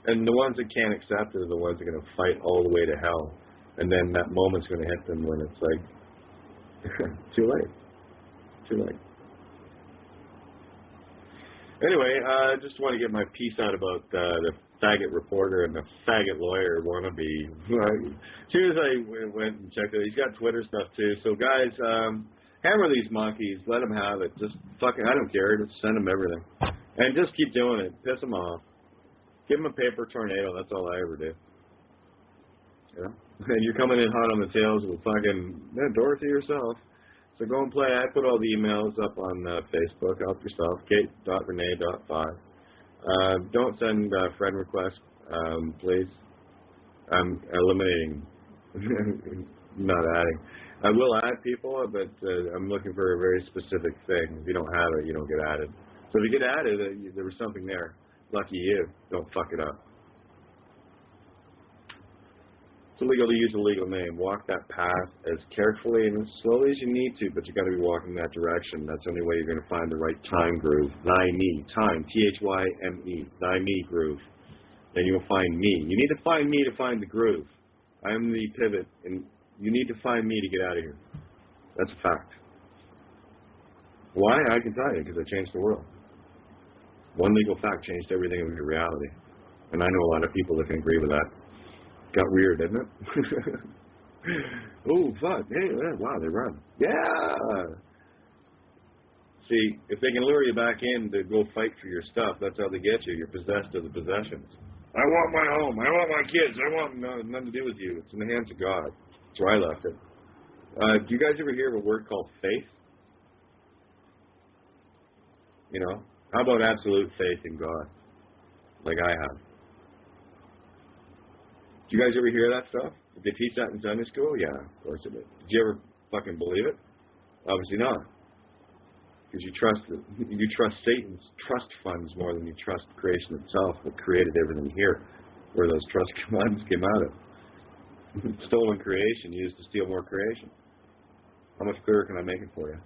And the ones that can't accept it are the ones that are going to fight all the way to hell. And then that moment's going to hit them when it's like, too late. Too late. Anyway, I just want to get my piece out about the faggot reporter and the faggot lawyer wannabe. As soon as I went and checked it, he's got Twitter stuff too. So guys, hammer these monkeys. Let them have it. Just fucking, I don't care. Just send them everything. And just keep doing it. Piss them off. Give them a paper tornado. That's all I ever do. Yeah. And you're coming in hot on the tails with fucking Dorothy yourself. So go and play. I put all the emails up on Facebook. Help yourself. Kate.renee.5. Don't send friend requests, please. I'm eliminating, not adding. I will add people, but I'm looking for a very specific thing. If you don't have it, you don't get added. So if you get added, there was something there. Lucky you. Don't fuck it up. It's illegal to use a legal name. Walk that path as carefully and as slowly as you need to, but you got to be walking that direction. That's the only way you're going to find the right time groove. Thy me, time, T-H-Y-M-E, thy me groove. then you'll find me. You need to find me to find the groove. I'm the pivot, and you need to find me to get out of here. That's a fact. Why? I can tell you, because I changed the world. One legal fact changed everything in your reality. And I know a lot of people that can agree with that. Got weird, didn't it? Oh, fuck. Hey, wow, they run. Yeah! See, if they can lure you back in to go fight for your stuff, that's how they get you. You're possessed of the possessions. I want my home. I want my kids. I want nothing to do with you. It's in the hands of God. That's where I left it. Do you guys ever hear of a word called faith? You know? How about absolute faith in God? Like I have. Do you guys ever hear that stuff? Did they teach that in Sunday school? Yeah, of course it did. Did you ever fucking believe it? Obviously not. Because you trust Satan's trust funds more than you trust creation itself that created everything here, where those trust funds came out of. Stolen creation used to steal more creation. How much clearer can I make it for you?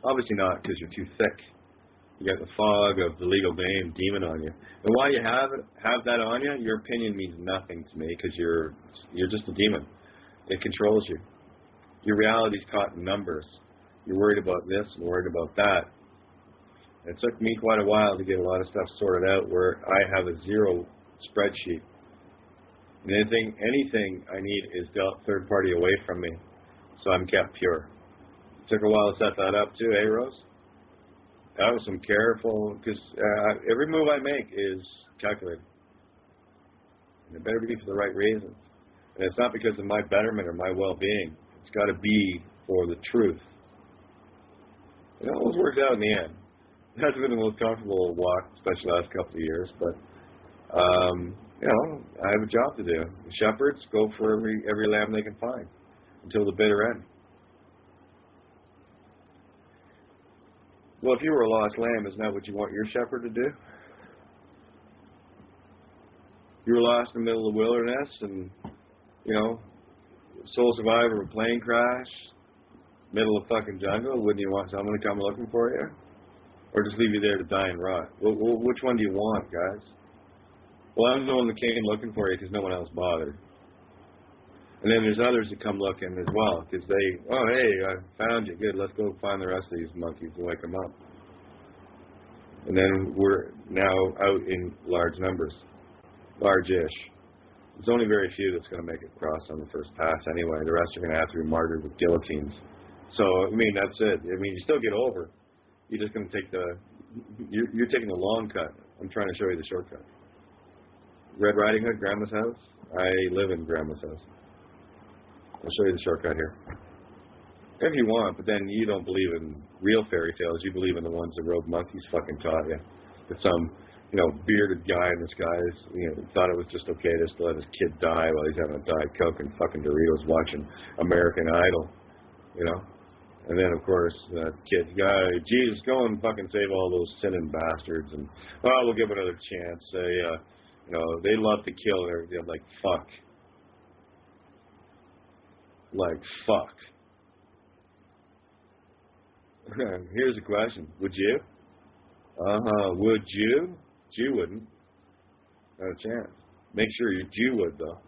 Obviously not, because you're too thick. You got the fog of the legal name demon on you. And while you have that on you, your opinion means nothing to me, because you're just a demon. It controls you. Your reality's caught in numbers. You're worried about this and worried about that. It took me quite a while to get a lot of stuff sorted out where I have a zero spreadsheet. And anything I need is dealt third party away from me, so I'm kept pure. It took a while to set that up too, eh, Rose? That was some careful, because every move I make is calculated. And it better be for the right reasons. And it's not because of my betterment or my well-being. It's got to be for the truth. It always works out in the end. It hasn't been the most comfortable walk, especially the last couple of years, but, you know, I have a job to do. The shepherds go for every lamb they can find until the bitter end. Well, if you were a lost lamb, isn't that what you want your shepherd to do? You were lost in the middle of the wilderness and, you know, sole survivor of a plane crash, middle of fucking jungle, wouldn't you want someone to come looking for you? Or just leave you there to die and rot? Well, which one do you want, guys? Well, I'm the one that came looking for you because no one else bothered. And then there's others that come looking as well because they, oh, hey, I found you. Good, let's go find the rest of these monkeys and wake them up. And then we're now out in large numbers, large-ish. There's only very few that's going to make it across on the first pass anyway. The rest are going to have to be martyred with guillotines. So, I mean, that's it. I mean, you still get over. You're just going to take you're taking the long cut. I'm trying to show you the shortcut. Red Riding Hood, Grandma's house. I live in Grandma's house. I'll show you the shortcut here. If you want, but then you don't believe in real fairy tales. You believe in the ones that Rogue Monkeys fucking taught you. That some, you know, bearded guy in the skies, you know, thought it was just okay just to let his kid die while he's having a Diet Coke and fucking Doritos watching American Idol, you know. And then, of course, that kid guy, Jesus, go and fucking save all those sinning bastards. And, oh, we'll give another chance. You know, they love to kill and everything. I'm like, fuck. Like, fuck. Here's a question. Would you? Would you? You wouldn't. Not a chance. Make sure you would, though.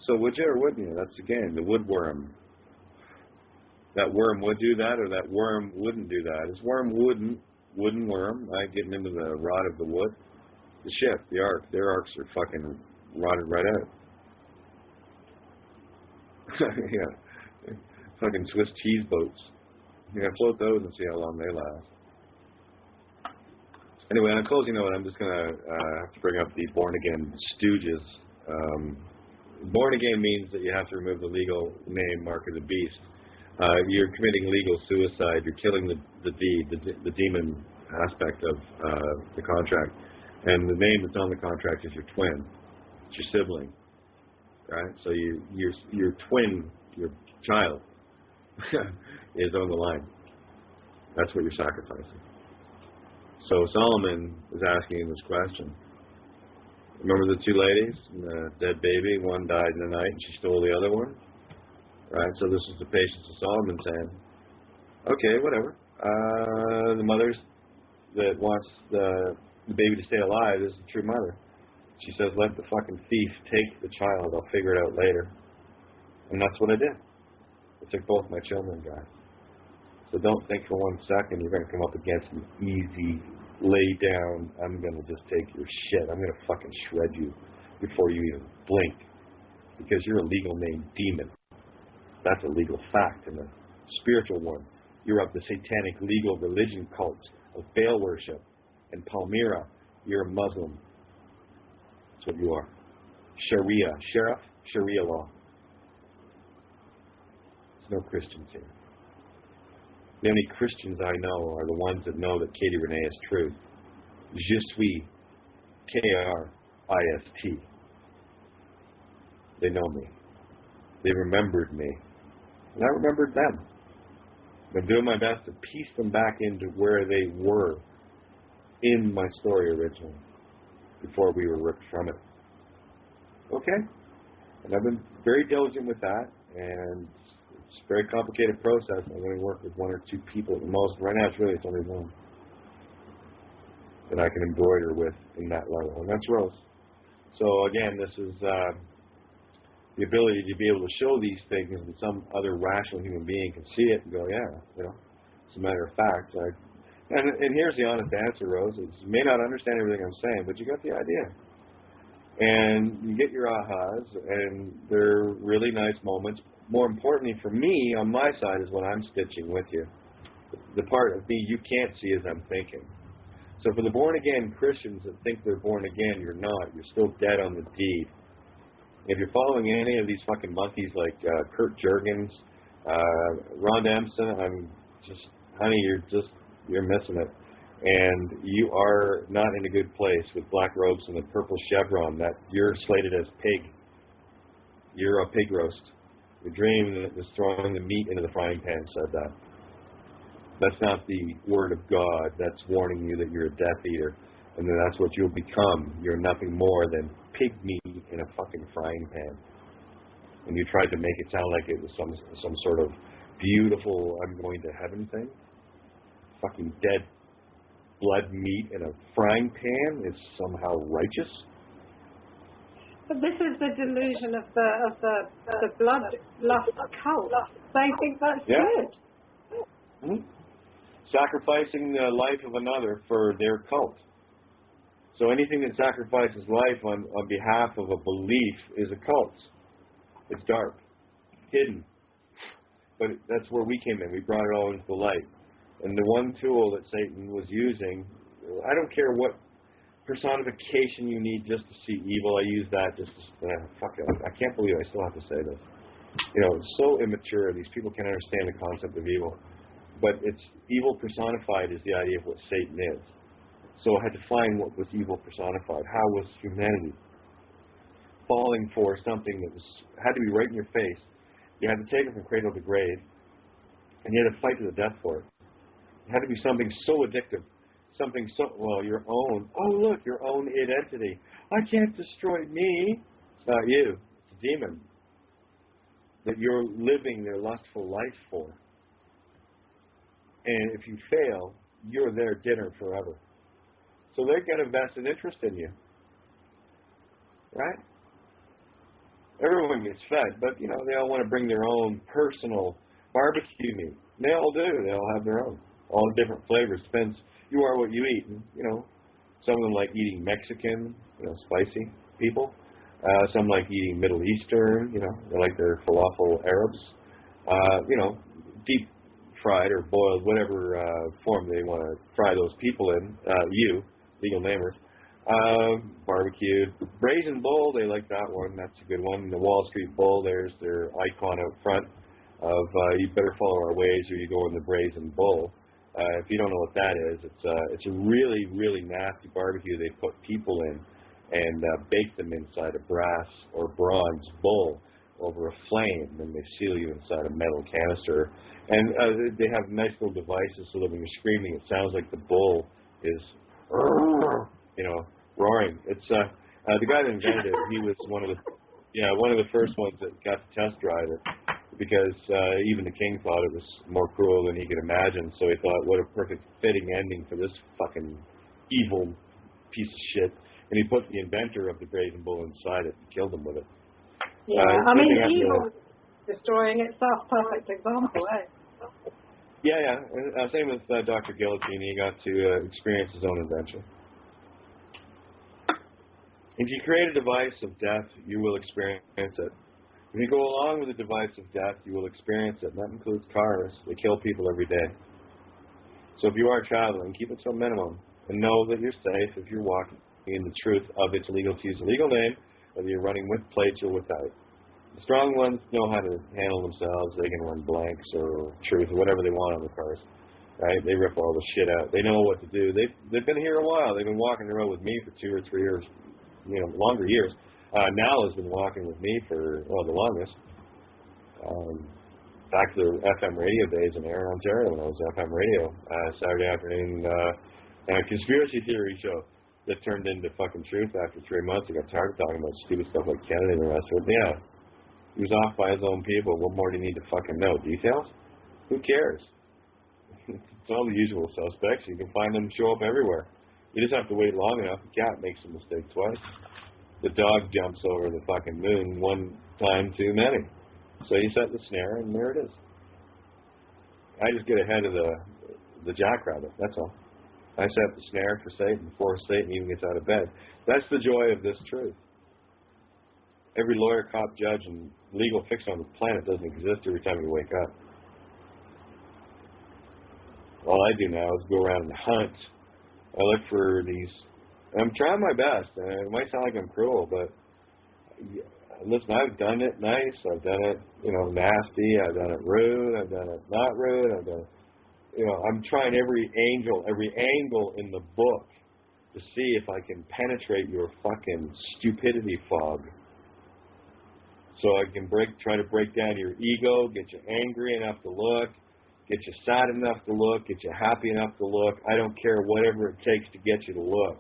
So would you or wouldn't you? That's the game. The woodworm. That worm would do that, or that worm wouldn't do that. This worm wooden worm, right, getting into the rod of the wood. The ship, the ark, their arcs are fucking rotted right out. Yeah. Fucking Swiss cheese boats. You gotta float those and see how long they last. Anyway, on a closing note, I'm just gonna have to bring up the born again stooges. Born again means that you have to remove the legal name, mark of the beast. You're committing legal suicide. You're killing the demon aspect of the contract. And the name that's on the contract is your twin. It's your sibling. Right? So your twin, your child, is on the line. That's what you're sacrificing. So Solomon is asking this question. Remember the two ladies and the dead baby? One died in the night and she stole the other one? Right? So this is the patience of Solomon saying, okay, whatever. The mother's that wants the baby to stay alive is the true mother. She says, let the fucking thief take the child. I'll figure it out later. And that's what I did. I took both my children, guys. So don't think for 1 second you're going to come up against an easy, lay down, I'm going to just take your shit. I'm going to fucking shred you before you even blink. Because you're a legal named demon. That's a legal fact. And a spiritual one. You're of the satanic legal religion cult of Baal worship. And Palmyra, you're a Muslim. That's what you are. Sharia. Sheriff, Sharia law. There's no Christians here. The only Christians I know are the ones that know that Katie Renee is truth. Je suis K-R-I-S-T. They know me. They remembered me. And I remembered them. I'm doing my best to piece them back into where they were in my story originally, before we were ripped from it. Okay? And I've been very diligent with that, and it's a very complicated process. I only work with 1 or 2 people at the most. Right now, it's only one that I can embroider with in that level, and that's Rose. So again, this is the ability to be able to show these things, and some other rational human being can see it and go, yeah, as a matter of fact. And here's the honest answer, Rose. Is you may not understand everything I'm saying, but you got the idea. And you get your ahas, and they're really nice moments. More importantly for me, on my side, is what I'm stitching with you. The part of me you can't see as I'm thinking. So for the born-again Christians that think they're born again, you're not. You're still dead on the deed. If you're following any of these fucking monkeys like Kurt Juergens, Ron Dempson, I'm just, honey, you're missing it. And you are not in a good place with black robes and a purple chevron. That you're slated as pig. You're a pig roast. The dream that is throwing the meat into the frying pan said that. That's not the word of God. That's warning you that you're a Death Eater. And then that's what you'll become. You're nothing more than pig meat in a fucking frying pan. And you tried to make it sound like it was some sort of beautiful I'm going to heaven thing. Fucking dead blood meat in a frying pan is somehow righteous. But this is the delusion of the bloodlust cult. They think that's good. Mm-hmm. Sacrificing the life of another for their cult. So anything that sacrifices life on behalf of a belief is a cult. It's dark, hidden. But that's where we came in. We brought it all into the light. And the one tool that Satan was using, I don't care what personification you need just to see evil. I use that just to, fuck it. I can't believe I still have to say this. It's so immature. These people can't understand the concept of evil. But it's evil personified is the idea of what Satan is. So I had to find what was evil personified. How was humanity falling for something that had to be right in your face? You had to take it from cradle to grave, and you had to fight to the death for it. It had to be something so addictive, something so, your own. Oh, look, your own identity. I can't destroy me. It's not you. It's a demon that you're living their lustful life for. And if you fail, you're their dinner forever. So they've got a vested interest in you. Right? Everyone gets fed, but, they all want to bring their own personal barbecue meat. They all do. They all have their own. All different flavors. Depends. You are what you eat. And, some of them like eating Mexican, spicy people. Some like eating Middle Eastern, they like their falafel Arabs. Deep fried or boiled, whatever form they want to fry those people in. Legal namers. Barbecued. Brazen Bull, they like that one. That's a good one. The Wall Street Bull, there's their icon out front of you better follow our ways or you go in the Brazen Bull. If you don't know what that is, it's a really, really nasty barbecue they put people in and bake them inside a brass or bronze bull over a flame, and they seal you inside a metal canister. And they have nice little devices so that when you're screaming, it sounds like the bull is, roaring. It's the guy that invented it. He was one of the first ones that got to test drive it. because even the king thought it was more cruel than he could imagine. So he thought, what a perfect fitting ending for this fucking evil piece of shit. And he put the inventor of the brazen bull inside it and killed him with it. Yeah, I mean, evil destroying itself, perfect example, eh? Yeah. Same with Dr. Guillotine. He got to experience his own invention. If you create a device of death, you will experience it. If you go along with a device of death, you will experience it. And that includes cars. They kill people every day. So if you are traveling, keep it to a minimum. And know that you're safe if you're walking in the truth of it's illegal to use a legal name, whether you're running with plates or without. The strong ones know how to handle themselves. They can run blanks or truth or whatever they want on the cars. Right? They rip all the shit out. They know what to do. They've been here a while. They've been walking the road with me for 2 or 3 years, longer years. Nal has been walking with me for, the longest. Back to the FM radio days in Erin, Ontario, when I was FM radio, Saturday afternoon, conspiracy theory show that turned into fucking truth after 3 months. I got tired of talking about stupid stuff like Kennedy and the rest of it. Yeah, he was off by his own people. What more do you need to fucking know? Details? Who cares? It's all the usual suspects. You can find them show up everywhere. You just have to wait long enough. The cat makes a mistake twice. The dog jumps over the fucking moon one time too many. So you set the snare, and there it is. I just get ahead of the jackrabbit, that's all. I set the snare for Satan before Satan even gets out of bed. That's the joy of this truth. Every lawyer, cop, judge, and legal fix on the planet doesn't exist every time you wake up. All I do now is go around and hunt. I look for these. I'm trying my best. It might sound like I'm cruel, but listen, I've done it nice. I've done it, nasty. I've done it rude. I've done it not rude. I've done it. I'm trying every angle in the book to see if I can penetrate your fucking stupidity fog. So I can try to break down your ego, get you angry enough to look, get you sad enough to look, get you happy enough to look. I don't care whatever it takes to get you to look.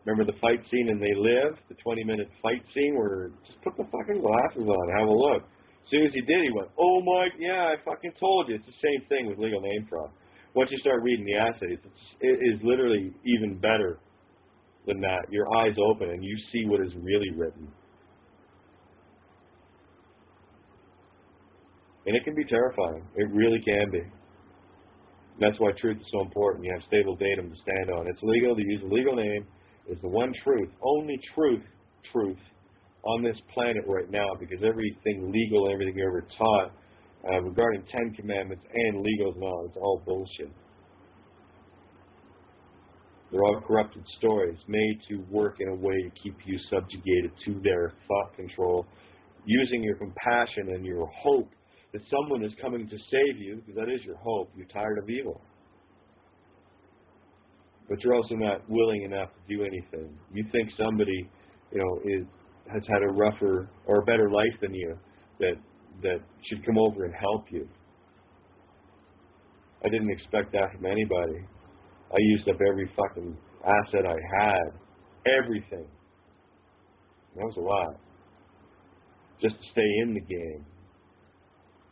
Remember the fight scene in They Live, the 20-minute fight scene where just put the fucking glasses on, have a look. As soon as he did, he went, oh my, yeah, I fucking told you. It's the same thing with legal name fraud. Once you start reading the essays, it is literally even better than that. Your eyes open and you see what is really written. And it can be terrifying. It really can be. And that's why truth is so important. You have stable datum to stand on. It's legal to use a legal name. It's the one truth, only truth on this planet right now, because everything legal, everything you ever taught regarding 10 Commandments and legals and all, it's all bullshit. They're all corrupted stories made to work in a way to keep you subjugated to their thought control, using your compassion and your hope that someone is coming to save you, because that is your hope. You're tired of evil. But you're also not willing enough to do anything. You think somebody, has had a rougher or a better life than you that should come over and help you. I didn't expect that from anybody. I used up every fucking asset I had. Everything. That was a lot. Just to stay in the game.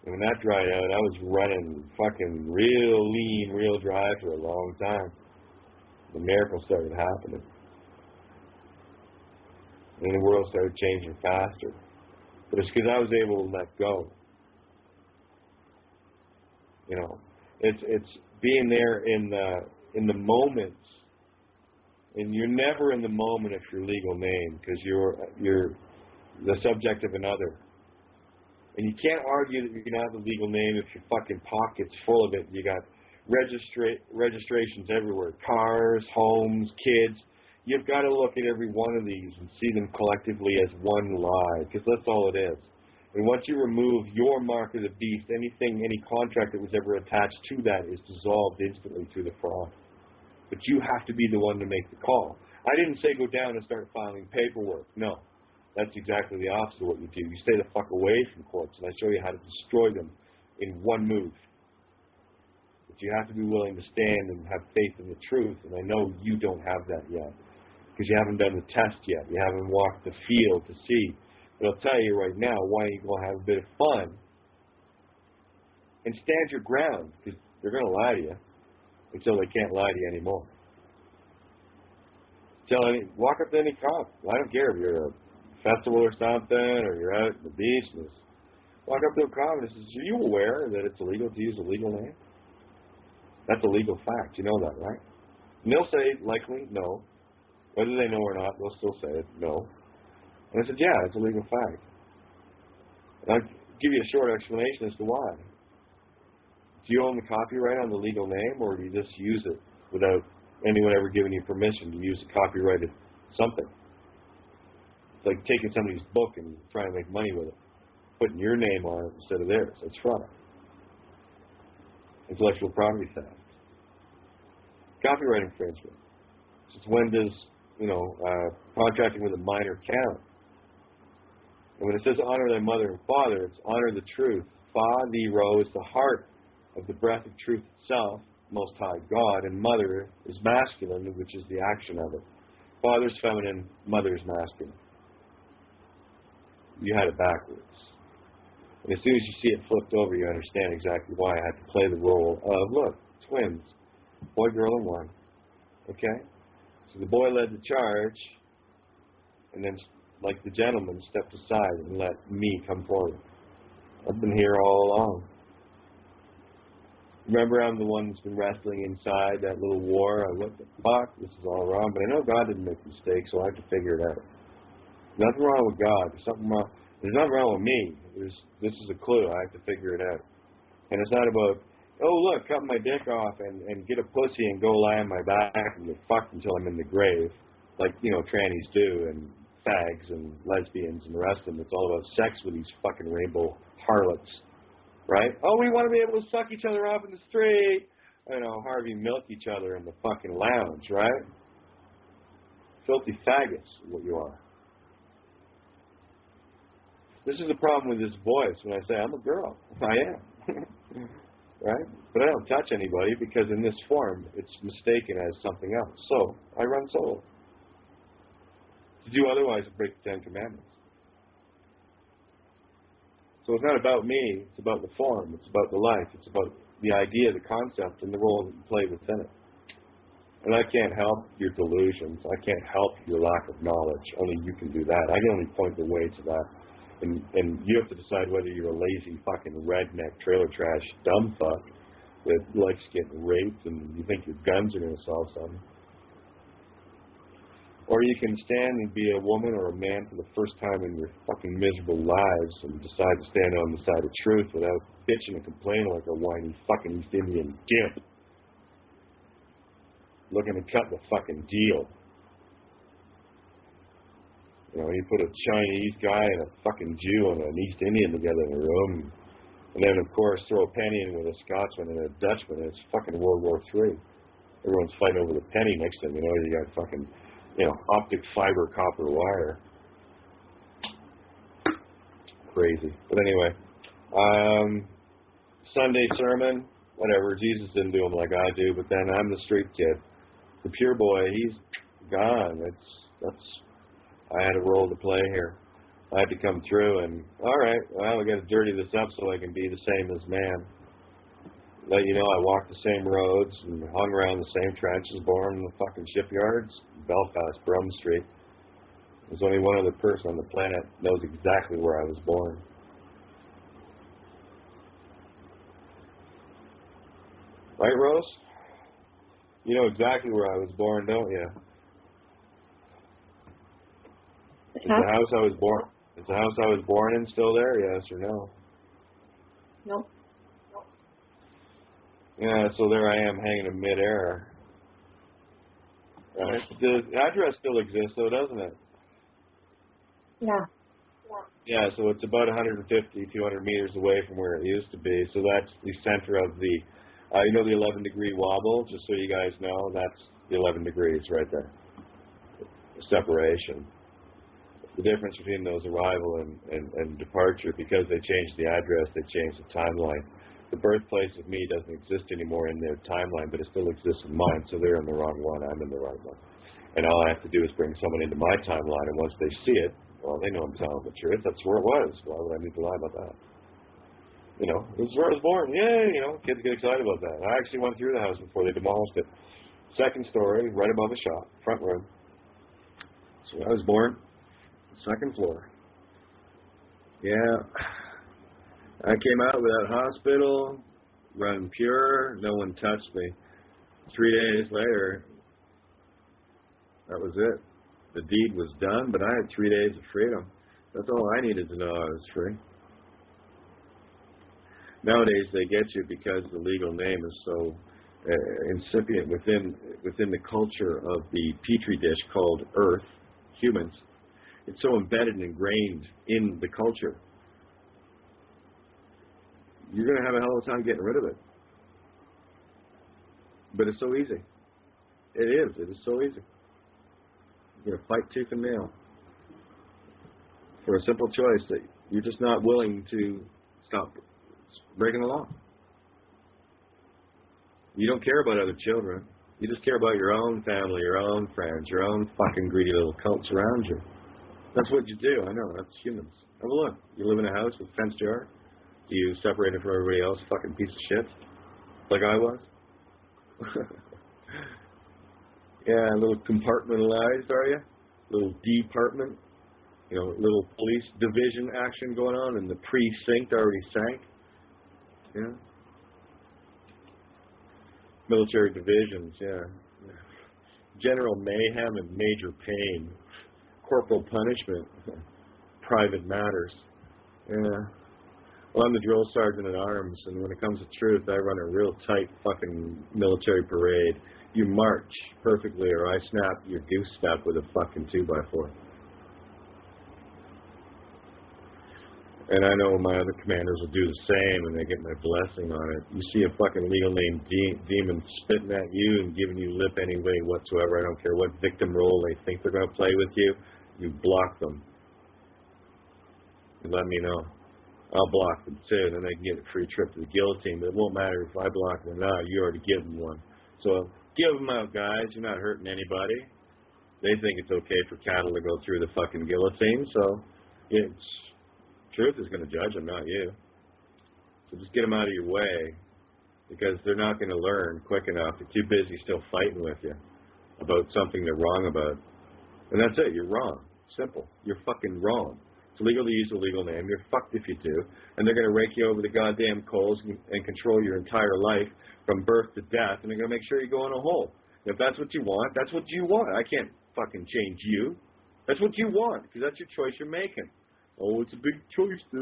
And when that dried out, I was running fucking real lean, real dry for a long time. The miracle started happening. And the world started changing faster. But it's because I was able to let go. It's being there in the moments. And you're never in the moment if you're legal name, because you're the subject of another. And you can't argue that you can have the legal name if your fucking pocket's full of it. You got registrations everywhere. Cars, homes, kids. You've got to look at every one of these and see them collectively as one lie, because that's all it is. And once you remove your mark of the beast, any contract that was ever attached to that is dissolved instantly through the fraud. But you have to be the one to make the call. I didn't say go down and start filing paperwork. No. That's exactly the opposite of what you do. You stay the fuck away from courts, and I show you how to destroy them in one move. But you have to be willing to stand and have faith in the truth, and I know you don't have that yet, because you haven't done the test yet. You haven't walked the field to see. But I'll tell you right now, why don't you go have a bit of fun and stand your ground, because they're going to lie to you until they can't lie to you anymore. Walk up to any cop. I don't care if you're at a festival or something, or you're out at the beach, and walk up to a cop and says, "Are you aware that it's illegal to use a legal name?" That's a legal fact. You know that, right? And they'll say, likely, no. Whether they know or not, they'll still say it, no. And I said, yeah, it's a legal fact. And I'll give you a short explanation as to why. Do you own the copyright on the legal name, or do you just use it without anyone ever giving you permission to use a copyrighted something? It's like taking somebody's book and trying to make money with it, putting your name on it instead of theirs. It's fraud. Intellectual property theft. Copyright infringement. It's when does, contracting with a minor count? And when it says honor thy mother and father, it's honor the truth. Fa, the ro, is the heart of the breath of truth itself, Most High God, and mother is masculine, which is the action of it. Father's feminine, mother's masculine. You had it backwards. And as soon as you see it flipped over, you understand exactly why I had to play the role of, look, twins, boy, girl, and one. Okay? So the boy led the charge, and then, like the gentleman, stepped aside and let me come forward. I've been here all along. Remember, I'm the one that's been wrestling inside that little war. What the fuck? This is all wrong. But I know God didn't make mistakes, so I have to figure it out. Nothing wrong with God. There's something wrong. There's nothing wrong with me. This is a clue. I have to figure it out. And it's not about, oh, look, cut my dick off and get a pussy and go lie on my back and get fucked until I'm in the grave, like, trannies do, and fags and lesbians and the rest of them. It's all about sex with these fucking rainbow harlots, right? Oh, we want to be able to suck each other off in the street. Harvey milk each other in the fucking lounge, right? Filthy faggots is what you are. This is the problem with this voice when I say I'm a girl. I am. Right? But I don't touch anybody because in this form it's mistaken as something else. So I run solo. To do otherwise would break the 10 Commandments. So it's not about me, it's about the form, it's about the life, it's about the idea, the concept, and the role that you play within it. And I can't help your delusions. I can't help your lack of knowledge. Only you can do that. I can only point the way to that. And you have to decide whether you're a lazy fucking redneck trailer trash dumb fuck that likes getting raped and you think your guns are going to solve something. Or you can stand and be a woman or a man for the first time in your fucking miserable lives and decide to stand on the side of truth without bitching and complaining like a whiny fucking East Indian gimp looking to cut the fucking deal. You put a Chinese guy and a fucking Jew and an East Indian together in a room, and then, of course, throw a penny in with a Scotsman and a Dutchman, and it's fucking World War III. Everyone's fighting over the penny. Next thing you know, you got fucking, optic fiber copper wire. Crazy. But anyway, Sunday sermon, whatever. Jesus didn't do them like I do, but then I'm the street kid. The pure boy, he's gone. I had a role to play here. I had to come through and, all right, well, I got to dirty this up so I can be the same as man. Let you know I walked the same roads and hung around the same trenches, born in the fucking shipyards, Belfast, Brum Street. There's only one other person on the planet that knows exactly where I was born. Right, Rose? You know exactly where I was born, don't you? Is the house I was born in still there? Yes or no? No. Yeah, so there I am hanging in midair. Right. The address still exists, though, doesn't it? Yeah. Yeah, so it's about 150, 200 meters away from where it used to be. So that's the center of the, the 11-degree wobble. Just so you guys know, that's the 11 degrees right there. The separation. The difference between those arrival and departure, because they changed the address, they changed the timeline. The birthplace of me doesn't exist anymore in their timeline, but it still exists in mine, so they're in the wrong one, I'm in the right one. And all I have to do is bring someone into my timeline, and once they see it, well, they know I'm telling the truth. That's where it was. Why would I need to lie about that? You know, this is where I was born. Yay, you know, kids get excited about that. I actually went through the house before they demolished it. Second story, right above the shop, front room. So I was born, second floor. Yeah. I came out without hospital, running pure, no one touched me. 3 days later, that was it. The deed was done, but I had 3 days of freedom. That's all I needed to know. I was free. Nowadays, they get you because the legal name is so incipient within the culture of the petri dish called Earth, humans. It's so embedded and ingrained in the culture. You're going to have a hell of a time getting rid of it. But it's so easy. It is so easy. You're going to fight tooth and nail for a simple choice that you're just not willing to stop breaking the law. You don't care about other children. You just care about your own family, your own friends, your own fucking greedy little cults around you. That's what you do. I know. That's humans. Have a look. You live in a house with fenced yard. You separated from everybody else, fucking piece of shit, like I was. Yeah, a little compartmentalized, are you? Little department. You know, little police division action going on, and the precinct already sank. Yeah. Military divisions, yeah. General mayhem and major pain. Corporal punishment. Private matters. Yeah. Well, I'm the drill sergeant at arms, and when it comes to truth, I run a real tight fucking military parade. You march perfectly, or I snap your goose step with a fucking 2x4. And I know my other commanders will do the same, and they get my blessing on it. You see a fucking legal name demon spitting at you and giving you lip any way whatsoever. I don't care what victim role they think they're going to play with you. You block them. You let me know. I'll block them too, and then they can get a free trip to the guillotine. But it won't matter if I block them or not. You already give them one. So give them out, guys. You're not hurting anybody. They think it's okay for cattle to go through the fucking guillotine, so it's... Truth is going to judge them, not you. So just get them out of your way, because they're not going to learn quick enough. They're too busy still fighting with you about something they're wrong about. And that's it. You're wrong. Simple. You're fucking wrong. It's illegal to use a legal name. You're fucked if you do. And they're going to rake you over the goddamn coals and control your entire life from birth to death. And they're going to make sure you go in a hole. If that's what you want, that's what you want. I can't fucking change you. That's what you want, because that's your choice you're making. Oh, it's a big choice to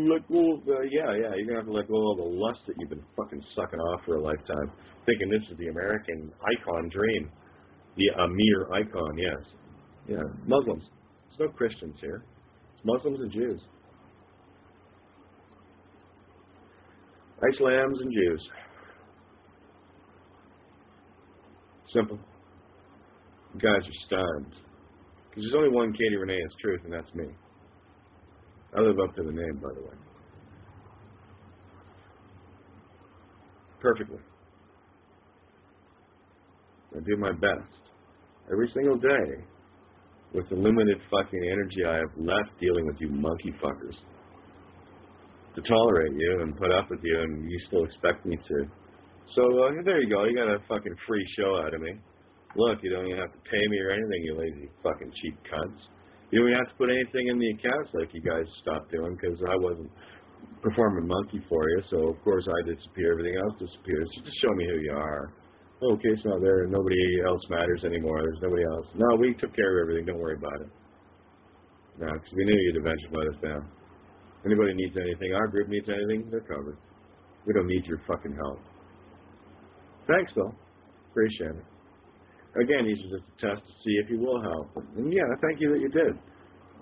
let go of, yeah, you're going to have to let go of all the lust that you've been fucking sucking off for a lifetime, thinking this is the American icon dream. The Amir icon, yes. Yeah, Muslims. There's no Christians here. It's Muslims and Jews. Islams and Jews. Simple. You guys are stunned. Because there's only one Katie Renee is truth, and that's me. I live up to the name, by the way. Perfectly. I do my best every single day with the limited fucking energy I have left dealing with you monkey fuckers to tolerate you and put up with you, and you still expect me to. So there you go. You got a fucking free show out of me. Look, you don't even have to pay me or anything, you lazy fucking cheap cunts. You don't even have to put anything in the accounts like you guys stopped doing, because I wasn't performing monkey for you, so of course I disappear, everything else disappears. So just show me who you are. Okay, it's not there, nobody else matters anymore, there's nobody else. No, we took care of everything, don't worry about it. No, because we knew you'd eventually let us down. Anybody needs anything, our group needs anything, they're covered. We don't need your fucking help. Thanks, though. Appreciate it. Again, these are just a test to see if you will help. And yeah, thank you that you did.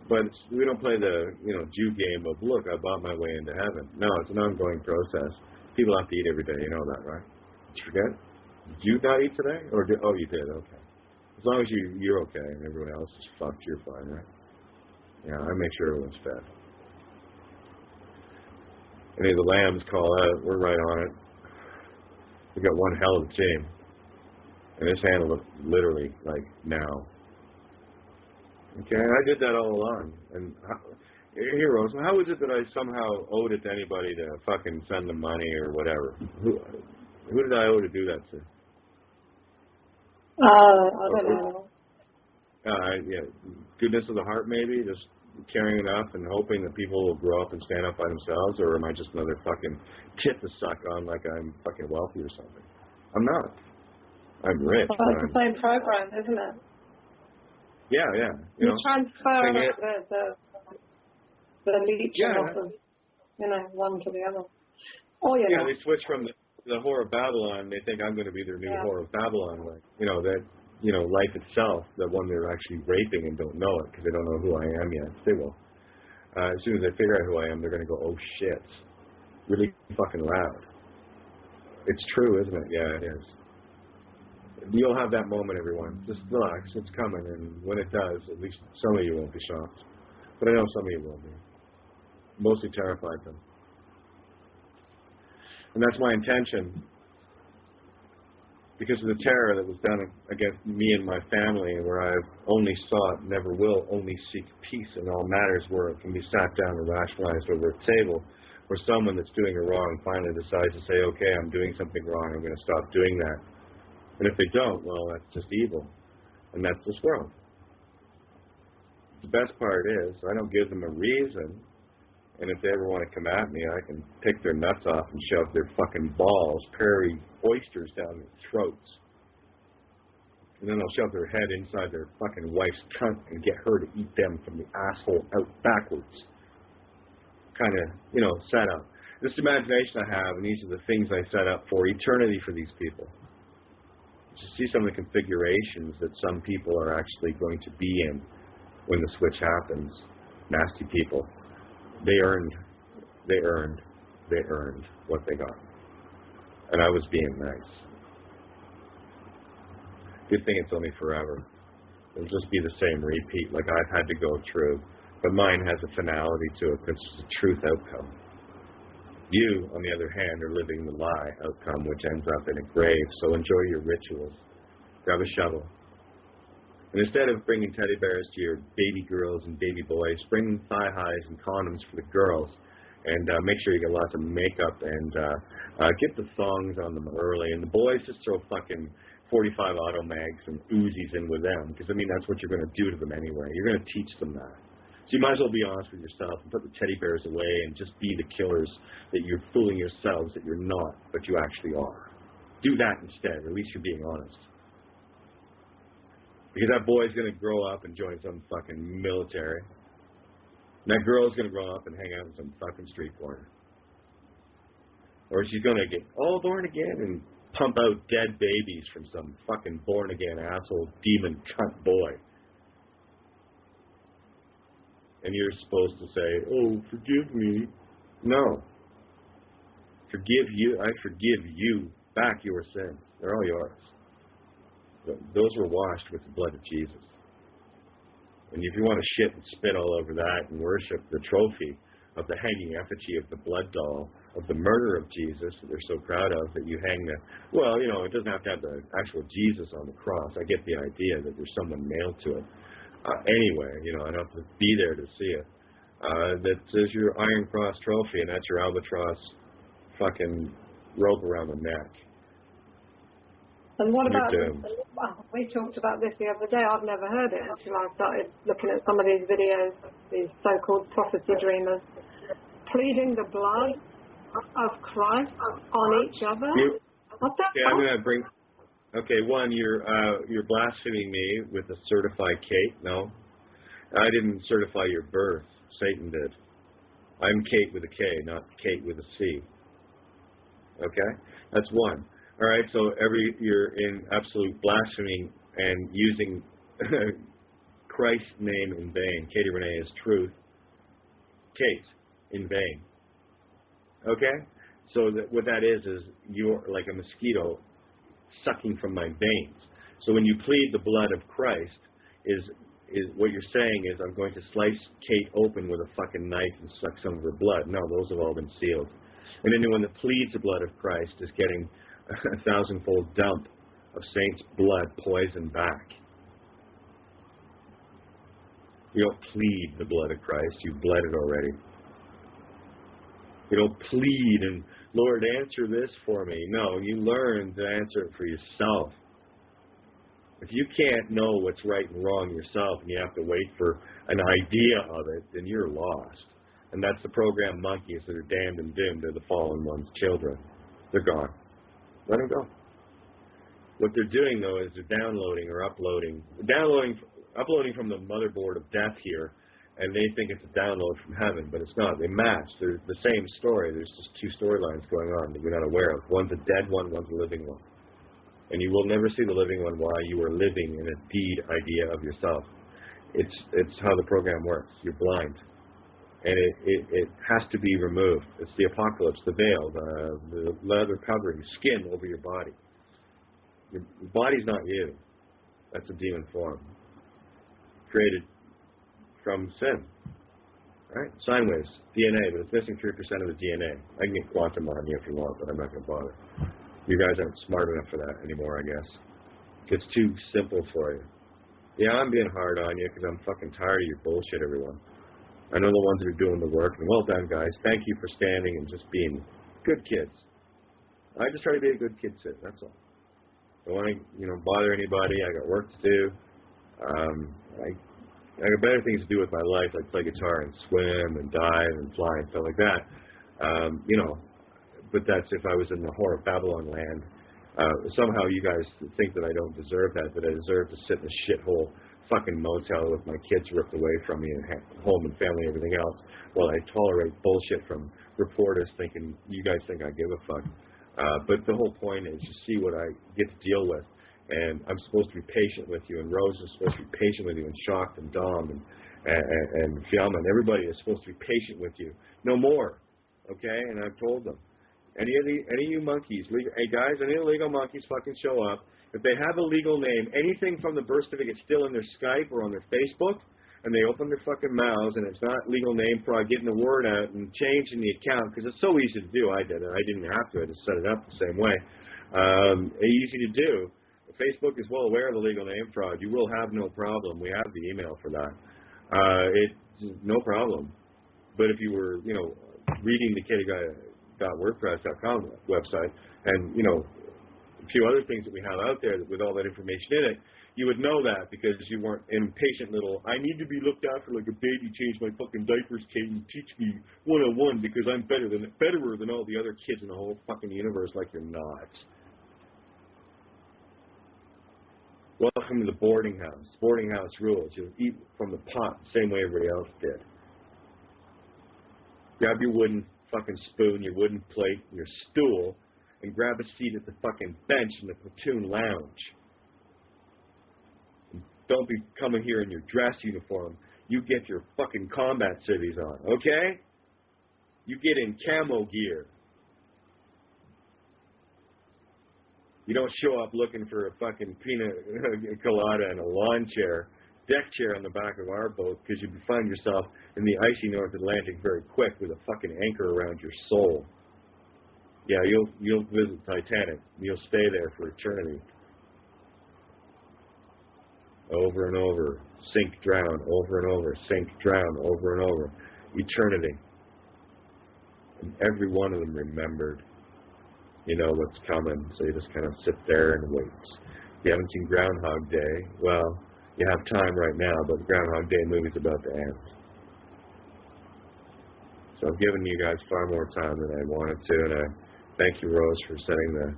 But we don't play the, Jew game of, look, I bought my way into heaven. No, it's an ongoing process. People have to eat every day. You know that, right? Did you forget? Did you not eat today? Oh, you did. Okay. As long as you're okay and everyone else is fucked, you're fine, right? Yeah, I make sure everyone's fed. Any of the lambs call out, we're right on it. We got one hell of a team. And this handled it literally, like, now. Okay, I did that all along. And heroes. How is it that I somehow owed it to anybody to fucking send them money or whatever? Who did I owe to do that to? I don't know. Yeah, goodness of the heart, maybe, just caring enough and hoping that people will grow up and stand up by themselves, or am I just another fucking tit to suck on like I'm fucking wealthy or something? I'm not. I'm rich. Well, it's the same program, isn't it? Yeah. You transfer the leeching off of, one to the other. Oh, yeah. Yeah, they switch from the whore of Babylon. They think I'm going to be their new whore of Babylon. Like, life itself, the one they're actually raping and don't know it because they don't know who I am yet. They will. As soon as they figure out who I am, they're going to go, oh, shit. Really fucking loud. It's true, isn't it? Yeah, it is. You'll have that moment, everyone. Just relax. It's coming. And when it does, at least some of you won't be shocked. But I know some of you will be. Mostly terrified, though. And that's my intention. Because of the terror that was done against me and my family, where I've only sought, never will, only seek peace in all matters, where it can be sat down and rationalized over a table, where someone that's doing a wrong finally decides to say, okay, I'm doing something wrong, I'm going to stop doing that. And if they don't, well, that's just evil. And that's this world. The best part is, I don't give them a reason, and if they ever want to come at me, I can pick their nuts off and shove their fucking balls, prairie oysters down their throats. And then I'll shove their head inside their fucking wife's cunt and get her to eat them from the asshole out backwards. Kind of, set up. This imagination I have, and these are the things I set up for eternity for these people. To see some of the configurations that some people are actually going to be in when the switch happens. Nasty people. They earned what they got. And I was being nice. Good thing it's only forever. It'll just be the same repeat like I've had to go through. But mine has a finality to it, which is a truth outcome. You, on the other hand, are living the lie outcome, which ends up in a grave. So enjoy your rituals. Grab a shovel. And instead of bringing teddy bears to your baby girls and baby boys, bring thigh highs and condoms for the girls. And make sure you get lots of makeup and get the thongs on them early. And the boys, just throw fucking 45 auto mags and Uzis in with them. Because, that's what you're going to do to them anyway. You're going to teach them that. So you might as well be honest with yourself and put the teddy bears away and just be the killers that you're fooling yourselves that you're not, but you actually are. Do that instead, or at least you're being honest. Because that boy's going to grow up and join some fucking military. And that girl's going to grow up and hang out in some fucking street corner. Or she's going to get all born again and pump out dead babies from some fucking born again asshole demon cunt boy. And you're supposed to say, oh, forgive me. No. Forgive you. I forgive you back your sins. They're all yours. Those were washed with the blood of Jesus. And if you want to shit and spit all over that and worship the trophy of the hanging effigy of the blood doll of the murder of Jesus that they're so proud of, that you hang the, it doesn't have to have the actual Jesus on the cross. I get the idea that there's someone nailed to it. Anyway, I don't have to be there to see it. That is your Iron Cross trophy, and that's your albatross fucking rope around the neck. And what about, we talked about this the other day. I've never heard it until I started looking at some of these videos, these so-called prophecy dreamers, pleading the blood of Christ on each other. What the fuck? I'm going to bring... Okay, one, you're blaspheming me with a certified Kate. No, I didn't certify your birth. Satan did. I'm Kate with a K, not Kate with a C. Okay, that's one. All right, so you're in absolute blasphemy and using Christ's name in vain. Katie Renee is truth. Kate in vain. Okay, so what that is you're like a mosquito sucking from my veins. So when you plead the blood of Christ, is what you're saying is I'm going to slice Kate open with a fucking knife and suck some of her blood. No, those have all been sealed. And anyone that pleads the blood of Christ is getting a 1,000-fold dump of saints' blood poisoned back. You don't plead the blood of Christ. You've bled it already. You don't plead and, Lord, answer this for me. No, you learn to answer it for yourself. If you can't know what's right and wrong yourself and you have to wait for an idea of it, then you're lost. And that's the program monkeys that are damned and doomed to the fallen one's children. They're gone. Let them go. What they're doing, though, is they're downloading from the motherboard of death here, and they think it's a download from heaven, but it's not. They match. They're the same story. There's just two storylines going on that you're not aware of. One's a dead one, one's a living one. And you will never see the living one while you are living in a deed idea of yourself. It's how the program works. You're blind. And it has to be removed. It's the apocalypse, the veil, the leather covering, skin over your body. Your body's not you. That's a demon form. Created from sin. Right? Sine waves, DNA, but it's missing 3% of the DNA. I can get quantum on you if you want, but I'm not going to bother. You guys aren't smart enough for that anymore, I guess. It's too simple for you. Yeah, I'm being hard on you because I'm fucking tired of your bullshit, everyone. I know the ones that are doing the work, and well done, guys. Thank you for standing and just being good kids. I just try to be a good kid, Sid, that's all. Don't want to, bother anybody. I got work to do. I got better things to do with my life, like play guitar and swim and dive and fly and stuff like that. But that's if I was in the whore of Babylon land. Somehow you guys think that I don't deserve that I deserve to sit in a shithole fucking motel with my kids ripped away from me and home and family and everything else while I tolerate bullshit from reporters thinking you guys think I give a fuck. But the whole point is you see what I get to deal with. And I'm supposed to be patient with you, and Rose is supposed to be patient with you, and Shocked and Dom and Fiamma, and everybody is supposed to be patient with you. No more, okay? And I've told them. Any of you monkeys, hey guys, any illegal monkeys fucking show up. If they have a legal name, anything from the birth certificate still in their Skype or on their Facebook, and they open their fucking mouths, and it's not legal name fraud, getting the word out and changing the account, because it's so easy to do. I did it. I didn't have to. I just set it up the same way. Easy to do. Facebook is well aware of the legal name fraud. You will have no problem. We have the email for that. It's no problem. But if you were, reading the kittyguy.wordpress.com website and, a few other things that we have out there with all that information in it, you would know that because you weren't impatient little, I need to be looked after like a baby, change my fucking diapers, Kate, and teach me one-on-one because I'm betterer than all the other kids in the whole fucking universe, like you're not. Welcome to the boarding house. Boarding house rules. You'll eat from the pot the same way everybody else did. Grab your wooden fucking spoon, your wooden plate, your stool, and grab a seat at the fucking bench in the platoon lounge. Don't be coming here in your dress uniform. You get your fucking combat civvies on, okay? You get in camo gear. You don't show up looking for a fucking pina colada and a lawn chair, deck chair on the back of our boat because you find yourself in the icy North Atlantic very quick with a fucking anchor around your soul. Yeah, you'll visit Titanic. You'll stay there for eternity. Over and over. Sink, drown, over and over. Sink, drown, over and over. Eternity. And every one of them remembered. You know what's coming, so you just kind of sit there and wait. If you haven't seen Groundhog Day, well, you have time right now, but the Groundhog Day movie's about to end. So I've given you guys far more time than I wanted to, and I thank you, Rose, for setting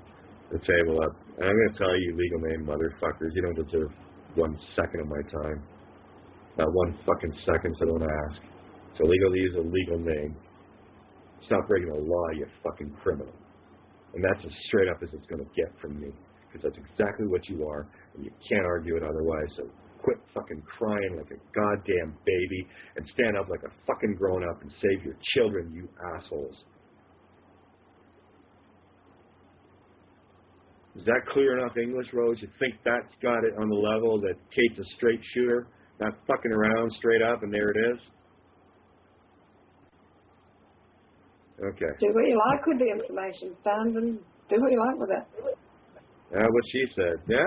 the table up. And I'm going to tell you, legal name motherfuckers, you don't deserve 1 second of my time. Not 1 fucking second, so don't ask. It's illegal to use a legal name. Stop breaking the law, you fucking criminal. And that's as straight up as it's going to get from me. Because that's exactly what you are, and you can't argue it otherwise. So quit fucking crying like a goddamn baby and stand up like a fucking grown-up and save your children, you assholes. Is that clear enough English, Rose? You think that's got it on the level that Kate's a straight shooter? Not fucking around straight up, and there it is? Okay. Do what you like with the information, Sam, and do what you like with it. What she said. Yeah,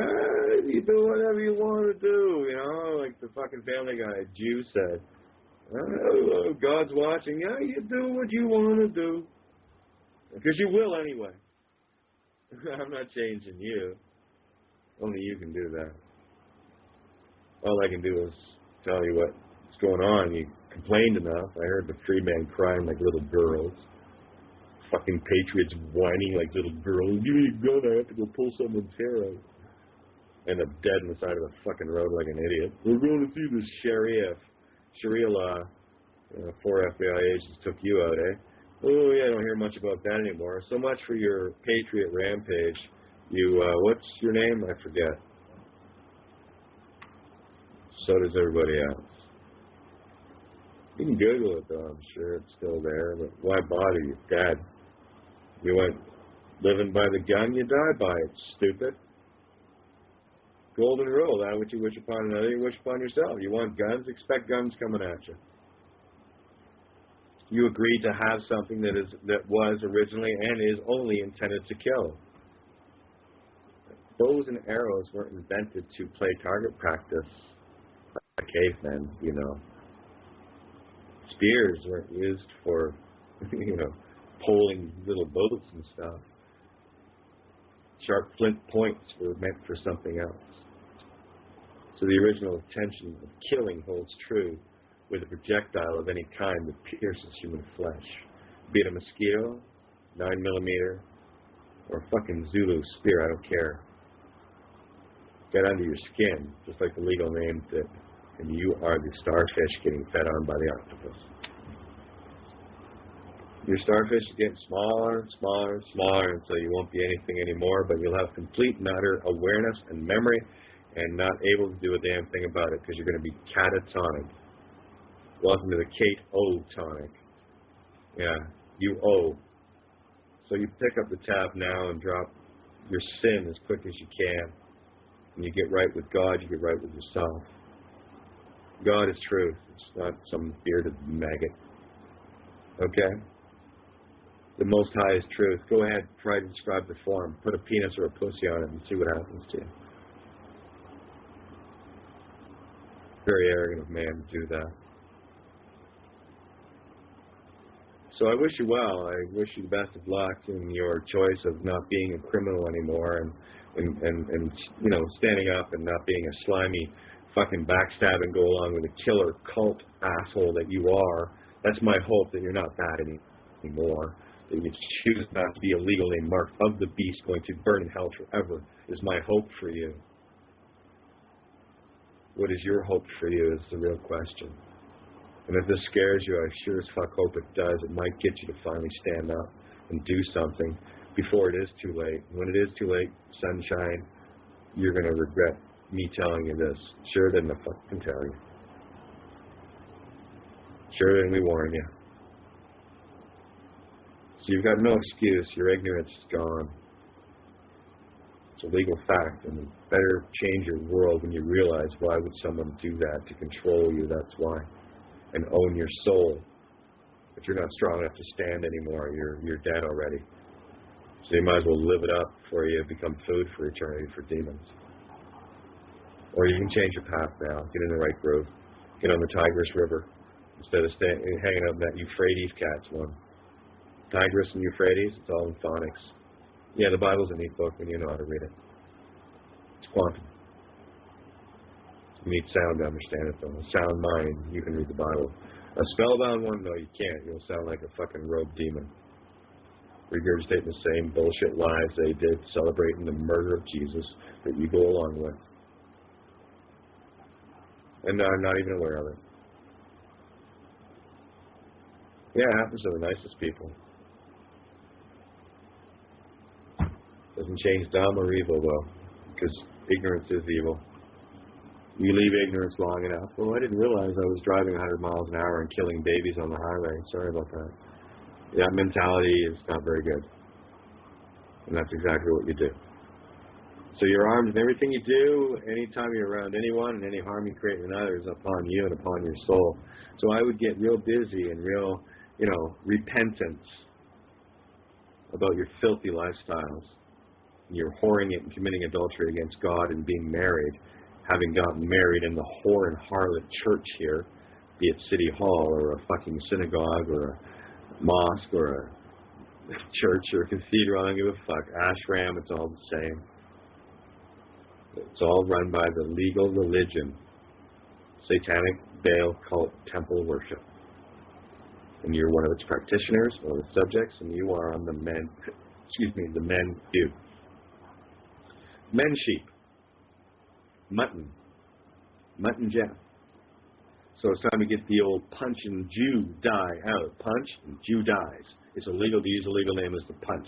you do whatever you want to do, you know, like the fucking Family Guy Jew said. Oh, God's watching. Yeah, you do what you want to do. Because you will anyway. I'm not changing you. Only you can do that. All I can do is tell you what's going on. You complained enough. I heard the free man crying like little girls. Fucking patriots whining like little girls. Give me a gun, I have to go pull someone's hair out. End up dead on the side of the fucking road like an idiot. We're going to see this Sharia law. 4 FBI agents took you out, eh? Oh, yeah, I don't hear much about that anymore. So much for your patriot rampage. You, what's your name? I forget. So does everybody else. You can Google it, though. I'm sure it's still there. But why bother? You're dead. You went living by the gun, you die by it, stupid. Golden rule. That what you wish upon another, you wish upon yourself. You want guns? Expect guns coming at you. You agreed to have something that was originally and is only intended to kill. Bows and arrows weren't invented to play target practice by cavemen, you know. Spears weren't used for, poling little boats and stuff. Sharp flint points were meant for something else. So the original intention of killing holds true with a projectile of any kind that pierces human flesh. Be it a mosquito, 9mm, or a fucking Zulu spear, I don't care. Get under your skin, just like the legal name did, and you are the starfish getting fed on by the octopus. Your starfish is getting smaller, smaller, smaller until you won't be anything anymore, but you'll have complete and utter awareness and memory and not able to do a damn thing about it because you're going to be catatonic. Welcome to the Kate O tonic. Yeah, you owe. So you pick up the tab now and drop your sin as quick as you can. And you get right with God, you get right with yourself. God is truth. It's not some bearded maggot. Okay? The Most High is truth. Go ahead, try to describe the form. Put a penis or a pussy on it and see what happens to you. Very arrogant of man to do that. So I wish you well. I wish you the best of luck in your choice of not being a criminal anymore and standing up and not being a slimy fucking backstabbing go along with a killer cult asshole that you are. That's my hope, that you're not that anymore. That you choose not to be a legal name marked of the beast going to burn in hell forever is my hope for you. What is your hope for you is the real question. And if this scares you, I sure as fuck hope it does. It might get you to finally stand up and do something before it is too late. When it is too late, sunshine, you're going to regret me telling you this. Sure didn't I fucking tell you. Sure didn't we warn you. So you've got no excuse. Your ignorance is gone. It's a legal fact, and it better change your world when you realize why would someone do that to control you. That's why. And own your soul. If you're not strong enough to stand anymore, you're dead already. So you might as well live it up before you become food for eternity for demons. Or you can change your path now. Get in the right groove. Get on the Tigris River instead of hanging out in that Euphrates cats one. Tigris and Euphrates, it's all in phonics. Yeah, the Bible's a neat book when you know how to read it. It's quantum. You need sound to understand it, though. A sound mind, you can read the Bible. A spellbound one, no, you can't. You'll sound like a fucking rogue demon. Regurgitating the same bullshit lies they did, celebrating the murder of Jesus that you go along with. And I'm not even aware of it. Yeah, it happens to the nicest people. Doesn't change dumb or evil, though, because ignorance is evil. You leave ignorance long enough. Well, I didn't realize I was driving 100 miles an hour and killing babies on the highway. Sorry about that. That mentality is not very good. And that's exactly what you do. So you're armed in everything you do, anytime you're around anyone, and any harm you create in others upon you and upon your soul. So I would get real busy and real, repentance about your filthy lifestyles. and you're whoring it and committing adultery against God and being married, having gotten married in the whore and harlot church here, be it City Hall or a fucking synagogue or a mosque or a church or a cathedral, I don't give a fuck. Ashram, it's all the same. It's all run by the legal religion, satanic Baal cult temple worship. And you're one of its practitioners or the subjects, and you are on the men, the men view. Men sheep. Mutton Jeff. So it's time to get the old punch and Jew die out. Punch and Jew dies. It's illegal to use a legal name as the punch.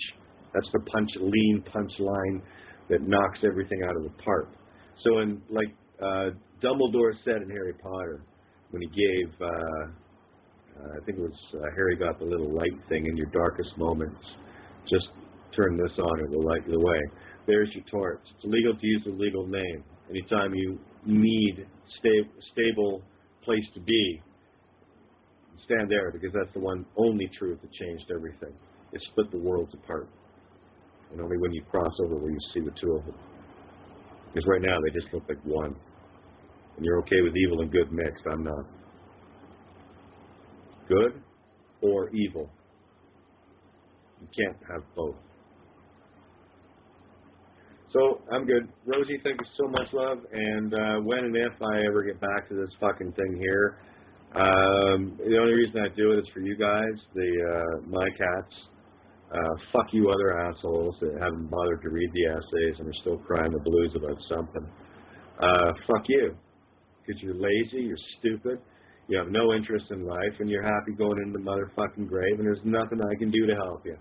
That's the lean punch line that knocks everything out of the park. So in, like Dumbledore said in Harry Potter, when he gave, I think it was Harry got the little light thing in your darkest moments, just turn this on, it will light you the way. There's your torch. It's illegal to use a legal name. Anytime you need stable place to be, stand there, because that's the one only truth that changed everything. It split the worlds apart. And only when you cross over will you see the two of them. Because right now they just look like one. And you're okay with evil and good mixed. I'm not. Good or evil. You can't have both. So, I'm good. Rosie, thank you so much, love. And when and if I ever get back to this fucking thing here, the only reason I do it is for you guys, my cats. Fuck you other assholes that haven't bothered to read the essays and are still crying the blues about something. Fuck you. Because you're lazy, you're stupid, you have no interest in life, and you're happy going into the motherfucking grave, and there's nothing I can do to help you.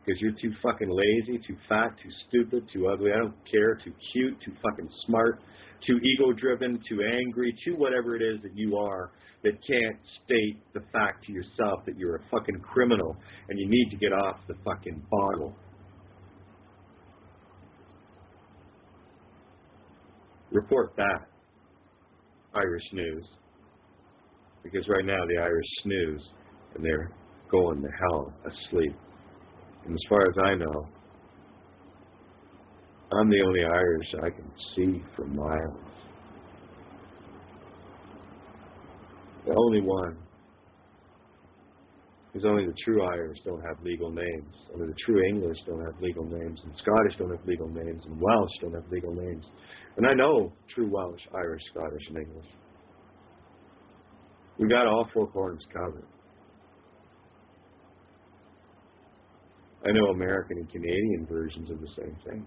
Because you're too fucking lazy, too fat, too stupid, too ugly, I don't care, too cute, too fucking smart, too ego-driven, too angry, too whatever it is that you are that can't state the fact to yourself that you're a fucking criminal and you need to get off the fucking bottle. Report that, Irish News. Because right now the Irish snooze and they're going to hell asleep. And as far as I know, I'm the only Irish I can see for miles. The only one. Because only the true Irish don't have legal names. Only the true English don't have legal names. And Scottish don't have legal names. And Welsh don't have legal names. And I know true Welsh, Irish, Scottish, and English. We got all four corners covered. I know American and Canadian versions of the same thing.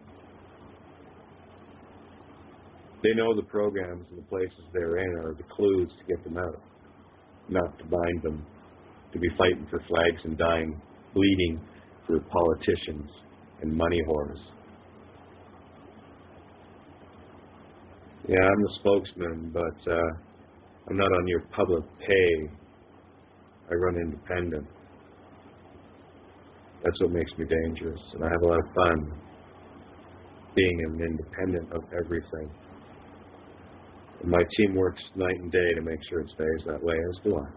They know the programs and the places they're in are the clues to get them out, not to bind them, to be fighting for flags and dying, bleeding for politicians and money whores. Yeah, I'm the spokesman, but I'm not on your public pay. I run independent. That's what makes me dangerous, and I have a lot of fun being an independent of everything. And my team works night and day to make sure it stays that way, as do I.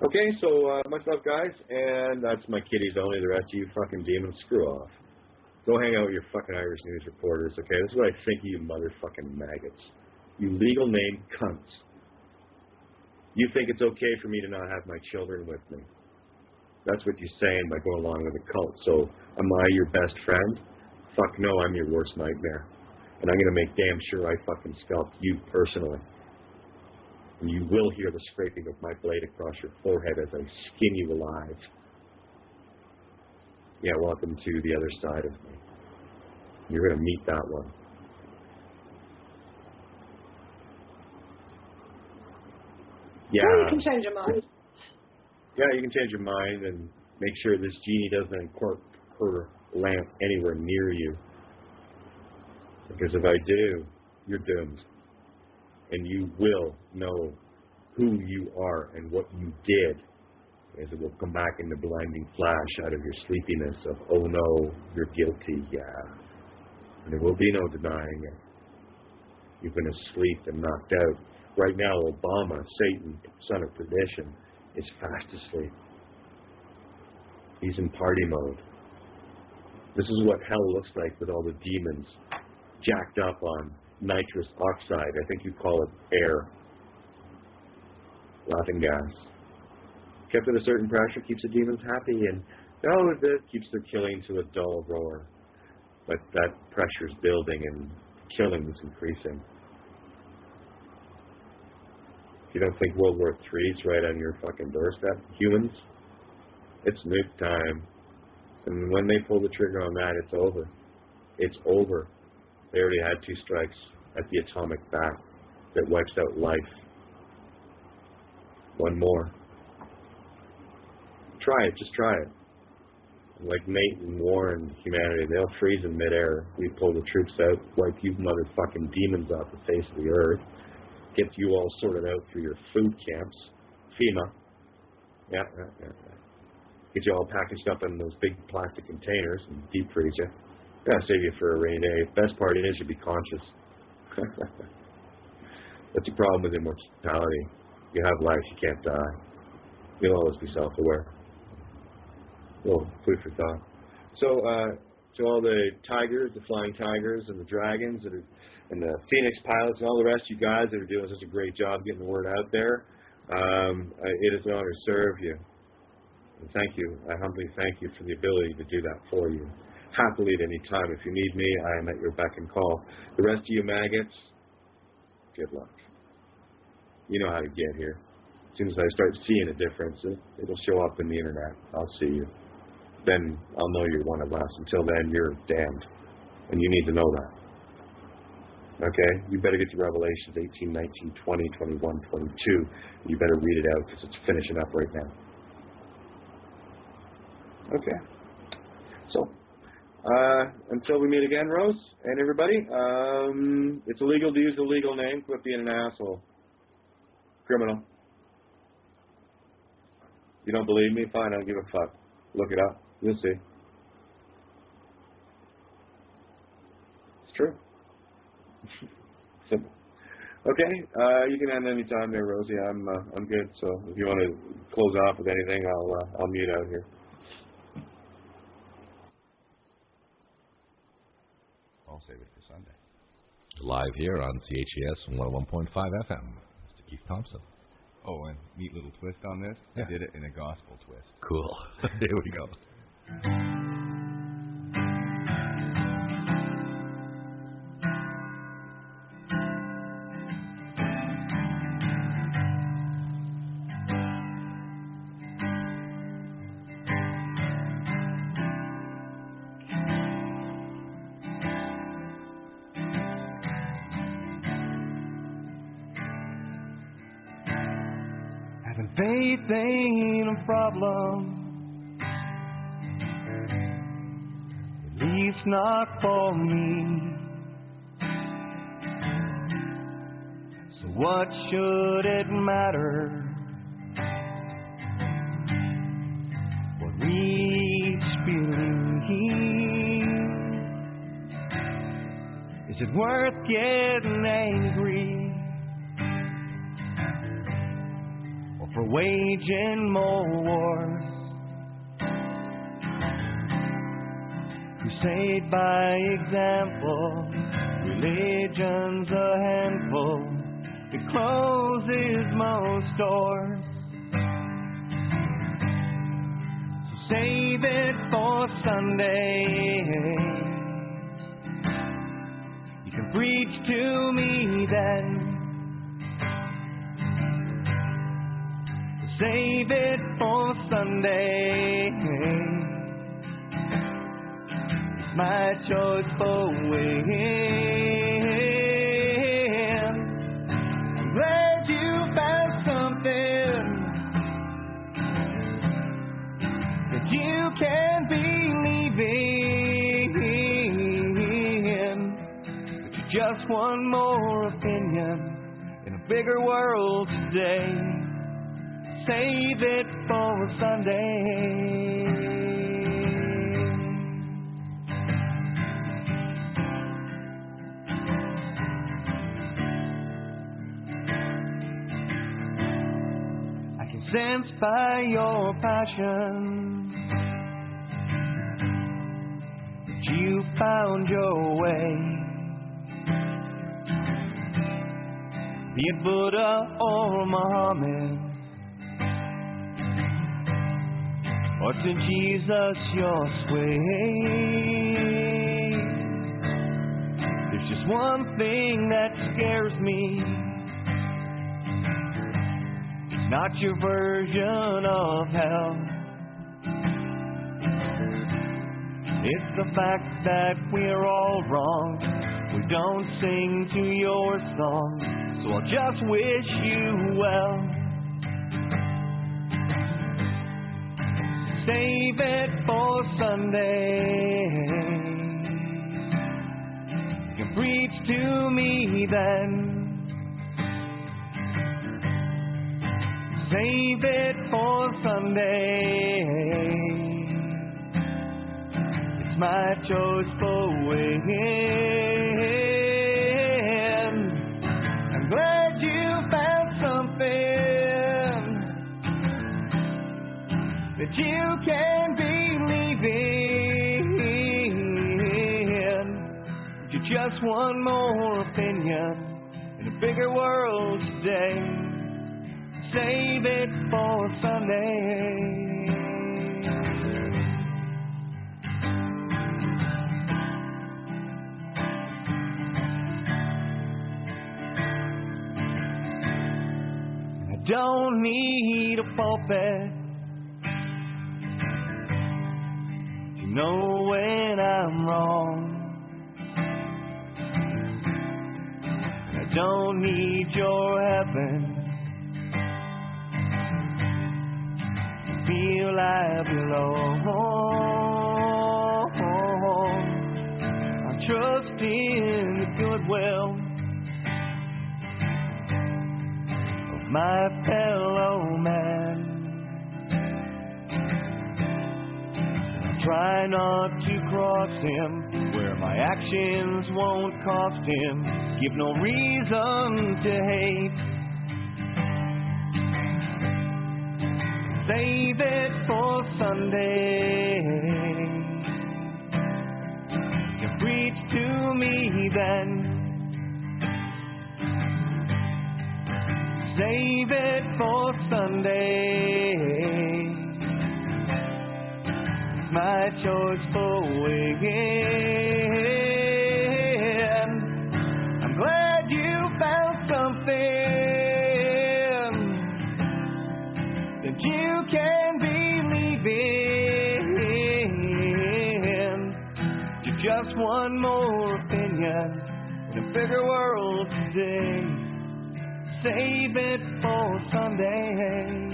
Okay, so much love, guys, and that's my kiddies only. The rest of you fucking demons, screw off. Go hang out with your fucking Irish News reporters, okay? This is what I think of you motherfucking maggots. You legal name cunts. You think it's okay for me to not have my children with me. That's what you're saying by going along with the cult. So, am I your best friend? Fuck no, I'm your worst nightmare. And I'm going to make damn sure I fucking scalp you personally. And you will hear the scraping of my blade across your forehead as I skin you alive. Yeah, welcome to the other side of me. You're going to meet that one. Yeah. Or you can change your mind. Yeah, you can change your mind and make sure this genie doesn't uncork her lamp anywhere near you. Because if I do, you're doomed. And you will know who you are and what you did. As it will come back in the blinding flash out of your sleepiness of, oh no, you're guilty, yeah. And there will be no denying it. You've been asleep and knocked out. Right now, Obama, Satan, son of perdition, is fast asleep. He's in party mode. This is what hell looks like with all the demons jacked up on nitrous oxide. I think you call it air. Laughing gas. Kept at a certain pressure keeps the demons happy, and it keeps the killing to a dull roar. But that pressure's building and killing is increasing. You don't think World War III's right on your fucking doorstep, humans? It's nuke time. And when they pull the trigger on that, it's over. It's over. They already had 2 strikes at the atomic bat that wipes out life. 1 more. Try it. Just try it. Like Nate and War and humanity, they'll freeze in midair. We pull the troops out, wipe you motherfucking demons off the face of the earth, get you all sorted out through your food camps. FEMA. Yeah. Get you all packaged up in those big plastic containers and deep freeze you. That'll save you for a rainy day. Best part is you'll be conscious. That's the problem with immortality. You have life, you can't die. You'll always be self-aware. Well, food for thought. So, to all the tigers, the flying tigers, and the dragons, and the Phoenix pilots, and all the rest of you guys that are doing such a great job getting the word out there, it is an honor to serve you. And thank you. I humbly thank you for the ability to do that for you. Happily at any time. If you need me, I am at your beck and call. The rest of you maggots, good luck. You know how to get here. As soon as I start seeing a difference, it'll show up in the internet. I'll see you. Then I'll know you're one of us. Until then, you're damned. And you need to know that. Okay? You better get to Revelations 18, 19, 20, 21, 22. You better read it out because it's finishing up right now. Okay. So, until we meet again, Rose and everybody, it's illegal to use a legal name. Quit being an asshole. Criminal. You don't believe me? Fine, I don't give a fuck. Look it up. You'll see. It's true. Simple. Okay, you can end any time there, Rosie. I'm good. So if you want to close off with anything, I'll mute out here. I'll save it for Sunday. Live here on CHES 101.5 FM. Mr. Keith Thompson. Oh, and neat little twist on this. Yeah. I did it in a gospel twist. Cool. Here we go. Faith ain't a problem, at least not for me. So what should it matter what we believe? Is it worth getting angry for waging more wars? Crusade by example, religion's a handful, it closes most doors. So save it for Sunday. You can preach to me then. Save it for Sunday. It's my choice for when. I'm glad you found something that you can believe in. But you're just one more opinion in a bigger world today. Save it for Sunday. I can sense by your passion found your way. Be it Buddha or Muhammad, or to Jesus your sway. There's just one thing that scares me. It's not your version of hell. It's the fact that we're all wrong. We don't sing to your song, so I'll just wish you well. Save it for Sunday. You can preach to me then. Save it for Sunday. It's my choice for when. I'm glad you found something that you can believe in. Just one more opinion in a bigger world today. Save it for Sunday. I don't need a pulpit to know when I'm wrong. I don't need your heaven to feel I belong. I'm trusting the goodwill of my fellow man. Try not to cross him where my actions won't cost him. Give no reason to hate. Save it for Sunday. You can preach to me then. Save it for Sunday. My choice for when. I'm glad you found something that you can believe in. Just one more opinion in a bigger world today. Save it for Sunday.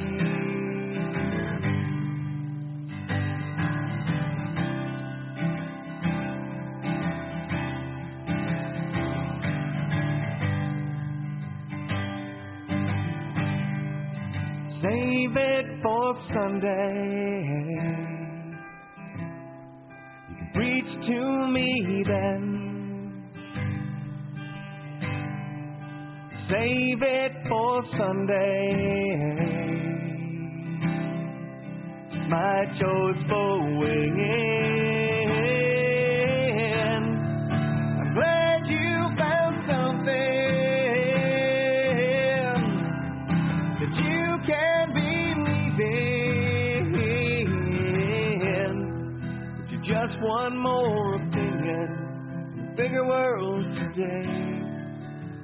Save it for Sunday. You can preach to me then. Save it for Sunday. My choice for when. I'm glad you found something that you can believe in. But you're just one more opinion in a bigger world today.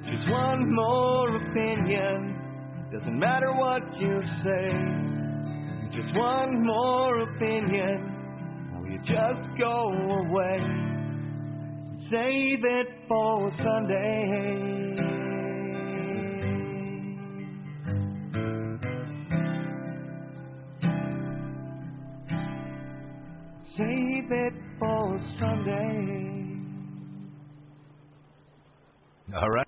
Just one more opinion. Doesn't matter what you say. Just one more opinion. Or you just go away. Save it for Sunday. Save it for Sunday. All right.